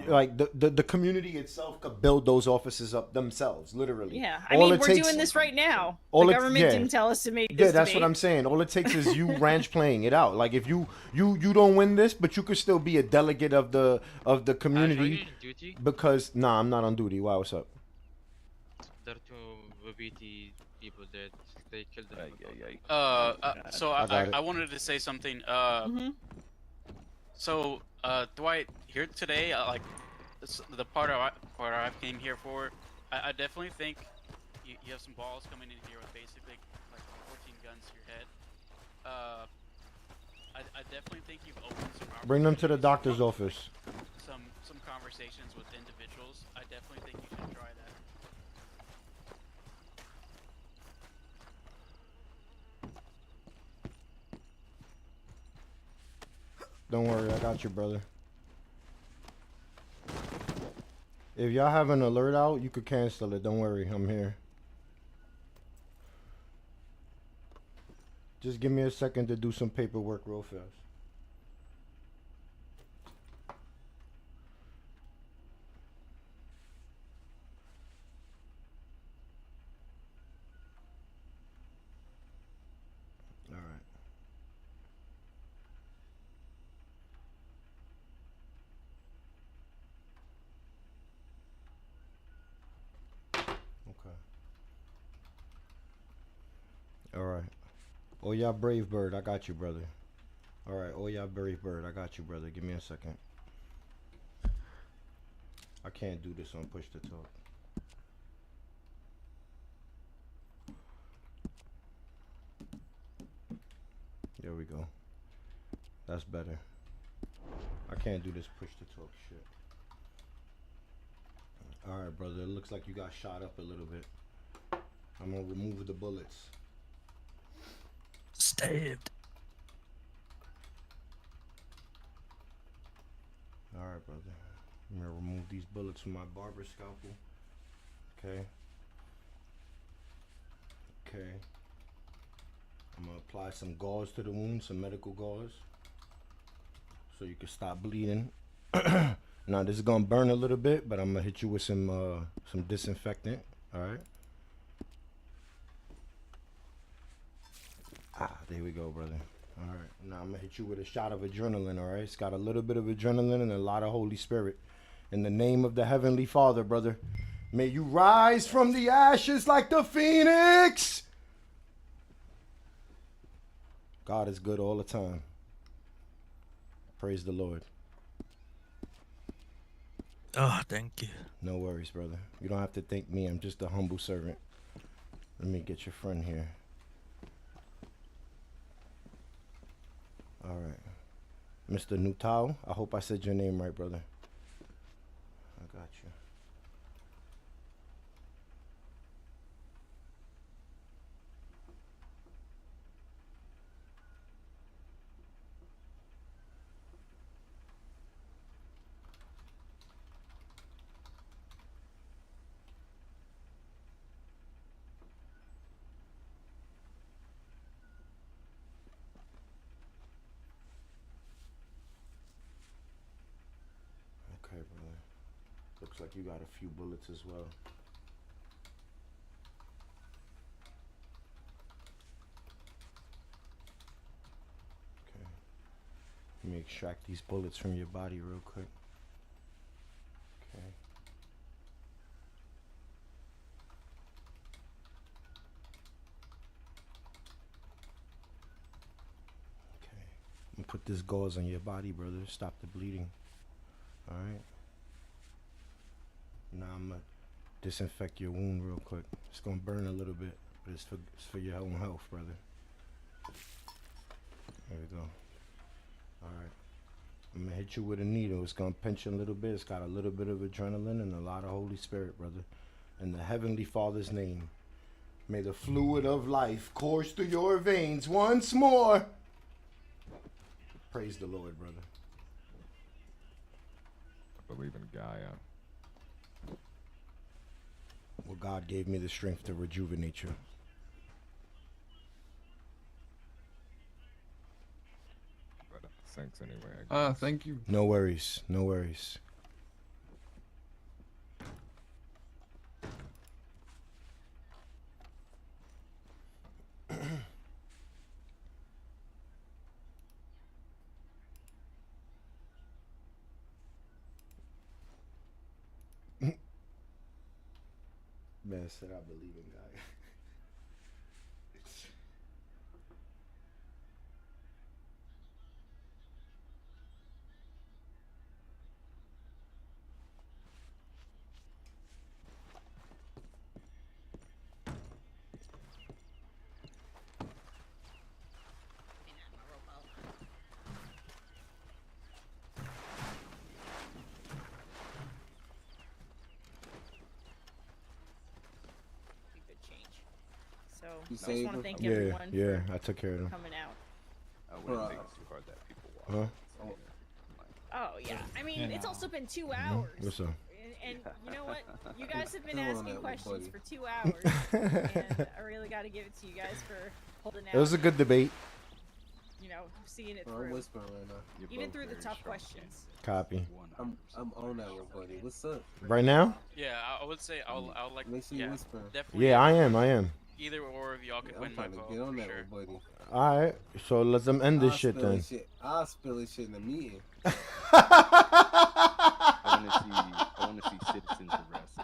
like the community itself could build those offices up themselves, literally. Yeah, I All mean, it we're takes- doing this right now. all The it- government yeah. didn't tell us to make Yeah, this that's what debate. I'm saying. All it takes is you ranch playing it out. Like if you don't win this, but you could still be a delegate of the community. Because I'm not on duty. Why? What's up? There are two VBT people dead. They killed them. So I got it. I wanted to say something. So Dwight, here today, like the part I came here for, I definitely think you have some balls coming in here with basically like 14 guns to your head. I definitely think you've opened some. Bring them to the doctor's office. Some conversations with individuals. I definitely think you should try that. Don't worry, I got you, brother. If y'all have an alert out, you could cancel it. Don't worry, I'm here. Just give me a second to do some paperwork real fast. All right. All right. Oh, y'all brave bird. I got you, brother. All right. Oh, y'all brave bird. I got you, brother. Give me a second. I can't do this on push to talk. There we go. That's better. I can't do this push to talk shit. All right, brother. It looks like you got shot up a little bit. I'm gonna remove the bullets. Stabbed. All right, brother. I'm gonna remove these bullets from my barber scalpel. Okay. Okay. I'm gonna apply some gauze to the wound, some medical gauze, so you can stop bleeding. Now this is gonna burn a little bit, but I'm gonna hit you with some disinfectant. All right. There we go, brother. All right. Now I'm gonna hit you with a shot of adrenaline. All right. It's got a little bit of adrenaline and a lot of Holy Spirit. In the name of the Heavenly Father, brother, may you rise from the ashes like the phoenix. God is good all the time. Praise the Lord. Oh, thank you. No worries, brother. You don't have to thank me. I'm just a humble servant. Let me get your friend here. All right. Mr. Nutao, I hope I said your name right, brother. I got you. Okay, brother. Looks like you got a few bullets as well. Okay. Let me extract these bullets from your body real quick. Okay. Okay. I'm gonna put this gauze on your body, brother. Stop the bleeding. All right. Now I'm gonna disinfect your wound real quick. It's gonna burn a little bit, but it's for your own health, brother. There we go. All right. I'm gonna hit you with a needle. It's gonna pinch you a little bit. It's got a little bit of adrenaline and a lot of Holy Spirit, brother. In the Heavenly Father's name, may the fluid of life course through your veins once more. Praise the Lord, brother. I believe in Gaia. Well, God gave me the strength to rejuvenate you. But thanks anyway. Thank you. No worries. No worries. Man said I believe in God. So I You just want to saved thank Yeah, everyone yeah, for I took care of them. coming out. I wouldn't think it's too hard that people walk. Huh? Oh yeah, I mean You it's know. also been 2 hours. What's up? And you know what? You guys have been Come on, asking that questions buddy. for 2 hours, and I really got to give it to you guys for holding out. It was a good debate. You know, seeing it I'm through. whispering right now. Even through the tough questions. Copy. I'm on that one, buddy. What's up? Right now? Yeah, I would say I'll like. Make sure you Yeah, whisper. definitely. Yeah, I am. Either or of y'all could I'm win my trying to vote. get on for that sure. one, buddy. All right, so let's end this I'll shit spill then. his shit. I'll spill his shit in the meeting. I want to see citizens arrest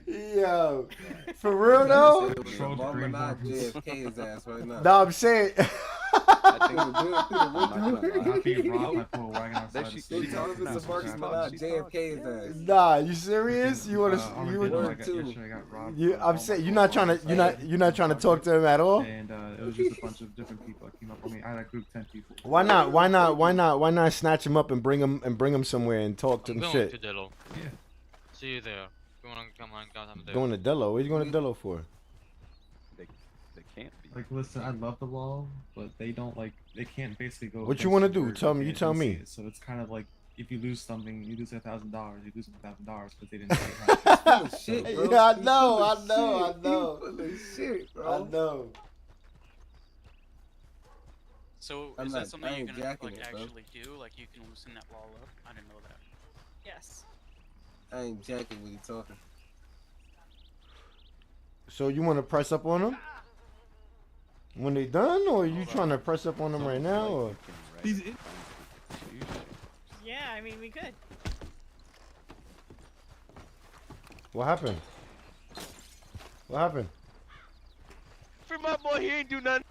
Yo, for real though? Mama not JFK his ass right now. No, I'm saying. I think we're Not being robbed by people walking outside the They store. tell us it's a Marcus Minaj, JFK his ass. Nah, you serious? You want to? On a good note, yesterday I got robbed. I'm saying you're not trying to. You're not trying to talk to him at all. And it was just a bunch of different people that came up on me. I had a group 10 people. Why not? Why not? Why not? Why not snatch him up and bring him somewhere and talk to him I'm shit? going to Dillo. Yeah. See you there. If you wanna come on, I'm there. Going to Dello. What are you going to Dello for? They can't be. Like, listen, I love the law, but they don't like. They can't basically go. What you want to do? against Tell me. your You tell me. agency. So it's kind of like if you lose something, you lose $1,000. You lose $1,000 because they didn't pay it. Shit, bro. Yeah, I He's know. full I of know. I shit. know. He's full of shit, bro. I know. So I'm is not- that something I you ain't can jacking like it, bro. actually do? Like you can loosen that wall up? I didn't know that. Yes. I ain't jacking when you talking. So you want to press up on them when they done, or you trying to press up on them right now? Or? Yeah, I mean we could. What happened? What happened? Free my boy, he ain't do nothing.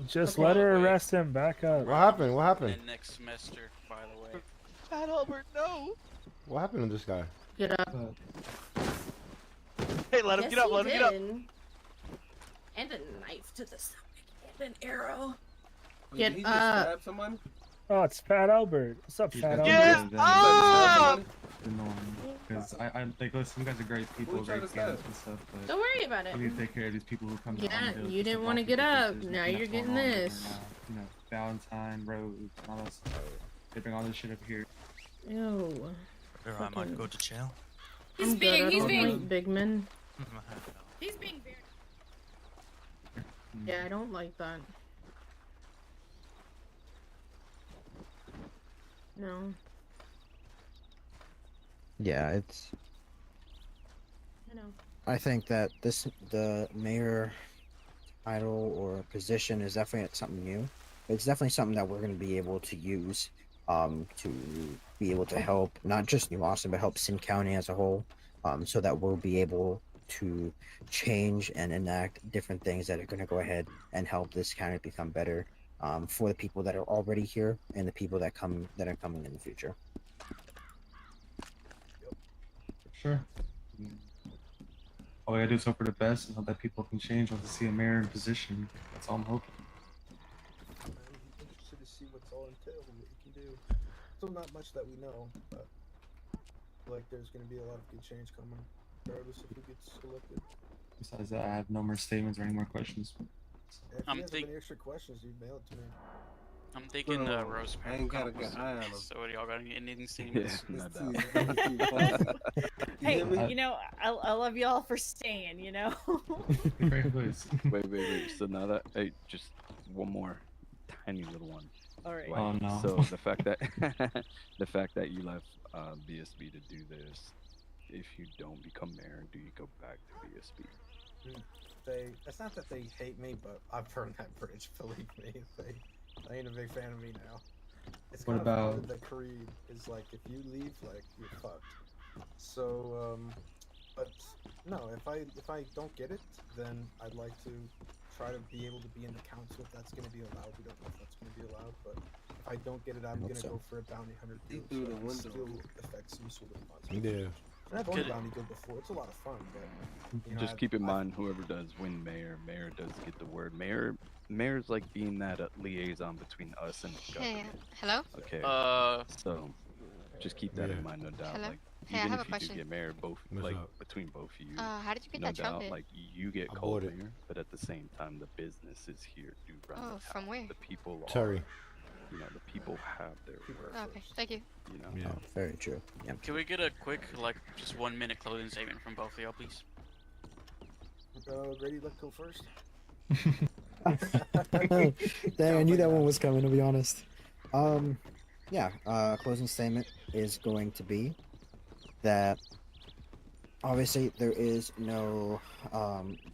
Just let her arrest him. Back up. What happened? What happened? And next semester, by the way. Fat Albert, no. What happened to this guy? Get up. Hey, let him Yes, get up. he Let him get up. did. And a knife to the stomach and an arrow. Wait, Get did he just up. stab somebody? Oh, it's Fat Albert. What's up, Fat Get Albert? up! Because I like, listen, you guys are great people, Who tried great to stab? parents and stuff, but Don't worry about it. I need to take care of these people who come. Yeah, on the you didn't to want to walk get into up. business, Now looking you're at getting what's going on this. right now. You know, Valentine Road and all that stuff. They bring all this shit up here. Ew. Or I might go to jail. He's being- he's being- like big men. He's being very. Yeah, I don't like that. No. Yeah, it's. I know. I think that the mayor title or position is definitely something new. It's definitely something that we're going to be able to use to be able to help not just New Austin but help Sin County as a whole, so that we'll be able to change and enact different things that are going to go ahead and help this county become better for the people that are already here and the people that are coming in the future. Sure. All I gotta do is hope for the best and hope that people can change once they see a mayor in position. That's all I'm hoping. I'm interested to see what's all entailed and what you can do. Still not much that we know, but I feel like there's going to be a lot of good change coming, regardless of who gets elected. Besides that, I have no more statements or any more questions. If you have any extra questions, you mail it to me. I'm thinking Bro, Rose I ain't got a good eye on him. So y'all got anything statements? Hey, you know, I love y'all for staying. You know. Wait. So now that, hey, just one more tiny little one. All right. Oh, no. So the fact that you left BSB to do this, if you don't become mayor, do you go back to BSB? It's not that they hate me, but I've burned that bridge. Believe me, they ain't a big fan of me now. It's What kind of about- part of the creed is like if you leave, like you're fucked. So, but no, if I don't get it, then I'd like to try to be able to be in the council if that's going to be allowed. We don't know if that's going to be allowed, but if I don't get it, I'm hope going to so. go for a bounty hunter He deal. threw the So I can window. still affect some sort of positive. Yeah. And I've owned a Good. bounty guild before. It's a lot of fun, but you know, Just keep in mind, whoever does win mayor does get the word. Mayor's like being that liaison between us and the Hey, government. hello? Okay. So just keep that in mind, no doubt. Hello? Like Hey, I even have if a you question. do get mayor, between both of you. How did you get no that doubt, trumpet? like you get I called bought it. mayor, but at the same time, the businesses here do run. Oh, the from town. where? The people Terry. are. You know, the people have their word. Okay, thank you. You know. Yeah. Very true. Yeah. can we get a quick, like, just 1 minute closing statement from both of y'all, please? Grady, let's go first. Dang, I knew that one was coming, to be honest. Yeah, closing statement is going to be that obviously there is no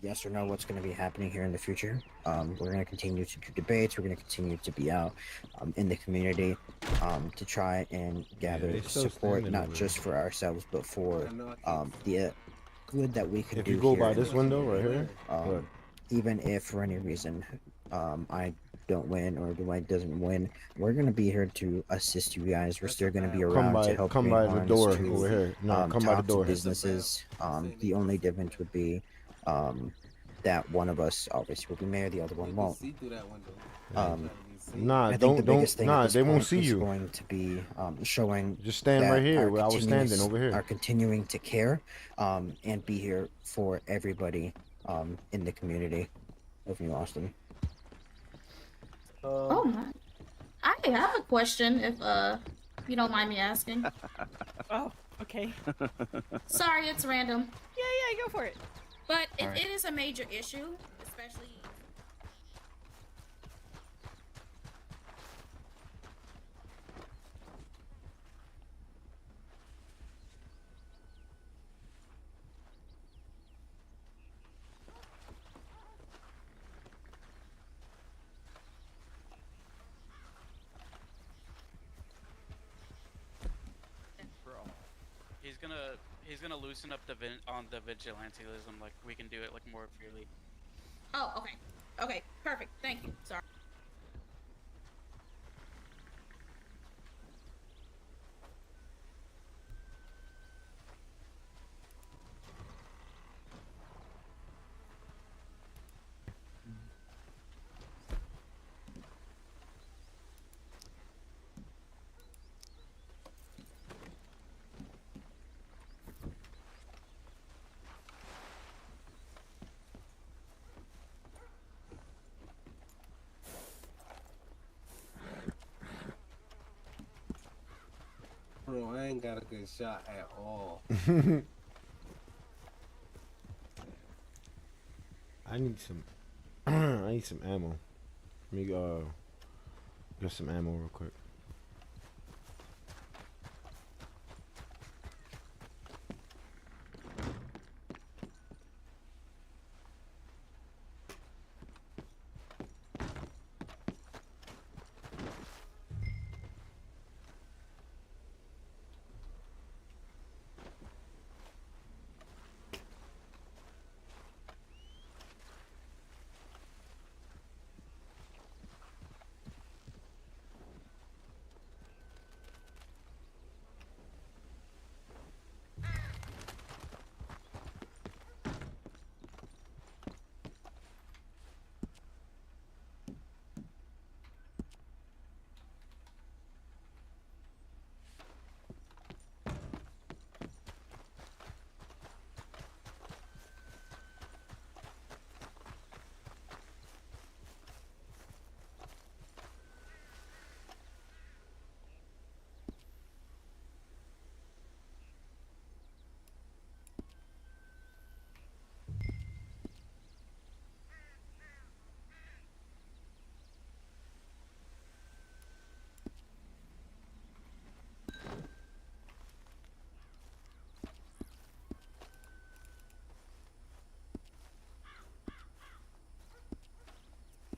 yes or no what's going to be happening here in the future. We're going to continue to do debates. We're going to continue to be out in the community to try and gather they still support, standing not over just for ourselves, but for the good that we can If do you go here by in the this window right community. here, look. Even if for any reason I don't win or Dwight doesn't win, we're gonna be here to assist you guys. We're still gonna be around to help come by the greenhorns, door to over here. No, come by the talk to door. businesses. The only difference would be that one of us obviously will be mayor, the other one won't. See through that window. Nah, I think the biggest thing at this they won't point see is you. going to be showing Just stand that right here our where I was standing over here. are continuing to care and be here for everybody in the community of New Austin. Oh my. I have a question if you don't mind me asking. Oh, okay. Sorry, it's random. Yeah, go for it. But if Alright. it is a major issue, especially He's gonna loosen up on the vigilantism. Like we can do it like more freely. Oh, okay. Okay, perfect. Thank you. Sorry. Bro, I ain't got a good shot at all. I need some I need some ammo. Let me get some ammo real quick.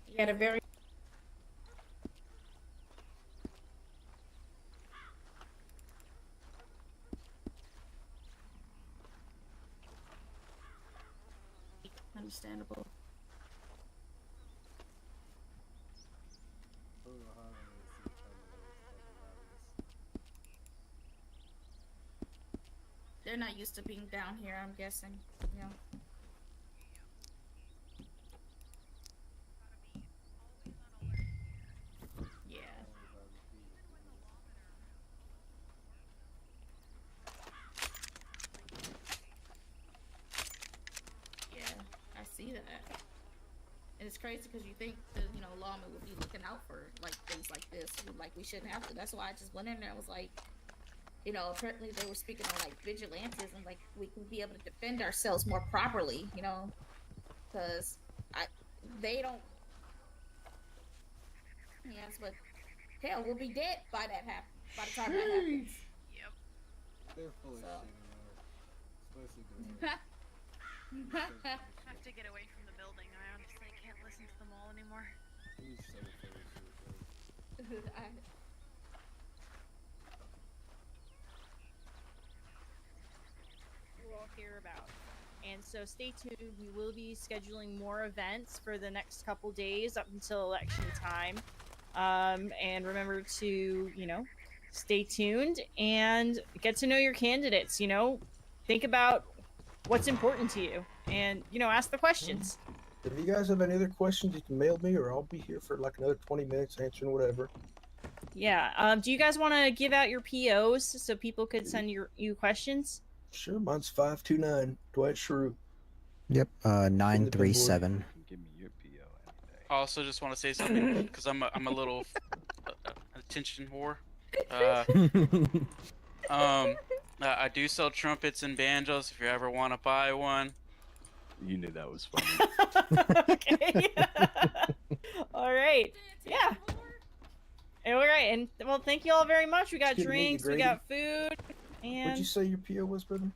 You had a very understandable. They're not used to being down here, I'm guessing. Yeah. Yeah. Yeah, I see that. And it's crazy because you think the lawmen would be looking out for like things like this, like we shouldn't have to. That's why I just went in there and was like, apparently they were speaking on like vigilantism, like we can be able to defend ourselves more properly, because they don't. Yes, but hell, we'll be dead by the time that happens. They're full of shit, have to get away from the building. I honestly can't listen to them all anymore. We'll all hear about. And so stay tuned. We will be scheduling more events for the next couple days up until election time. And remember to, stay tuned and get to know your candidates. Think about what's important to you and, ask the questions. If you guys have any other questions, you can mail me, or I'll be here for like another 20 minutes answering whatever. Yeah. Do you guys want to give out your POs so people could send you questions? Sure, mine's 529 Dwight Schrute. Yep. 937. Give me your PO. I also just want to say something because I'm a little attention whore. I do sell trumpets and banjos if you ever want to buy one. You knew that was funny. Okay. All right. Yeah. All right. And well, thank you all very much. We got Good to meet you, drinks, we Grady. got food, and What'd you say your PO was, brother?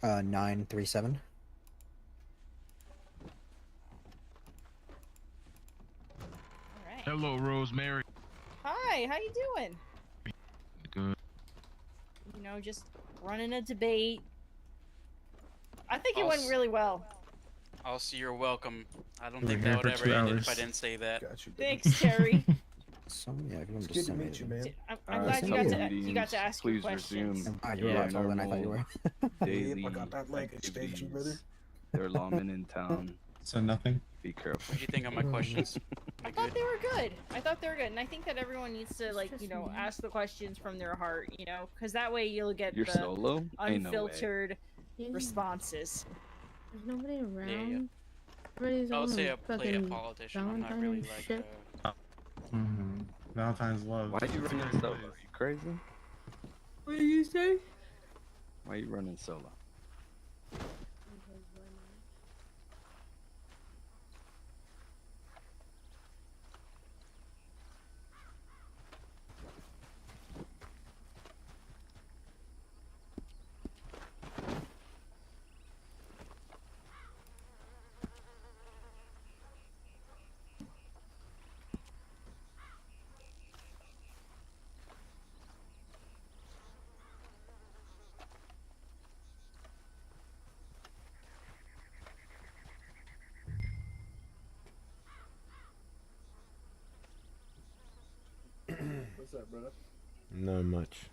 937. all right. Hello, Rosemary. Hi. How you doing? Good. Just running a debate. I think it went really well. Also, you're welcome. I don't We're think here that would for ever 2 end hours. if I didn't say that. Got you. Thanks, Terry. Yeah, if you want It's to good to send me meet you, the- man. I'm glad you got to ask your Please questions. resume. You're a lot taller than I thought you were. Daily I got that leg extension, brother. activities. There are lawmen in town. So nothing. Be careful. What do you think of my questions? I thought they were good. And I think that everyone needs to ask the questions from their heart, because that way you'll get You're the solo? Ain't no way. unfiltered responses. There's nobody around. Yeah. Everybody's I would on say I play a fucking politician. I'm not really Valentine's like. shit. Valentine's love. Why are you running solo? Are you crazy? What did you say? Why are you running solo? What's up, brother? Not much.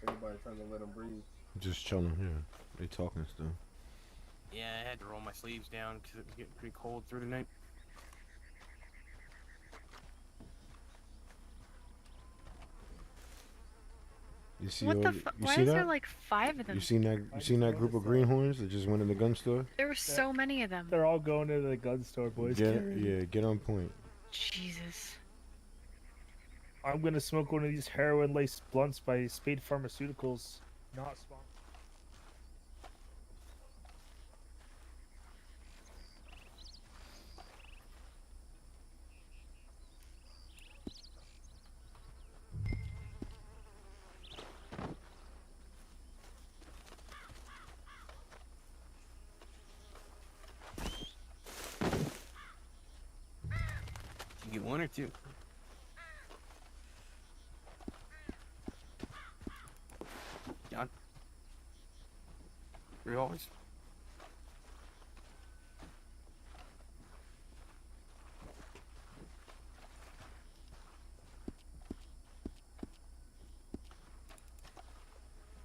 Everybody trying to let him breathe. Just chilling here. They talking still. Yeah, I had to roll my sleeves down because it was getting pretty cold through the night. You see What all the the- fu- you Why see is that? there like 5 of them? You seen that group of greenhorns that just went in the gun store? There were so many of them. They're all going to the gun store, boys. Get on point. Jesus. I'm gonna smoke one of these heroin-laced blunts by Spade Pharmaceuticals. Not sponsored. You get 1 or 2? John? $3?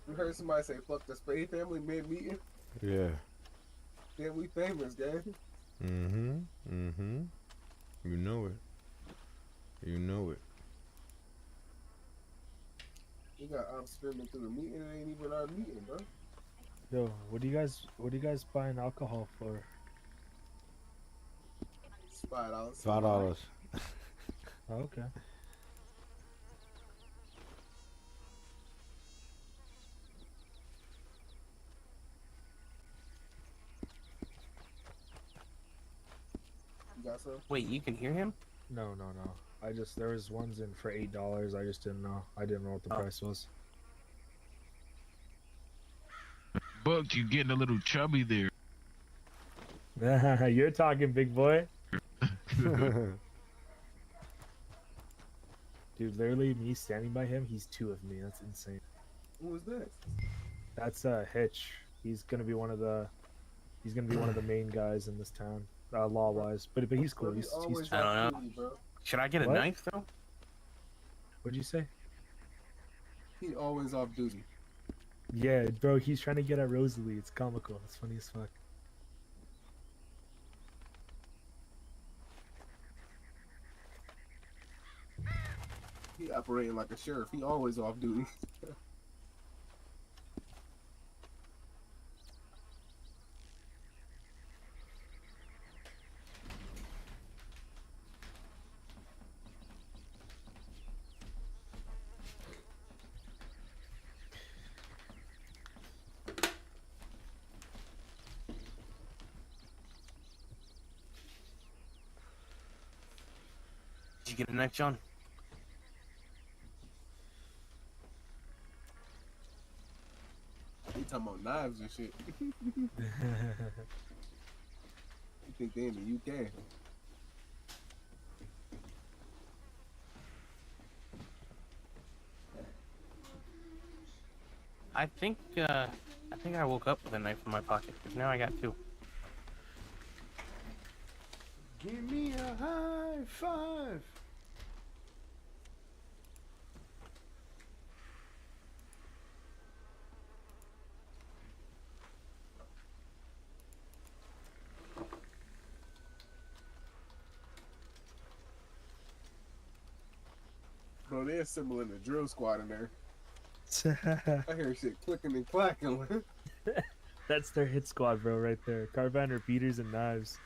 You heard somebody say, fuck the Spade family mid-meeting? Yeah. Yeah, we famous, gang. Mm-hmm. You know it. You know it. We got ops screaming through the meeting. It ain't even our meeting, bro. Yo, what do you guys buying alcohol for? It's $5. $5. Oh, okay. You got some? Wait, you can hear him? No. There was ones in for $8. I just didn't know. I didn't know what the price was. Buck, you getting a little chubby there. You're talking, big boy. Dude, literally, me standing by him, he's two of me. That's insane. Who was that? That's Hitch. He's gonna be one of the main guys in this town, law wise. But he's cool. He's I don't know. Should I get a What? knife though? What'd you say? He always off duty. Yeah, bro, he's trying to get at Rosalie. It's comical. It's funny as fuck. He operating like a sheriff. He always off duty. Did you get a knife, John? He talking about knives and shit. You think they in the UK? I think I woke up with a knife in my pocket because now I got two. Give me a high five. Bro, they're assembling the drill squad in there. I hear shit clicking and clacking. That's their hit squad, bro, right there. Carbine repeaters and knives.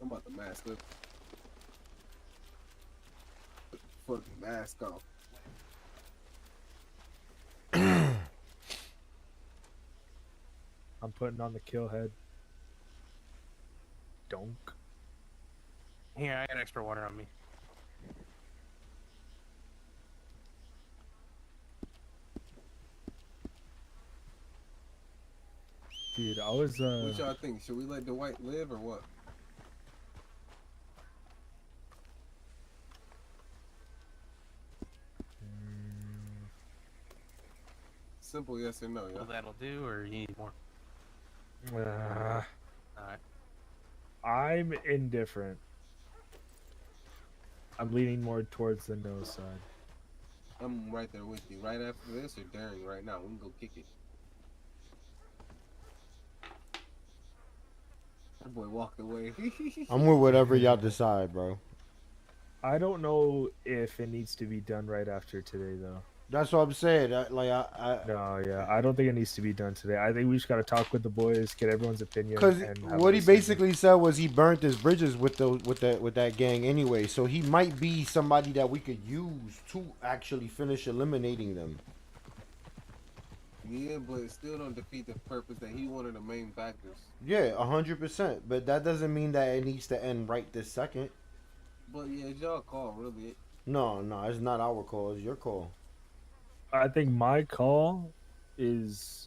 I'm about to mask up. Put the fucking mask off. I'm putting on the kill head. Donk. Here, I got extra water on me. Dude, I was What y'all think? Should we let Dwight live or what? Simple yes or no, yeah. Well, that'll do, or you need more? Uh, Alright. I'm indifferent. I'm leaning more towards the no side. I'm right there with you. Right after this or during right now? We can go kick it. That boy walked away. I'm with whatever y'all decide, bro. I don't know if it needs to be done right after today, though. That's what I'm saying. No, yeah, I don't think it needs to be done today. I think we just gotta talk with the boys, get everyone's opinion. Because and have what a he decision. basically said was he burnt his bridges with that gang anyway. So he might be somebody that we could use to actually finish eliminating them. Yeah, but it still don't defeat the purpose that he one of the main factors. Yeah, 100%. But that doesn't mean that it needs to end right this second. But yeah, it's y'all call, really. No, it's not our call. It's your call. I think my call is,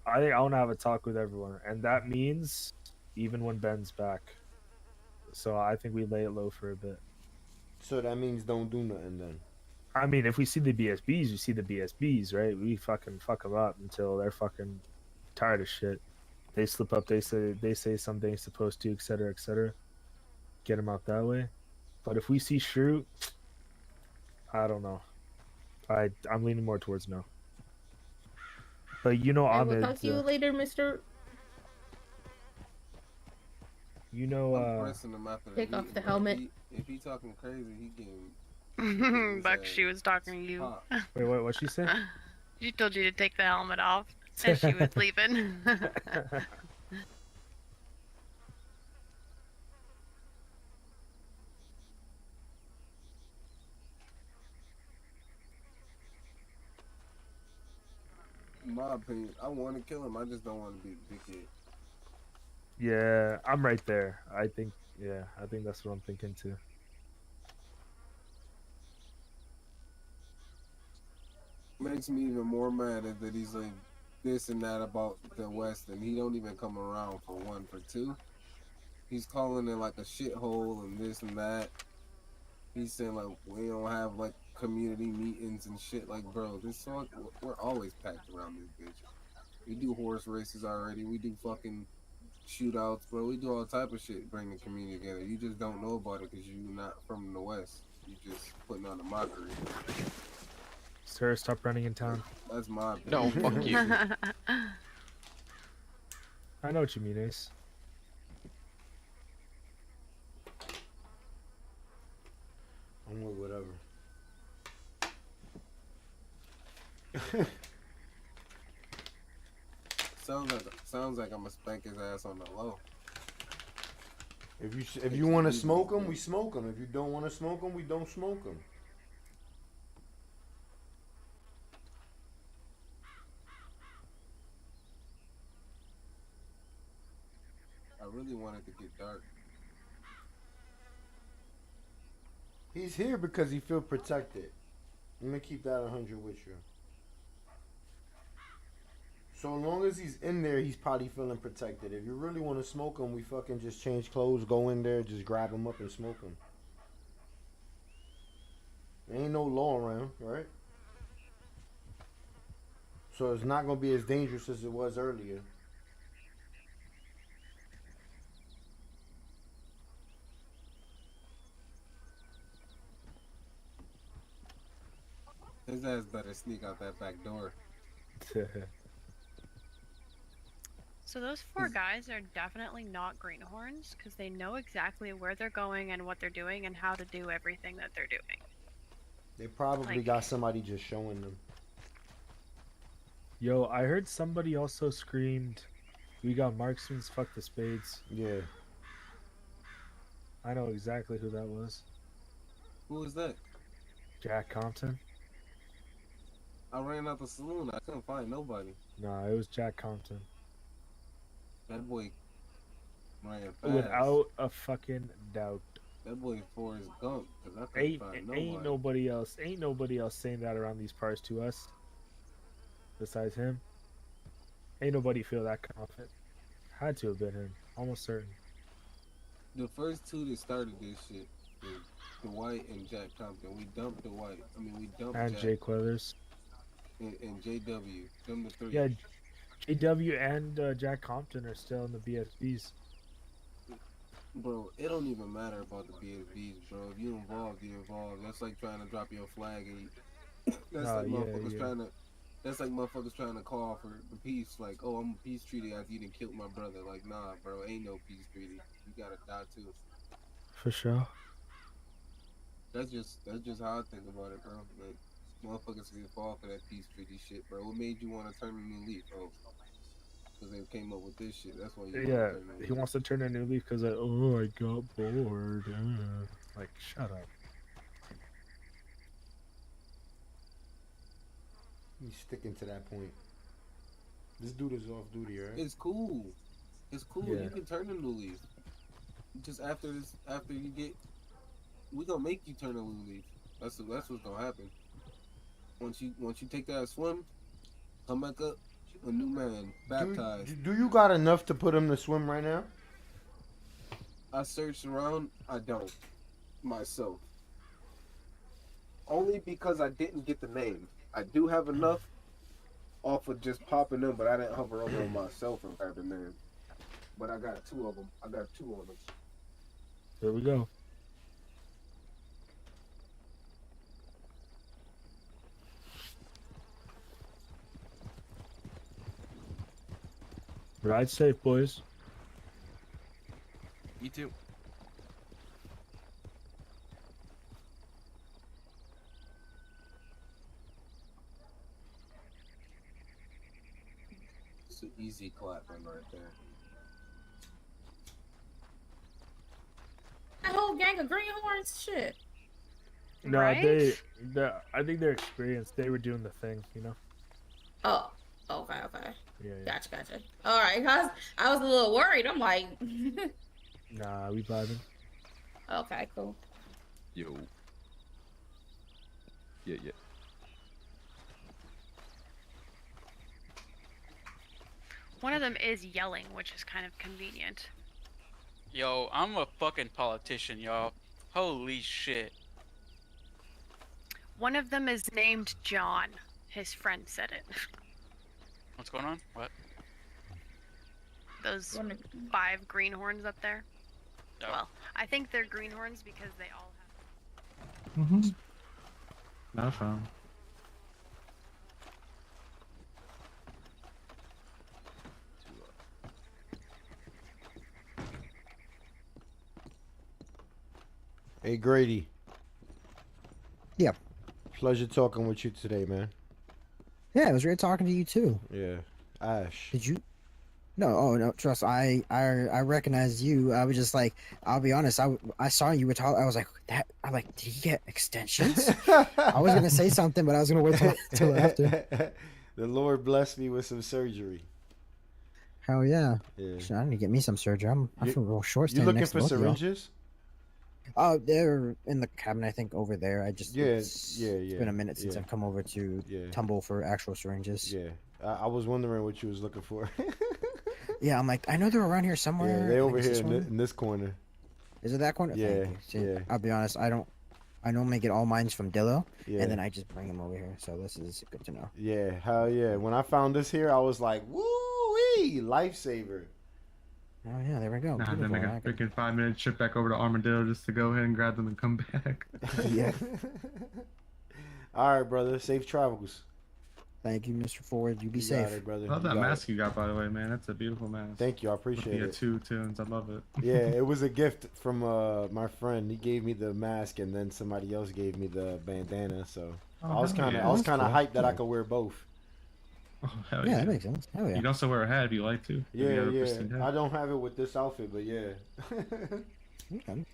I think I want to have a talk with everyone, and that means even when Ben's back. So I think we lay it low for a bit. So that means don't do nothing then. I mean, if we see the BSBs, we see the BSBs, right? We fucking fuck them up until they're fucking tired of shit. They slip up, they say something they're supposed to, etc., etc. Get them out that way. But if we see Shroot, I don't know. I'm leaning more towards no. But you know, I Ahmed. will talk to you later, Mr. You know, I'm pressing him after the take off meeting, the bro. helmet. If he talking crazy, he getting. Buck, she was talking to you. Wait, what'd she say? She told you to take the helmet off as she was leaving. In my opinion, I want to kill him. I just don't want to be a dickhead. Yeah, I'm right there. I think that's what I'm thinking makes me even more mad is that he's like this and that about the West, and he don't even come around for one. For two, he's calling it like a shithole and this and that. He's saying like we don't have like community meetings and shit. Like, bro, this song we're always packed around this bitch. We do horse races already. We do fucking shootouts, bro. We do all type of shit, bring the community together. You just don't know about it because you're not from the West. You just putting on a mockery. Sir, stop running in town. That's my No, fuck you. I know what you mean, Ace. I'm with whatever. Sounds like I'm gonna spank his ass on the low. If you want to smoke them, we smoke them. If you don't want to smoke them, we don't smoke them. I really wanted to get dark. He's here because he feel protected. Let me keep that 100 with you. So long as he's in there, he's probably feeling protected. If you really want to smoke him, we fucking just change clothes, go in there, just grab him up and smoke him. There ain't no law around, right? So it's not going to be as dangerous as it was earlier. His ass better sneak out that back door. So those four guys are definitely not greenhorns because they know exactly where they're going and what they're doing and how to do everything that they're doing. They probably got somebody just showing them. Yo, I heard somebody also screamed, "We got marksmans, fuck the spades." Yeah. I know exactly who that was. Who was that? Jack Compton. I ran out the saloon. I couldn't find nobody. Nah, it was Jack Compton. That boy ran fast. Without a fucking doubt. That boy Forrest Gump. Cause I couldn't find nobody. Ain't nobody else saying that around these parts to us. Besides him. Ain't nobody feel that confident. Had to have been him. Almost certain. The first two that started this shit was Dwight and Jack Compton. We dumped Dwight. I mean, we dumped And Jack. Jake Weathers. And JW. Them the three. Yeah, JW and Jack Compton are still in the BSBs. Bro, it don't even matter about the BSBs, bro. If you involved, you involved. That's like trying to drop your flag and that's like motherfuckers trying to. That's like motherfuckers trying to call for the peace. Like, oh, I'm a peace treaty after you done killed my brother. Like, nah, bro, ain't no peace treaty. You gotta die too. For sure. That's just how I think about it, bro. Like, motherfuckers get fall for that peace treaty shit, bro. What made you want to turn a new leaf, bro? Because they came up with this shit. That's why you. Yeah, he wants to turn a new leaf because I got bored. Like, shut up. He's sticking to that point. This dude is off duty, right? It's cool. It's cool. Yeah. You can turn a new leaf. Just after you get, we gonna make you turn a new leaf. That's what's gonna happen. Once you take that swim, come back up, a new man, baptized. Do you got enough to put him to swim right now? I searched around. I don't myself. Only because I didn't get the name. I do have enough off of just popping them, but I didn't hover over them myself and grab the name. But I got two of them. I got two on them. There we go. Ride safe, boys. You too. It's an easy clapping right there. That whole gang of greenhorns, shit. No, Right? I think they're experienced. They were doing the thing, you know. Oh, okay. Yeah. Gotcha. All right, I was a little worried. I'm like, Nah, we vibing. okay, cool. Yo. Yeah. One of them is yelling, which is kind of convenient. Yo, I'm a fucking politician, y'all. Holy shit. One of them is named John. His friend said it. What's going on? What? Those 5 greenhorns up there. Oh. Well, I think they're greenhorns because they all have. Mm-hmm. Not a problem. Hey Grady. Yeah. Pleasure talking with you today, man. Yeah, it was great talking to you too. Yeah. Ash. Did you? No, oh no, trust. I recognized you. I was just like, I'll be honest. I saw you were talking. I was like, that. I'm like, did he get extensions? I was gonna say something, but I was gonna wait till after. The Lord blessed me with some surgery. Hell yeah. Yeah. Shit, I need to get me some surgery. I feel real short. You looking for syringes? Oh, they're in the cabinet, I think, over there. I just It's been a minute since I've come over to Tumble for actual syringes. Yeah, I was wondering what you was looking for. Yeah, I'm like, I know they're around here somewhere. Yeah, they over Like, here is in this corner. Is it that corner? Yeah, Thank you. See, yeah. I'll be honest. I normally get all mines from Dillo, Yeah. and then I just bring them over here. So this is good to know. Yeah, hell yeah. When I found this here, I was like, woo-wee, lifesaver. Oh yeah, there we go. Nah, then Beautiful. I got a freaking 5-minute trip back over to Armadillo just to go ahead and grab them and come back. Yeah. All right, brother. Safe travels. Thank you, Mr. Ford. You be You safe. got it, brother. I love You that got mask you got, by the way, man. That's a beautiful mask. Thank you. I appreciate With it. the 2 tunes. I love it. Yeah, it was a gift from my friend. He gave me the mask, and then somebody else gave me the bandana. So I was kind of hyped that I could wear both. Oh, hell Yeah, that makes sense. Hell yeah. You can also wear a hat if you like to. If you have a pristine hat. I don't have it with this outfit, but yeah. Okay.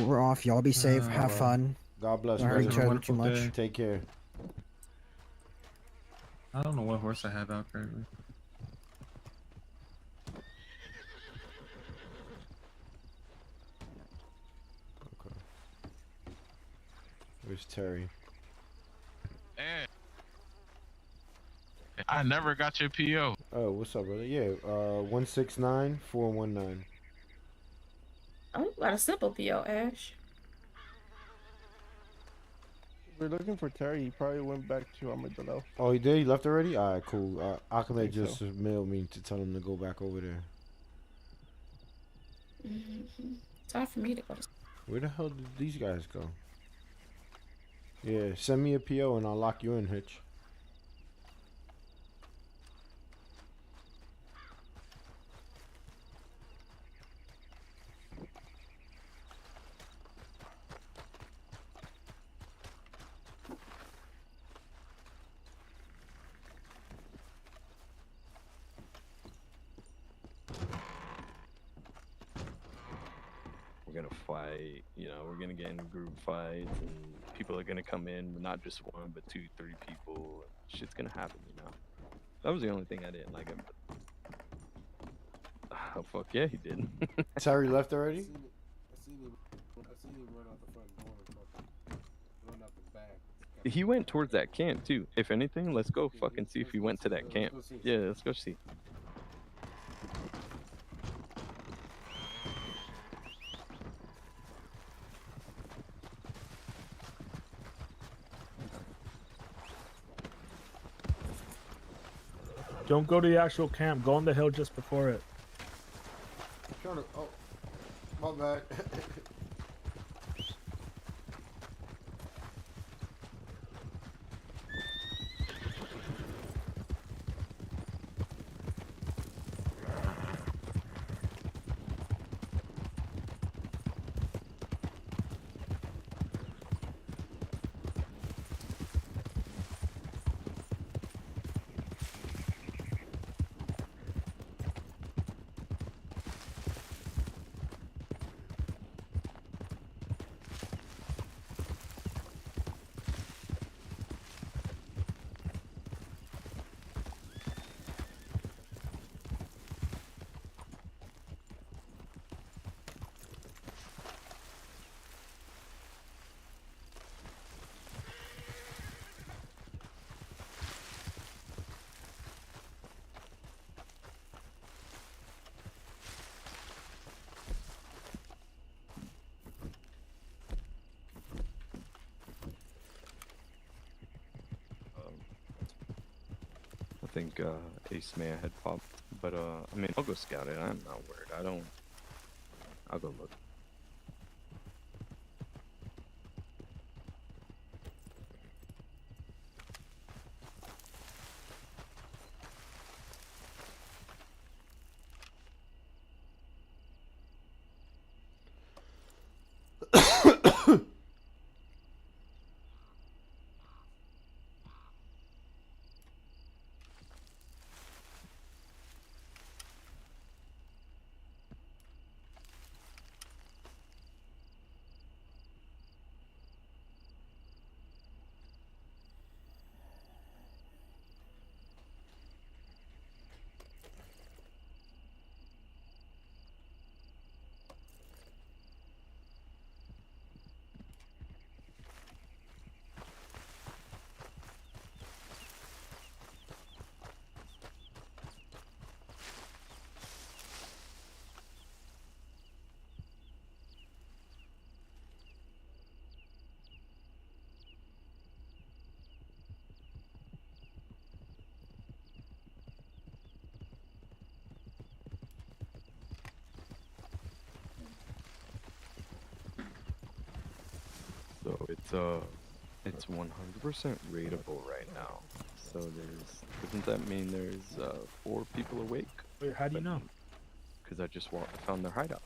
We're off. Y'all be safe. Have fun. God bless. Don't hurt brother. each other too much. day. Take care. I don't know what horse I have out currently. Okay. Where's Terry? Hey. I never got your PO. Oh, what's up, brother? Yeah, 169419. Oh, you got a simple PO, Ash. We're looking for Terry. He probably went back to Armadillo. Oh, he did? He left already? All right, cool. Ahmed think just so. mailed me to tell him to go back over there. Time for me to go to. Where the hell did these guys go? Yeah, send me a PO and I'll lock you in, Hitch. We're gonna fight, we're gonna get in group fights, and people are gonna come in, not just 1, but 2, 3 people. Shit's gonna happen, That was the only thing I didn't like. Oh, fuck yeah, he did. Terry left already? I seen him run out the front door and fucking run out the back. He went towards that camp, too. If anything, let's go fucking see if he went to that camp. Yeah, let's go see. Don't go to the actual camp. Go on the hill just before it. Oh, my bad. think Ace Maya had popped, but I mean, I'll go scout it. I'm not worried. I'll go look. So it's 100% rateable right now. So doesn't that mean there's 4 people awake? Wait, how do you know? Because I just found their hideout.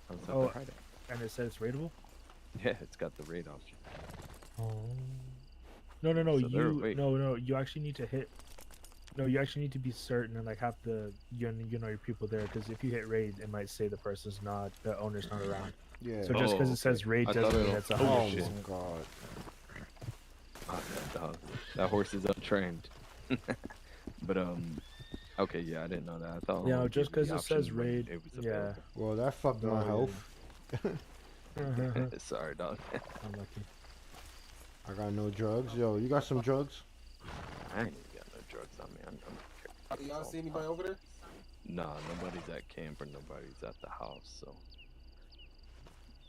I was at Oh, their hideout. and it says it's rateable? Yeah, it's got the rate option. Oh. No, So they're awake. no, you actually need to hit. No, you actually need to be certain and like have the you know your people there, because if you hit raid, it might say the owner's not around. Yeah. So just because it says raid doesn't mean it's a Oh shit. my god. That horse is untrained. But okay, yeah, I didn't know that. I thought. Yeah, only just gave the because it says option when raid, it was yeah. available. Well, that fucked my health. Sorry, dog. Unlucky. I got no drugs. Yo, you got some drugs? I ain't even got no drugs on me. I'm Y'all see anybody over there? Nah, nobody's at camp or nobody's at the house, so.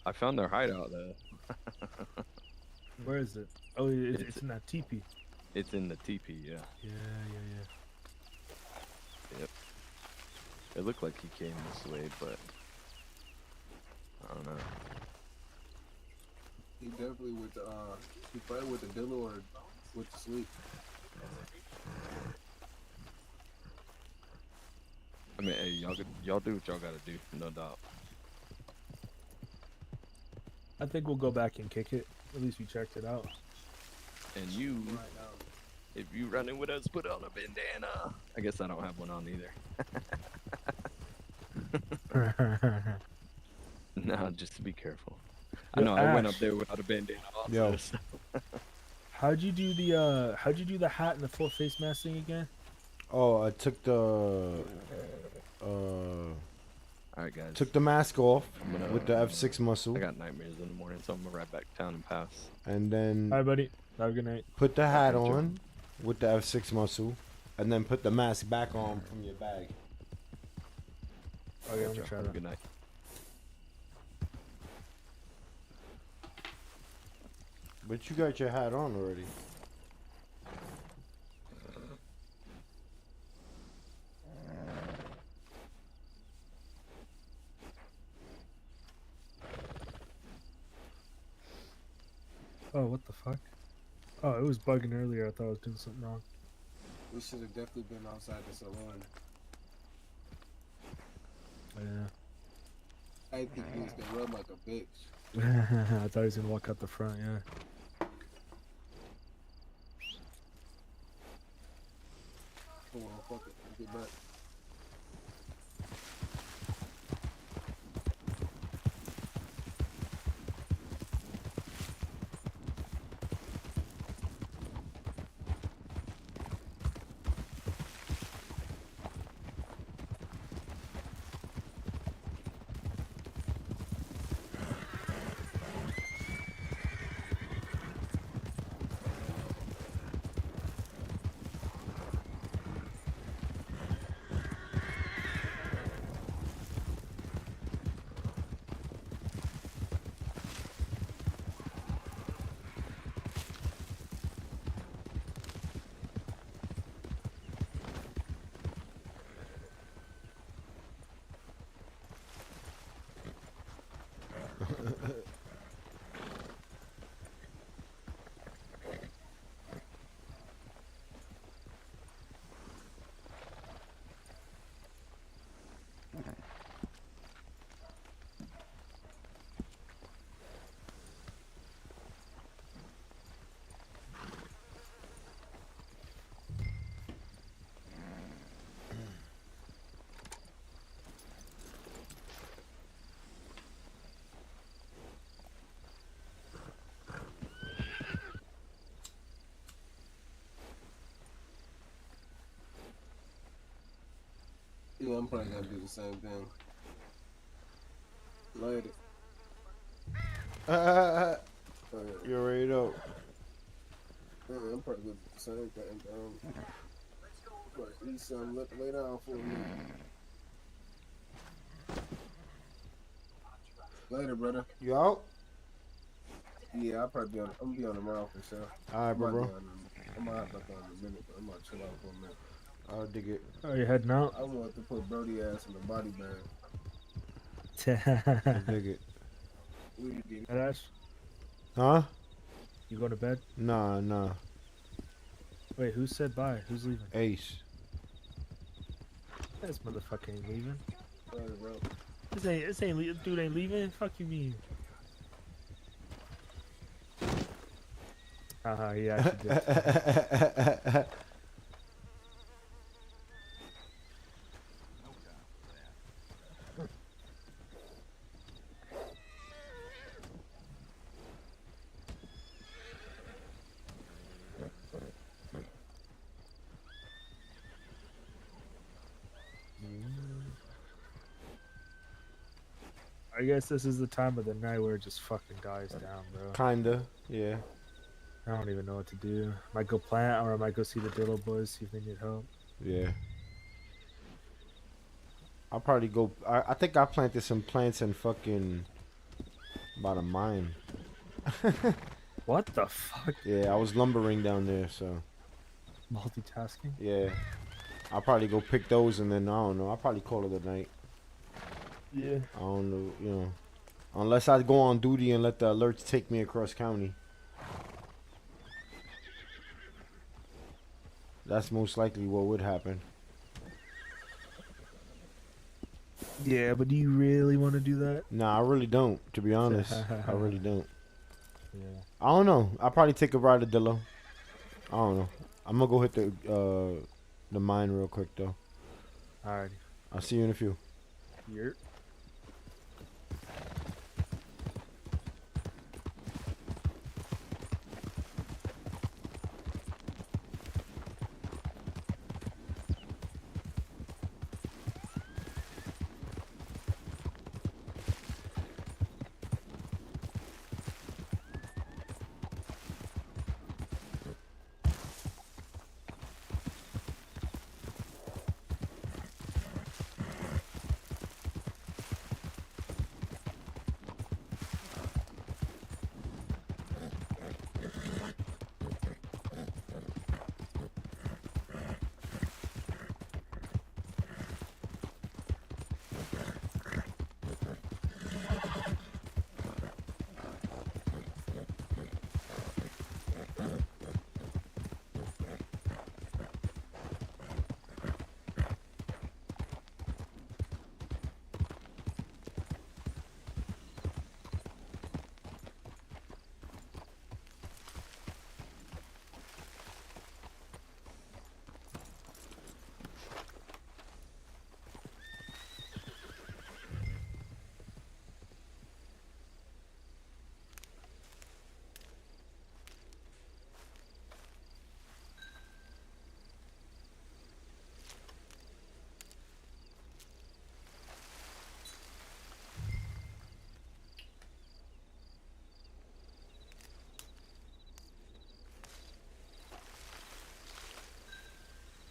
I found their hideout though. Where is it? Oh, it's in that teepee. It's in the teepee, yeah. Yeah. Yep. It looked like he came this way, but I don't know. He definitely with he probably with the dealer or with the sleep. I mean, hey, y'all do what y'all gotta do, no doubt. I think we'll go back and kick it. At least we checked it out. And you, if you running with us, put on a bandana. I guess I don't have one on either. No, just to be careful. I know I went up there without a bandana on. Yo. How'd you do the hat and the full face mask thing again? Oh, I took the Alright guys. took the mask off with the F6 muscle. I got nightmares in the morning, so I'm gonna ride back to town and pass. And then Hi buddy. Have a good night. put the hat on with the F6 muscle, and then put the mask back on from your bag. Okay, I'm gonna try that. Good night. But you got your hat on already. Oh, what the fuck? Oh, it was bugging earlier. I thought I was doing something wrong. We should have definitely been outside the salon. Yeah. I think he was gonna run like a bitch. I thought he was gonna walk out the front, yeah. Come on, fuck it. Let's get back. Yeah, I'm probably gonna do the same thing. Later. You already know. I'm probably gonna do the same thing. Eat some, lay down for a minute. Later, brother. You out? Yeah, I'll probably be on. I'm gonna be on tomorrow for sure. All right, bro. I'm gonna hop back on in a minute, but I'm gonna chill out for a minute. I'll dig it. Oh, you heading out? I want to put Brody ass in the body bag. I'll dig it. Ash, Huh? you go to bed? Nah. Wait, who said bye? Who's leaving? Ace. This motherfucker ain't leaving. Later, bro. This dude ain't leaving. Fuck you mean? He actually did. I guess this is the time of the night where it just fucking dies down, bro. Kinda, yeah. I don't even know what to do. Might go plant, or I might go see the Dillo boys, see if they need help. Yeah. I'll probably go. I think I planted some plants in fucking by the mine. What the fuck? Yeah, I was lumbering down there, so. Multitasking? Yeah. I'll probably go pick those and then, I don't know, I'll probably call it a night. Yeah. I don't know, you know. Unless I go on duty and let the alerts take me across county. That's most likely what would happen. Yeah, but do you really want to do that? Nah, I really don't, to be honest. I really don't. Yeah. I don't know. I'll probably take a ride to Dillo. I don't know. I'm gonna go hit the mine real quick though. Alrighty. I'll see you in a few. Yep.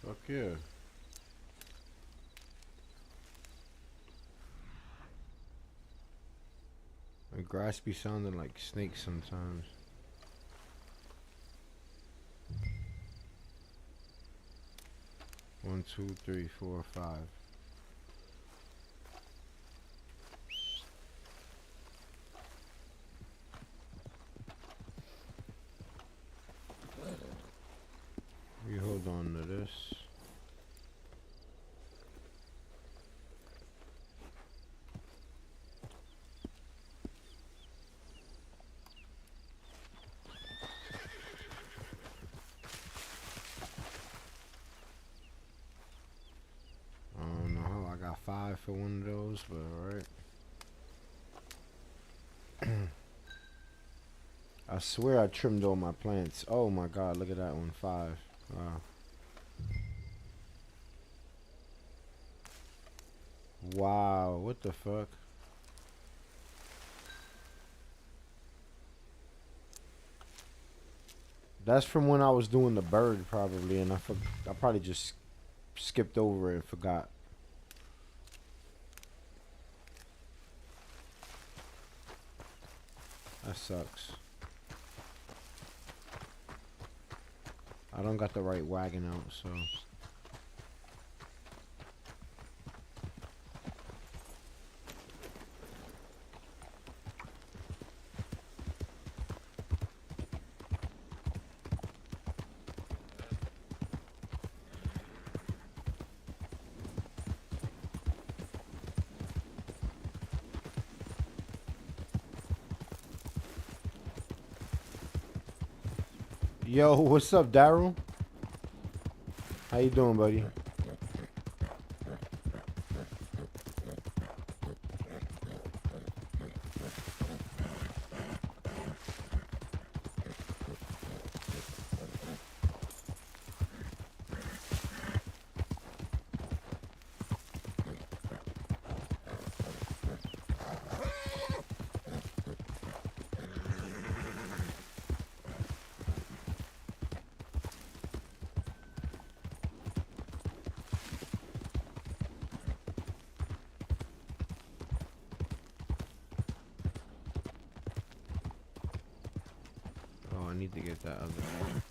Fuck yeah. The grass be sounding like snakes sometimes. One, two, three, four, five. We hold on to this. I don't know how I got 5 for one of those, but alright. I swear I trimmed all my plants. Oh my god, look at that one. 5. Wow. Wow, what the fuck? That's from when I was doing the bird probably, and I probably just skipped over it and forgot. That sucks. I don't got the right wagon out, so. Yo, what's up, Daryl? How you doing, buddy? Oh, I need to get that other one.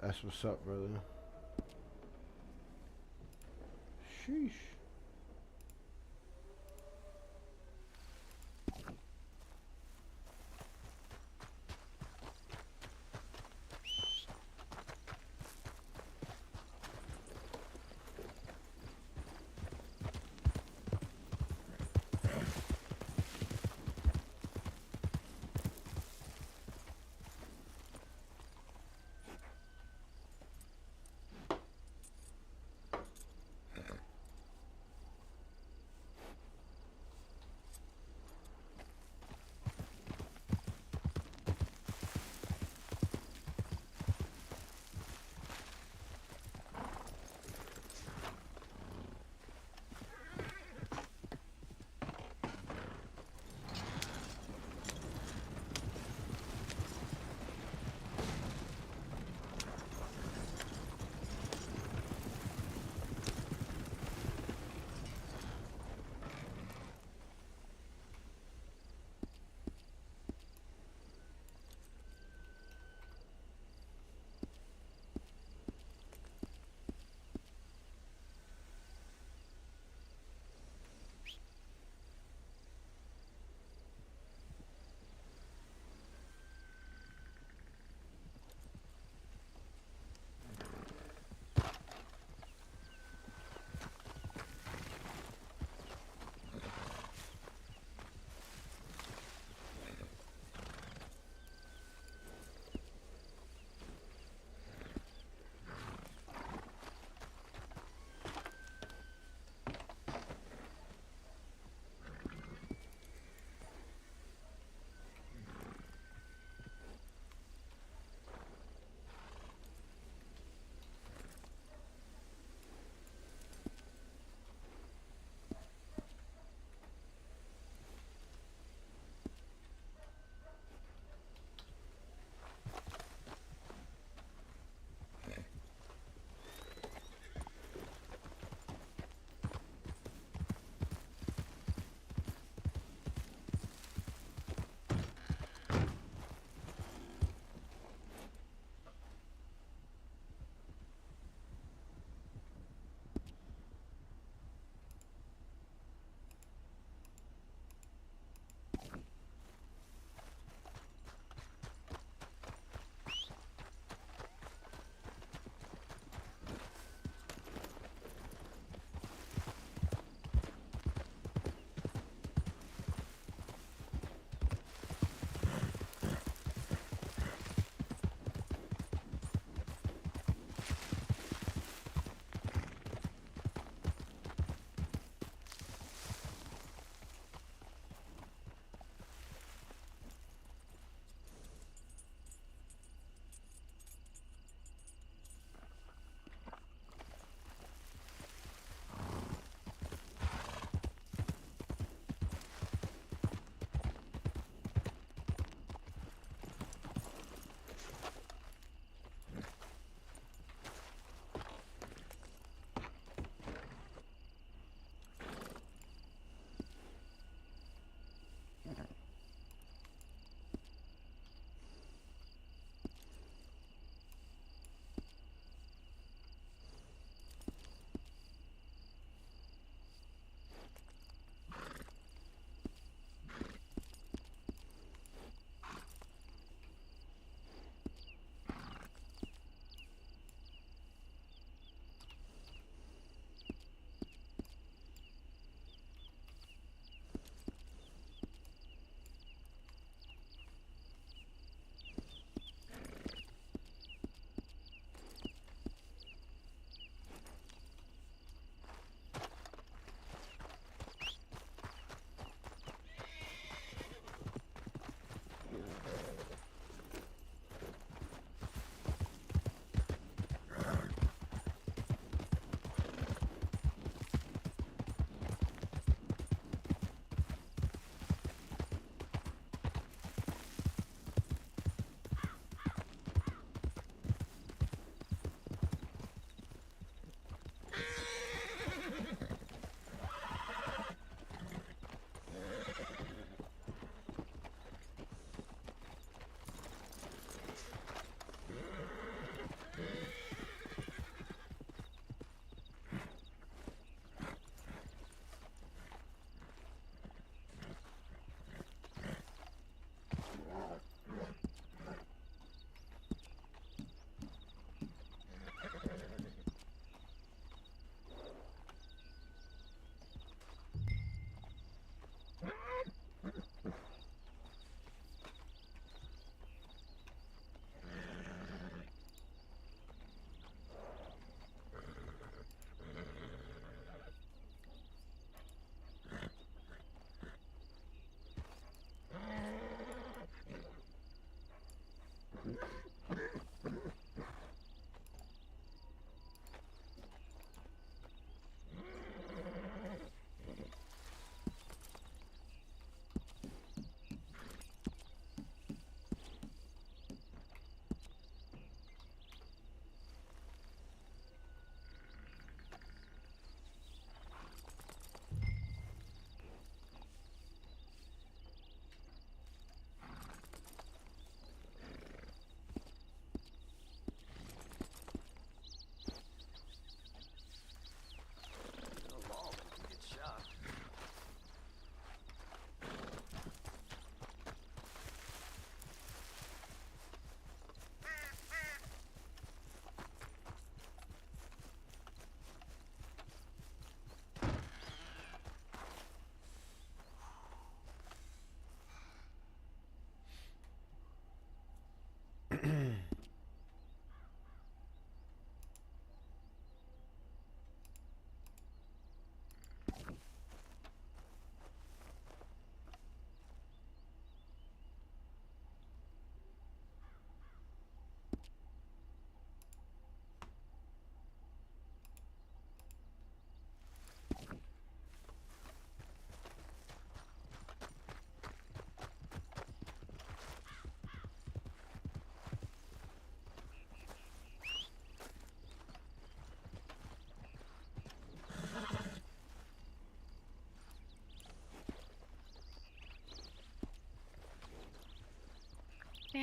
That's what's up, brother. Sheesh.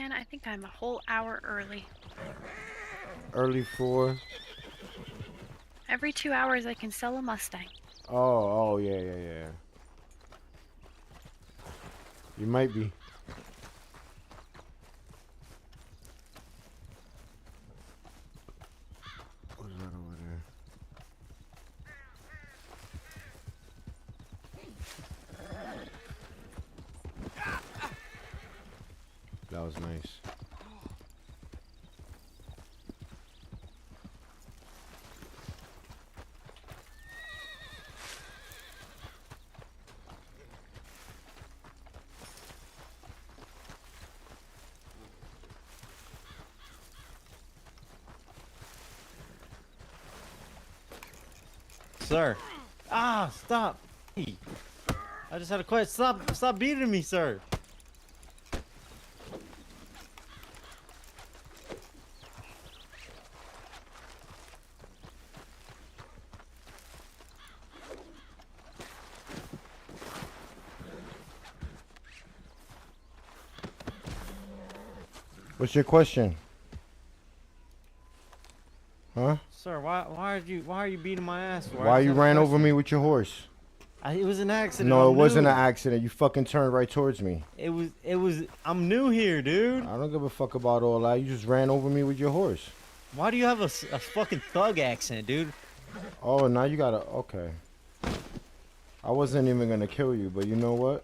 man, I think I'm a whole hour early. Early for. Every 2 hours I can sell a Mustang. Oh, yeah. You might be. What's that over there? That was nice. Sir. Ah, stop. Hey, I just had a question. Stop beating me, sir. What's your question? Huh? Sir, why are you beating my ass for? Why you ran over me with your horse? It was an accident. No, I'm it wasn't new. an accident. You fucking turned right towards me. It was. I'm new here, dude. I don't give a fuck about all that. You just ran over me with your horse. Why do you have a fucking thug accent, dude? Oh, now you gotta. Okay. I wasn't even gonna kill you, but you know what?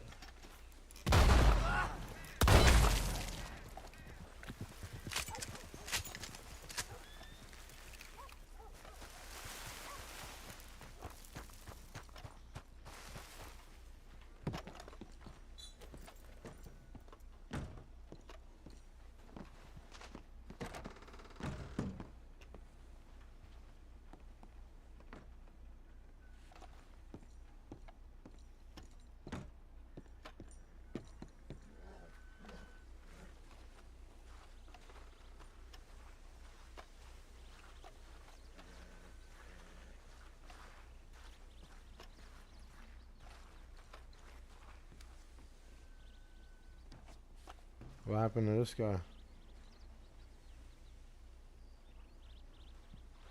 What happened to this guy?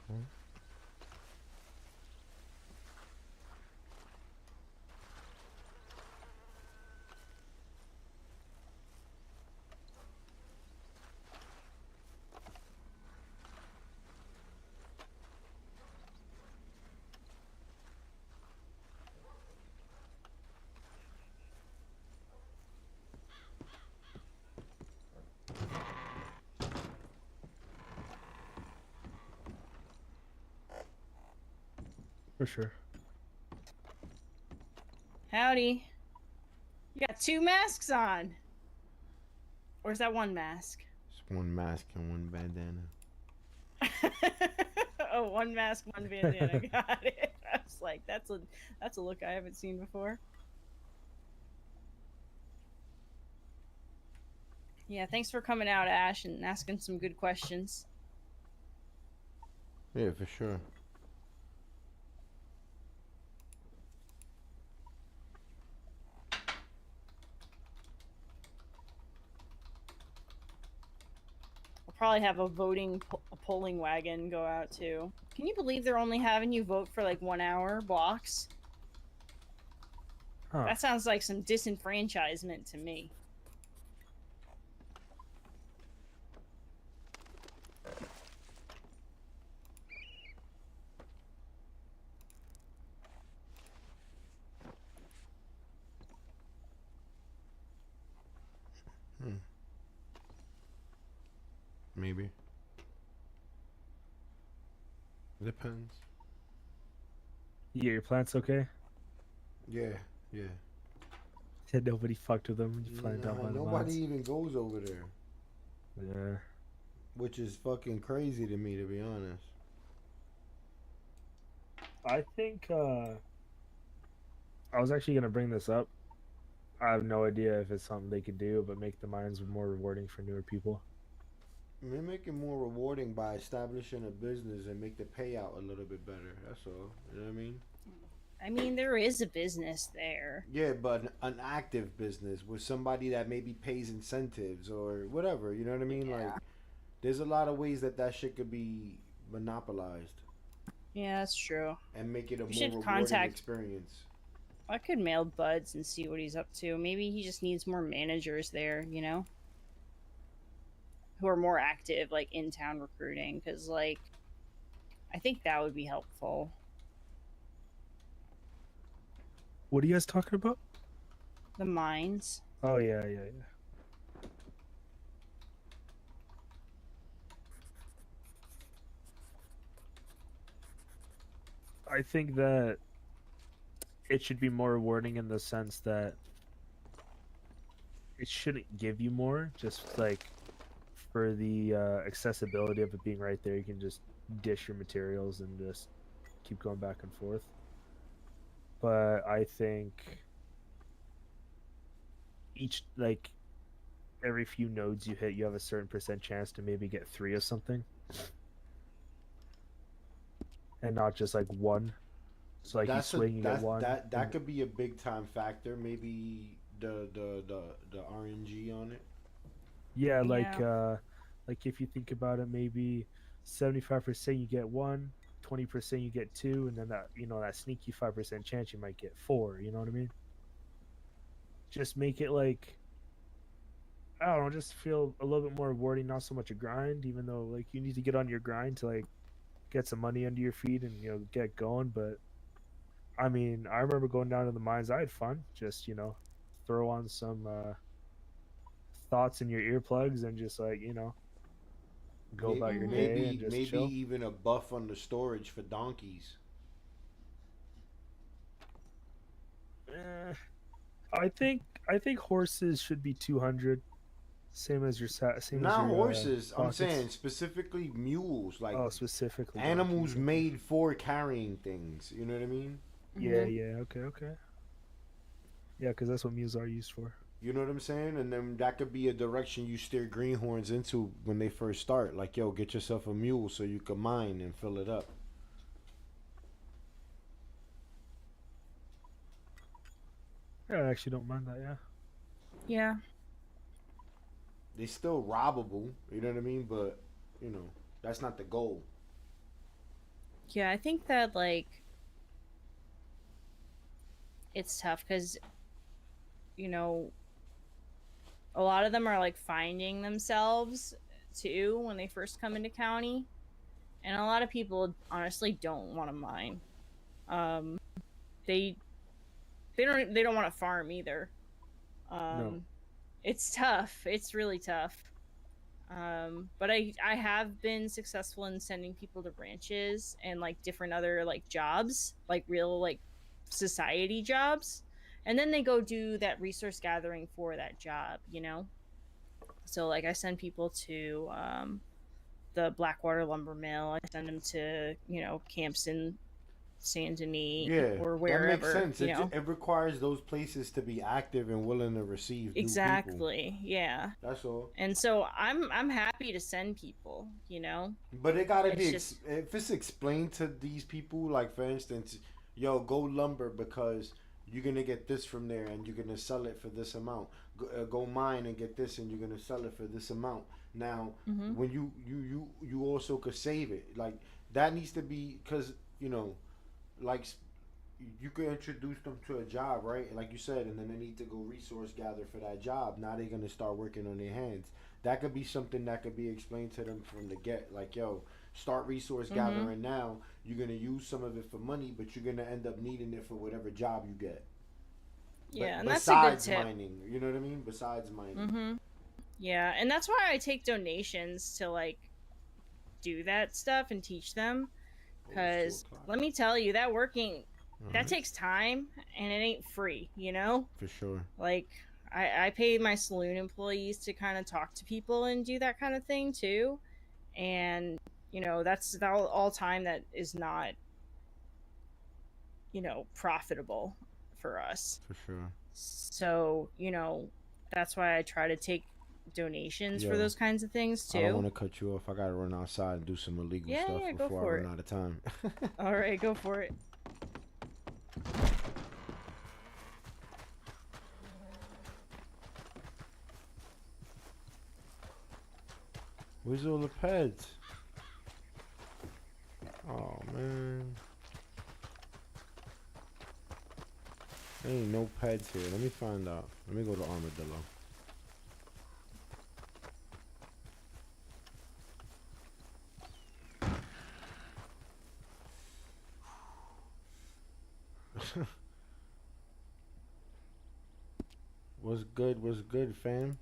Huh? For sure. Howdy. You got 2 masks on. Or is that 1 mask? It's one mask and one bandana. Oh, 1 mask, 1 bandana. Got it. I was like, that's a look I haven't seen before. Yeah, thanks for coming out, Ash, and asking some good questions. Yeah, for sure. I'll probably have a polling wagon go out too. Can you believe they're only having you vote for like 1 hour blocks? Huh. That sounds like some disenfranchisement to me. Maybe. Depends. You get your plants okay? Yeah. Said nobody fucked with them when you planted down by the Nobody mounds. even goes over there. Yeah. Which is fucking crazy to me, to be honest. I think I was actually gonna bring this up. I have no idea if it's something they could do, but make the mines more rewarding for newer people. They make it more rewarding by establishing a business and make the payout a little bit better. That's all. You know what I mean? I mean, there is a business there. Yeah, but an active business with somebody that maybe pays incentives or whatever. You know what I mean? Like, there's a lot of ways that shit could be monopolized. Yeah, that's true. And make it a We more should rewarding contact. experience. I could mail Buds and see what he's up to. Maybe he just needs more managers there, you know, who are more active, like in town recruiting. Because, like, I think that would be helpful. What are you guys talking about? The mines. Oh yeah. I think that it should be more rewarding in the sense that it shouldn't give you more, just like for the accessibility of it being right there. You can just dish your materials and just keep going back and forth. But I think each, like, every few nodes you hit, you have a certain % chance to maybe get 3 of something. And not just like 1. So like you swing, you get 1. That could be a big time factor. Maybe the RNG on it. Yeah, like if you think about it, maybe 75% you get 1, 20% you get 2, and then that, you know, that sneaky 5% chance you might get 4. You know what I mean? Just make it like, I don't know, just feel a little bit more rewarding, not so much a grind. Even though like you need to get on your grind to like get some money under your feet and, you know, get going. But I mean, I remember going down to the mines. I had fun. Just, you know, throw on some thoughts in your earplugs and just, like, you know, go about your day and just maybe chill. even a buff on the storage for donkeys. I think horses should be 200. Same as your Not horses. I'm saying specifically mules, like specifically animals made for carrying things. You know what I mean? Yeah. Okay. Yeah, because that's what mules are used for. You know what I'm saying? And then that could be a direction you steer greenhorns into when they first start. Like, yo, get yourself a mule so you can mine and fill it up. Yeah, I actually don't mind that. Yeah. Yeah. They still robbable, you know what I mean? But, you know, that's not the goal. Yeah, I think that, like, it's tough because, you know, a lot of them are, like, finding themselves, too, when they first come into county. And a lot of people, honestly, don't want to mine. They don't want to farm, either. No. It's tough. It's really tough. But I have been successful in sending people to ranches and like different other like jobs, like real like society jobs, and then they go do that resource gathering for that job, you know. So like I send people to the Blackwater lumber mill. I send them to, you know, camps in Saint Denis or wherever. That makes sense. You know? It requires those places to be active and willing to receive new Exactly. people. Yeah. That's all. And so I'm happy to send people, you know. But it gotta be just... if it's explained to these people, like for instance, yo, go lumber because you're gonna get this from there and you're gonna sell it for this amount. Go mine and get this and you're gonna sell it for this amount. Now, when you also could save it. Like that needs to be, because you know, like you could introduce them to a job, right? Like you said, and then they need to go resource gather for that job. Now they're gonna start working on their hands. That could be something that could be explained to them from the get. Like, yo, start resource gathering now. You're gonna use some of it for money, but you're gonna end up needing it for whatever job you get. Yeah, and that's a good tip. Besides mining, you know what I mean? Besides mining. Yeah, and that's why I take donations to like do that stuff and teach them. Because let me tell you, that working, that takes time and it ain't free, you know? For sure. Like, I pay my saloon employees to kind of talk to people and do that kind of thing too. And, you know, that's all time that is not, you know, profitable for us. For sure. So, you know, that's why I try to take donations for those kinds of things too. I don't want to cut you off. I gotta run outside and do some illegal stuff before I run out of time. All right, go for it. Where's all the pads? Oh man. There ain't no pads here. Let me find out. Let me go to Armadillo. What's good? What's good, fam?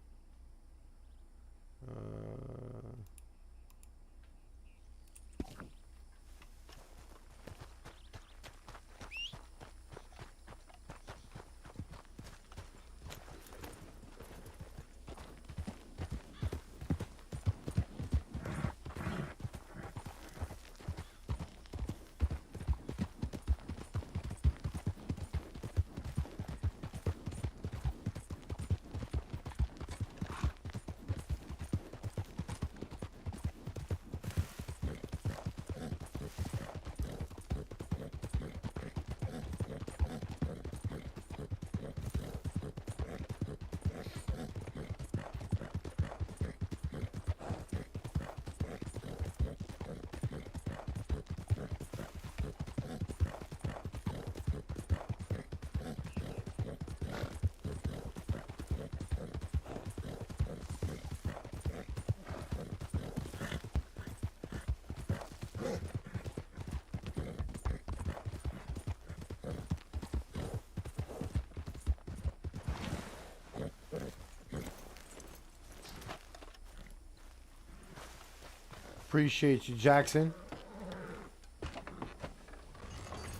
Appreciate you, Jackson.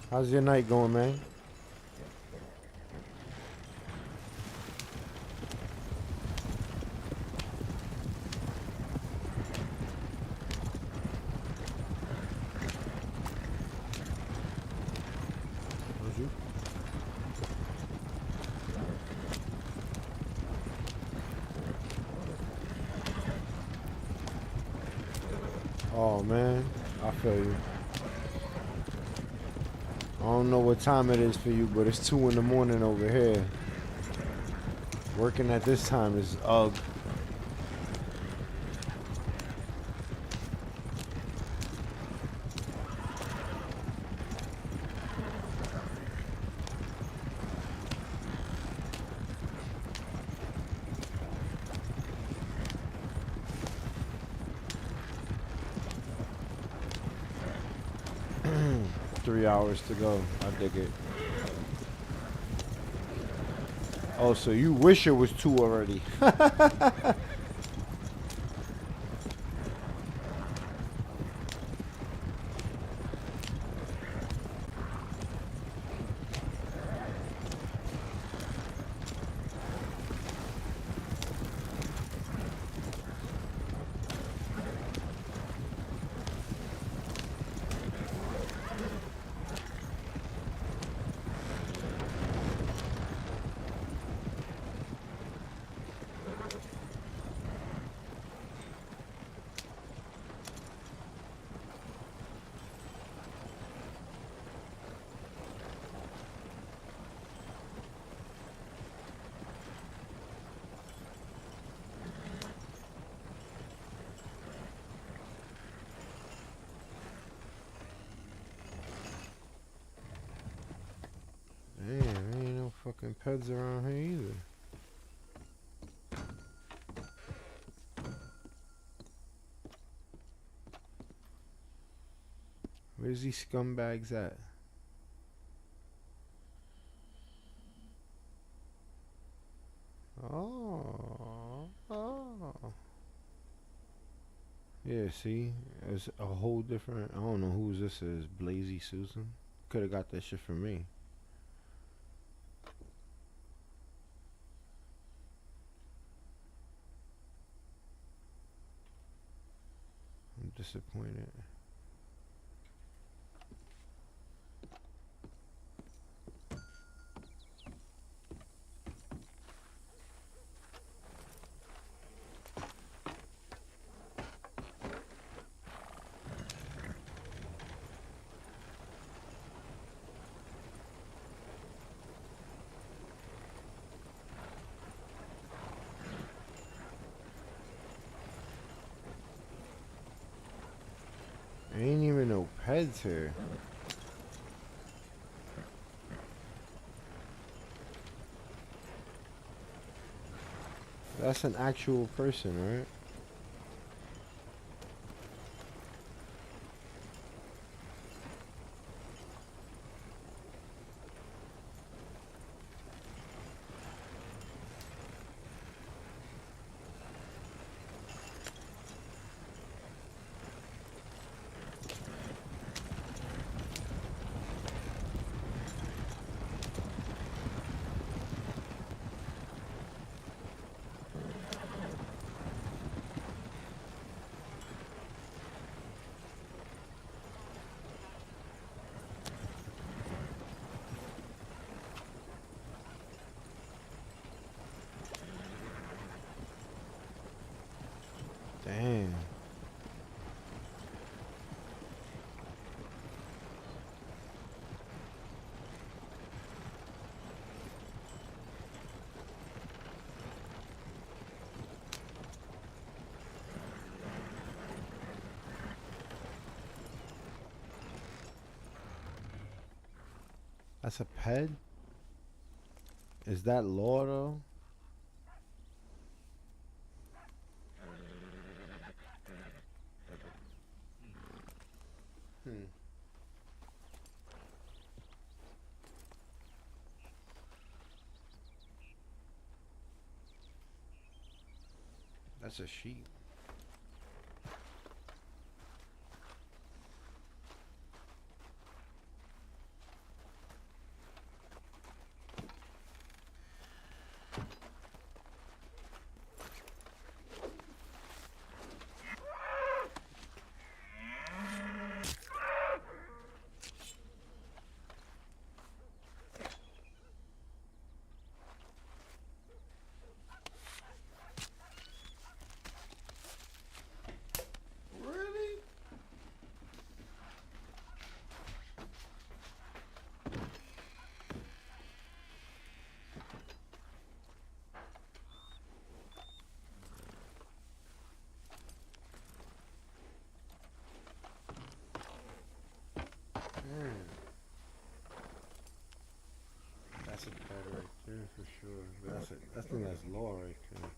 How's your night going, man? Oh man, I feel you. I don't know what time it is for you, but it's 2 in the morning over here. Working at this time is ugh. Hours to go. I dig it. Oh, so you wish it was 2 already. Damn, there ain't no fucking pets around here either. Where's these scumbags at? Oh. Yeah, see? It's a whole different... I don't know whose this is. Blazy Susan? Could have got that shit from me. I'm disappointed. peds here. That's an actual person, right? Damn. That's a ped? Is that law though? That's a sheep. That's a ped right there for sure. I think that's law right there.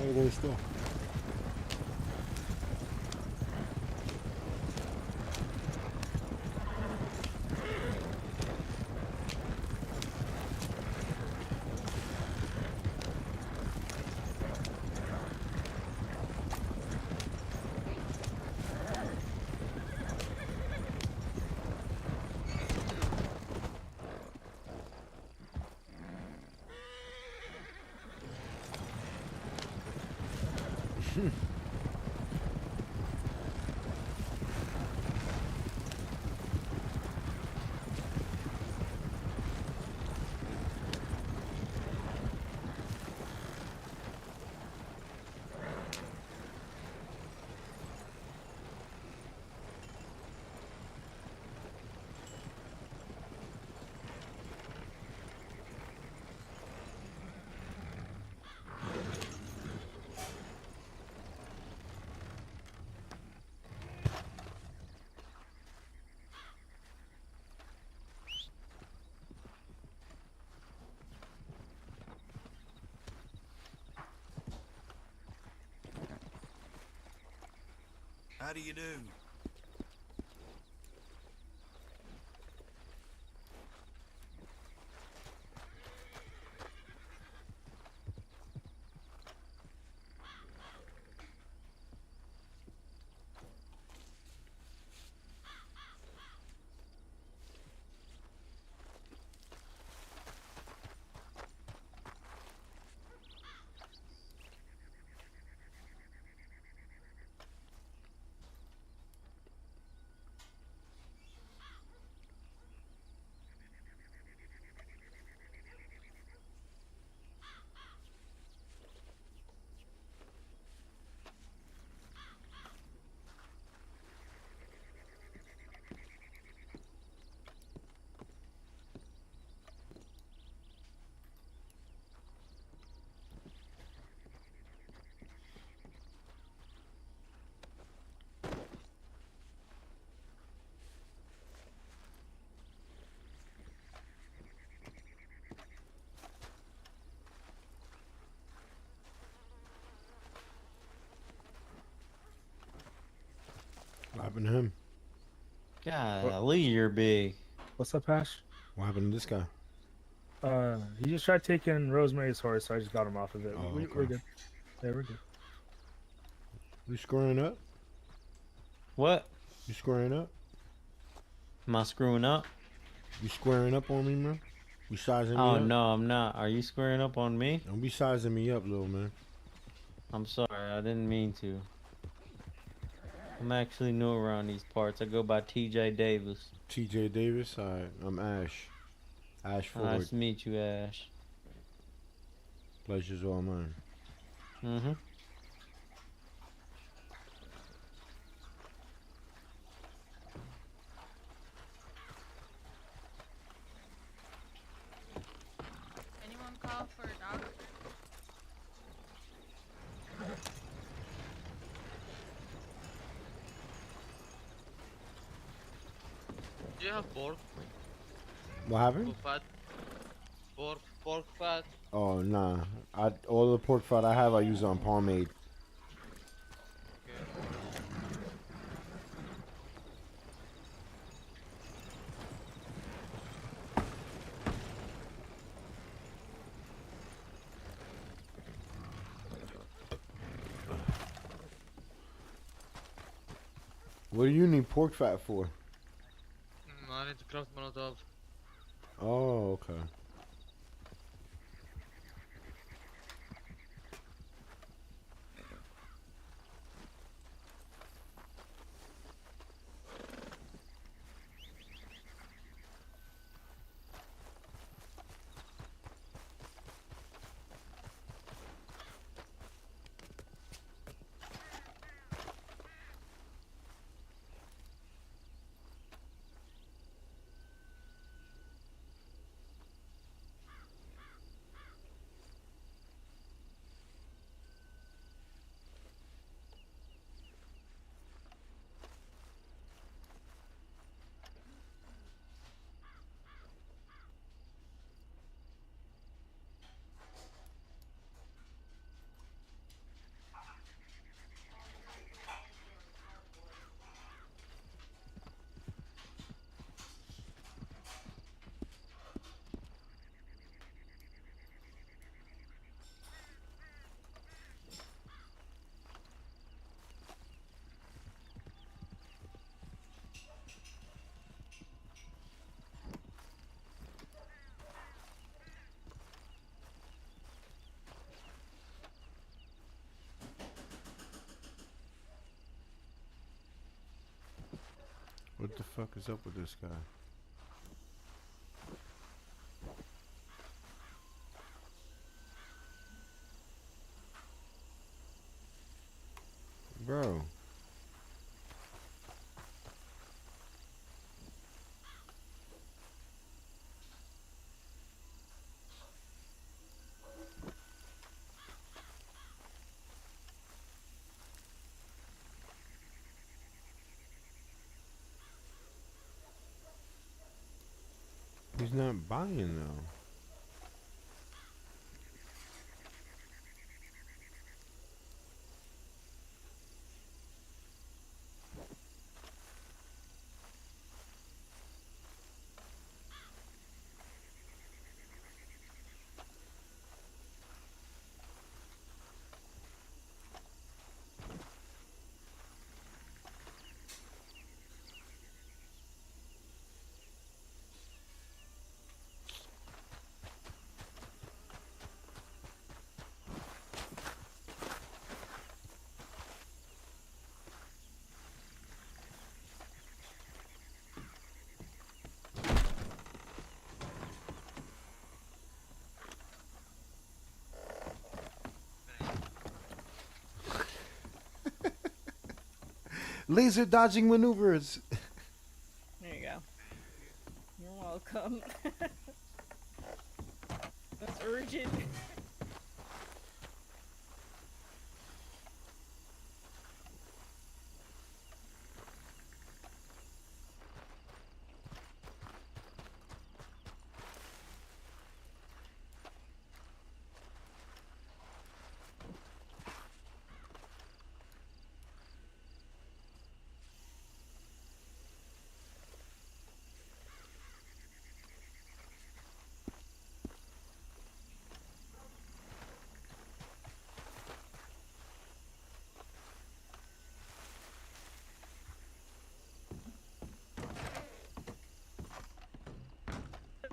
Hey, there still. How do you do? What happened to him? Golly, you're big. What's up, Ash? What happened to this guy? He just tried taking Rosemary's horse, so I just got him off of it. Oh, We're okay. good. Yeah, we're good. You squaring up? What? You squaring up? Am I screwing up? You squaring up on me, man? You sizing me Oh, up? no, I'm not. Are you squaring up on me? Don't be sizing me up, little man. I'm sorry, I didn't mean to. I'm actually new around these parts. I go by TJ Davis. TJ Davis? Alright, I'm Ash. Ash Ford. Nice to meet you, Ash. Pleasure's all mine. Mm-hmm. Anyone call for a doctor? Do you have pork? What happened? Fat? Pork fat? Oh, nah. All the pork fat I have, I use on pomade. What do you need pork fat for? I need to craft Molotov. Oh, okay. What the fuck is up with this guy? Bro. He's not buying though. Laser dodging maneuvers. There you go. You're welcome. That's urgent.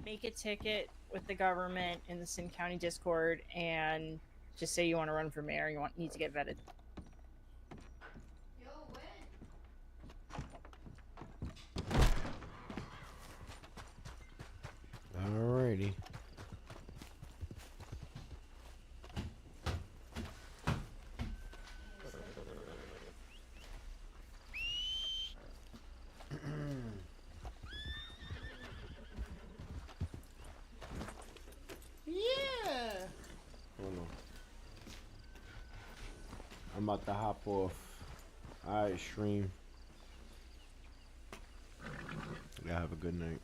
Make a ticket with the government in the Sin County Discord and just say you want to run for mayor. You need to get vetted. Alrighty. Yeah. Hold on. I'm about to hop off. Alright, stream. Y'all have a good night.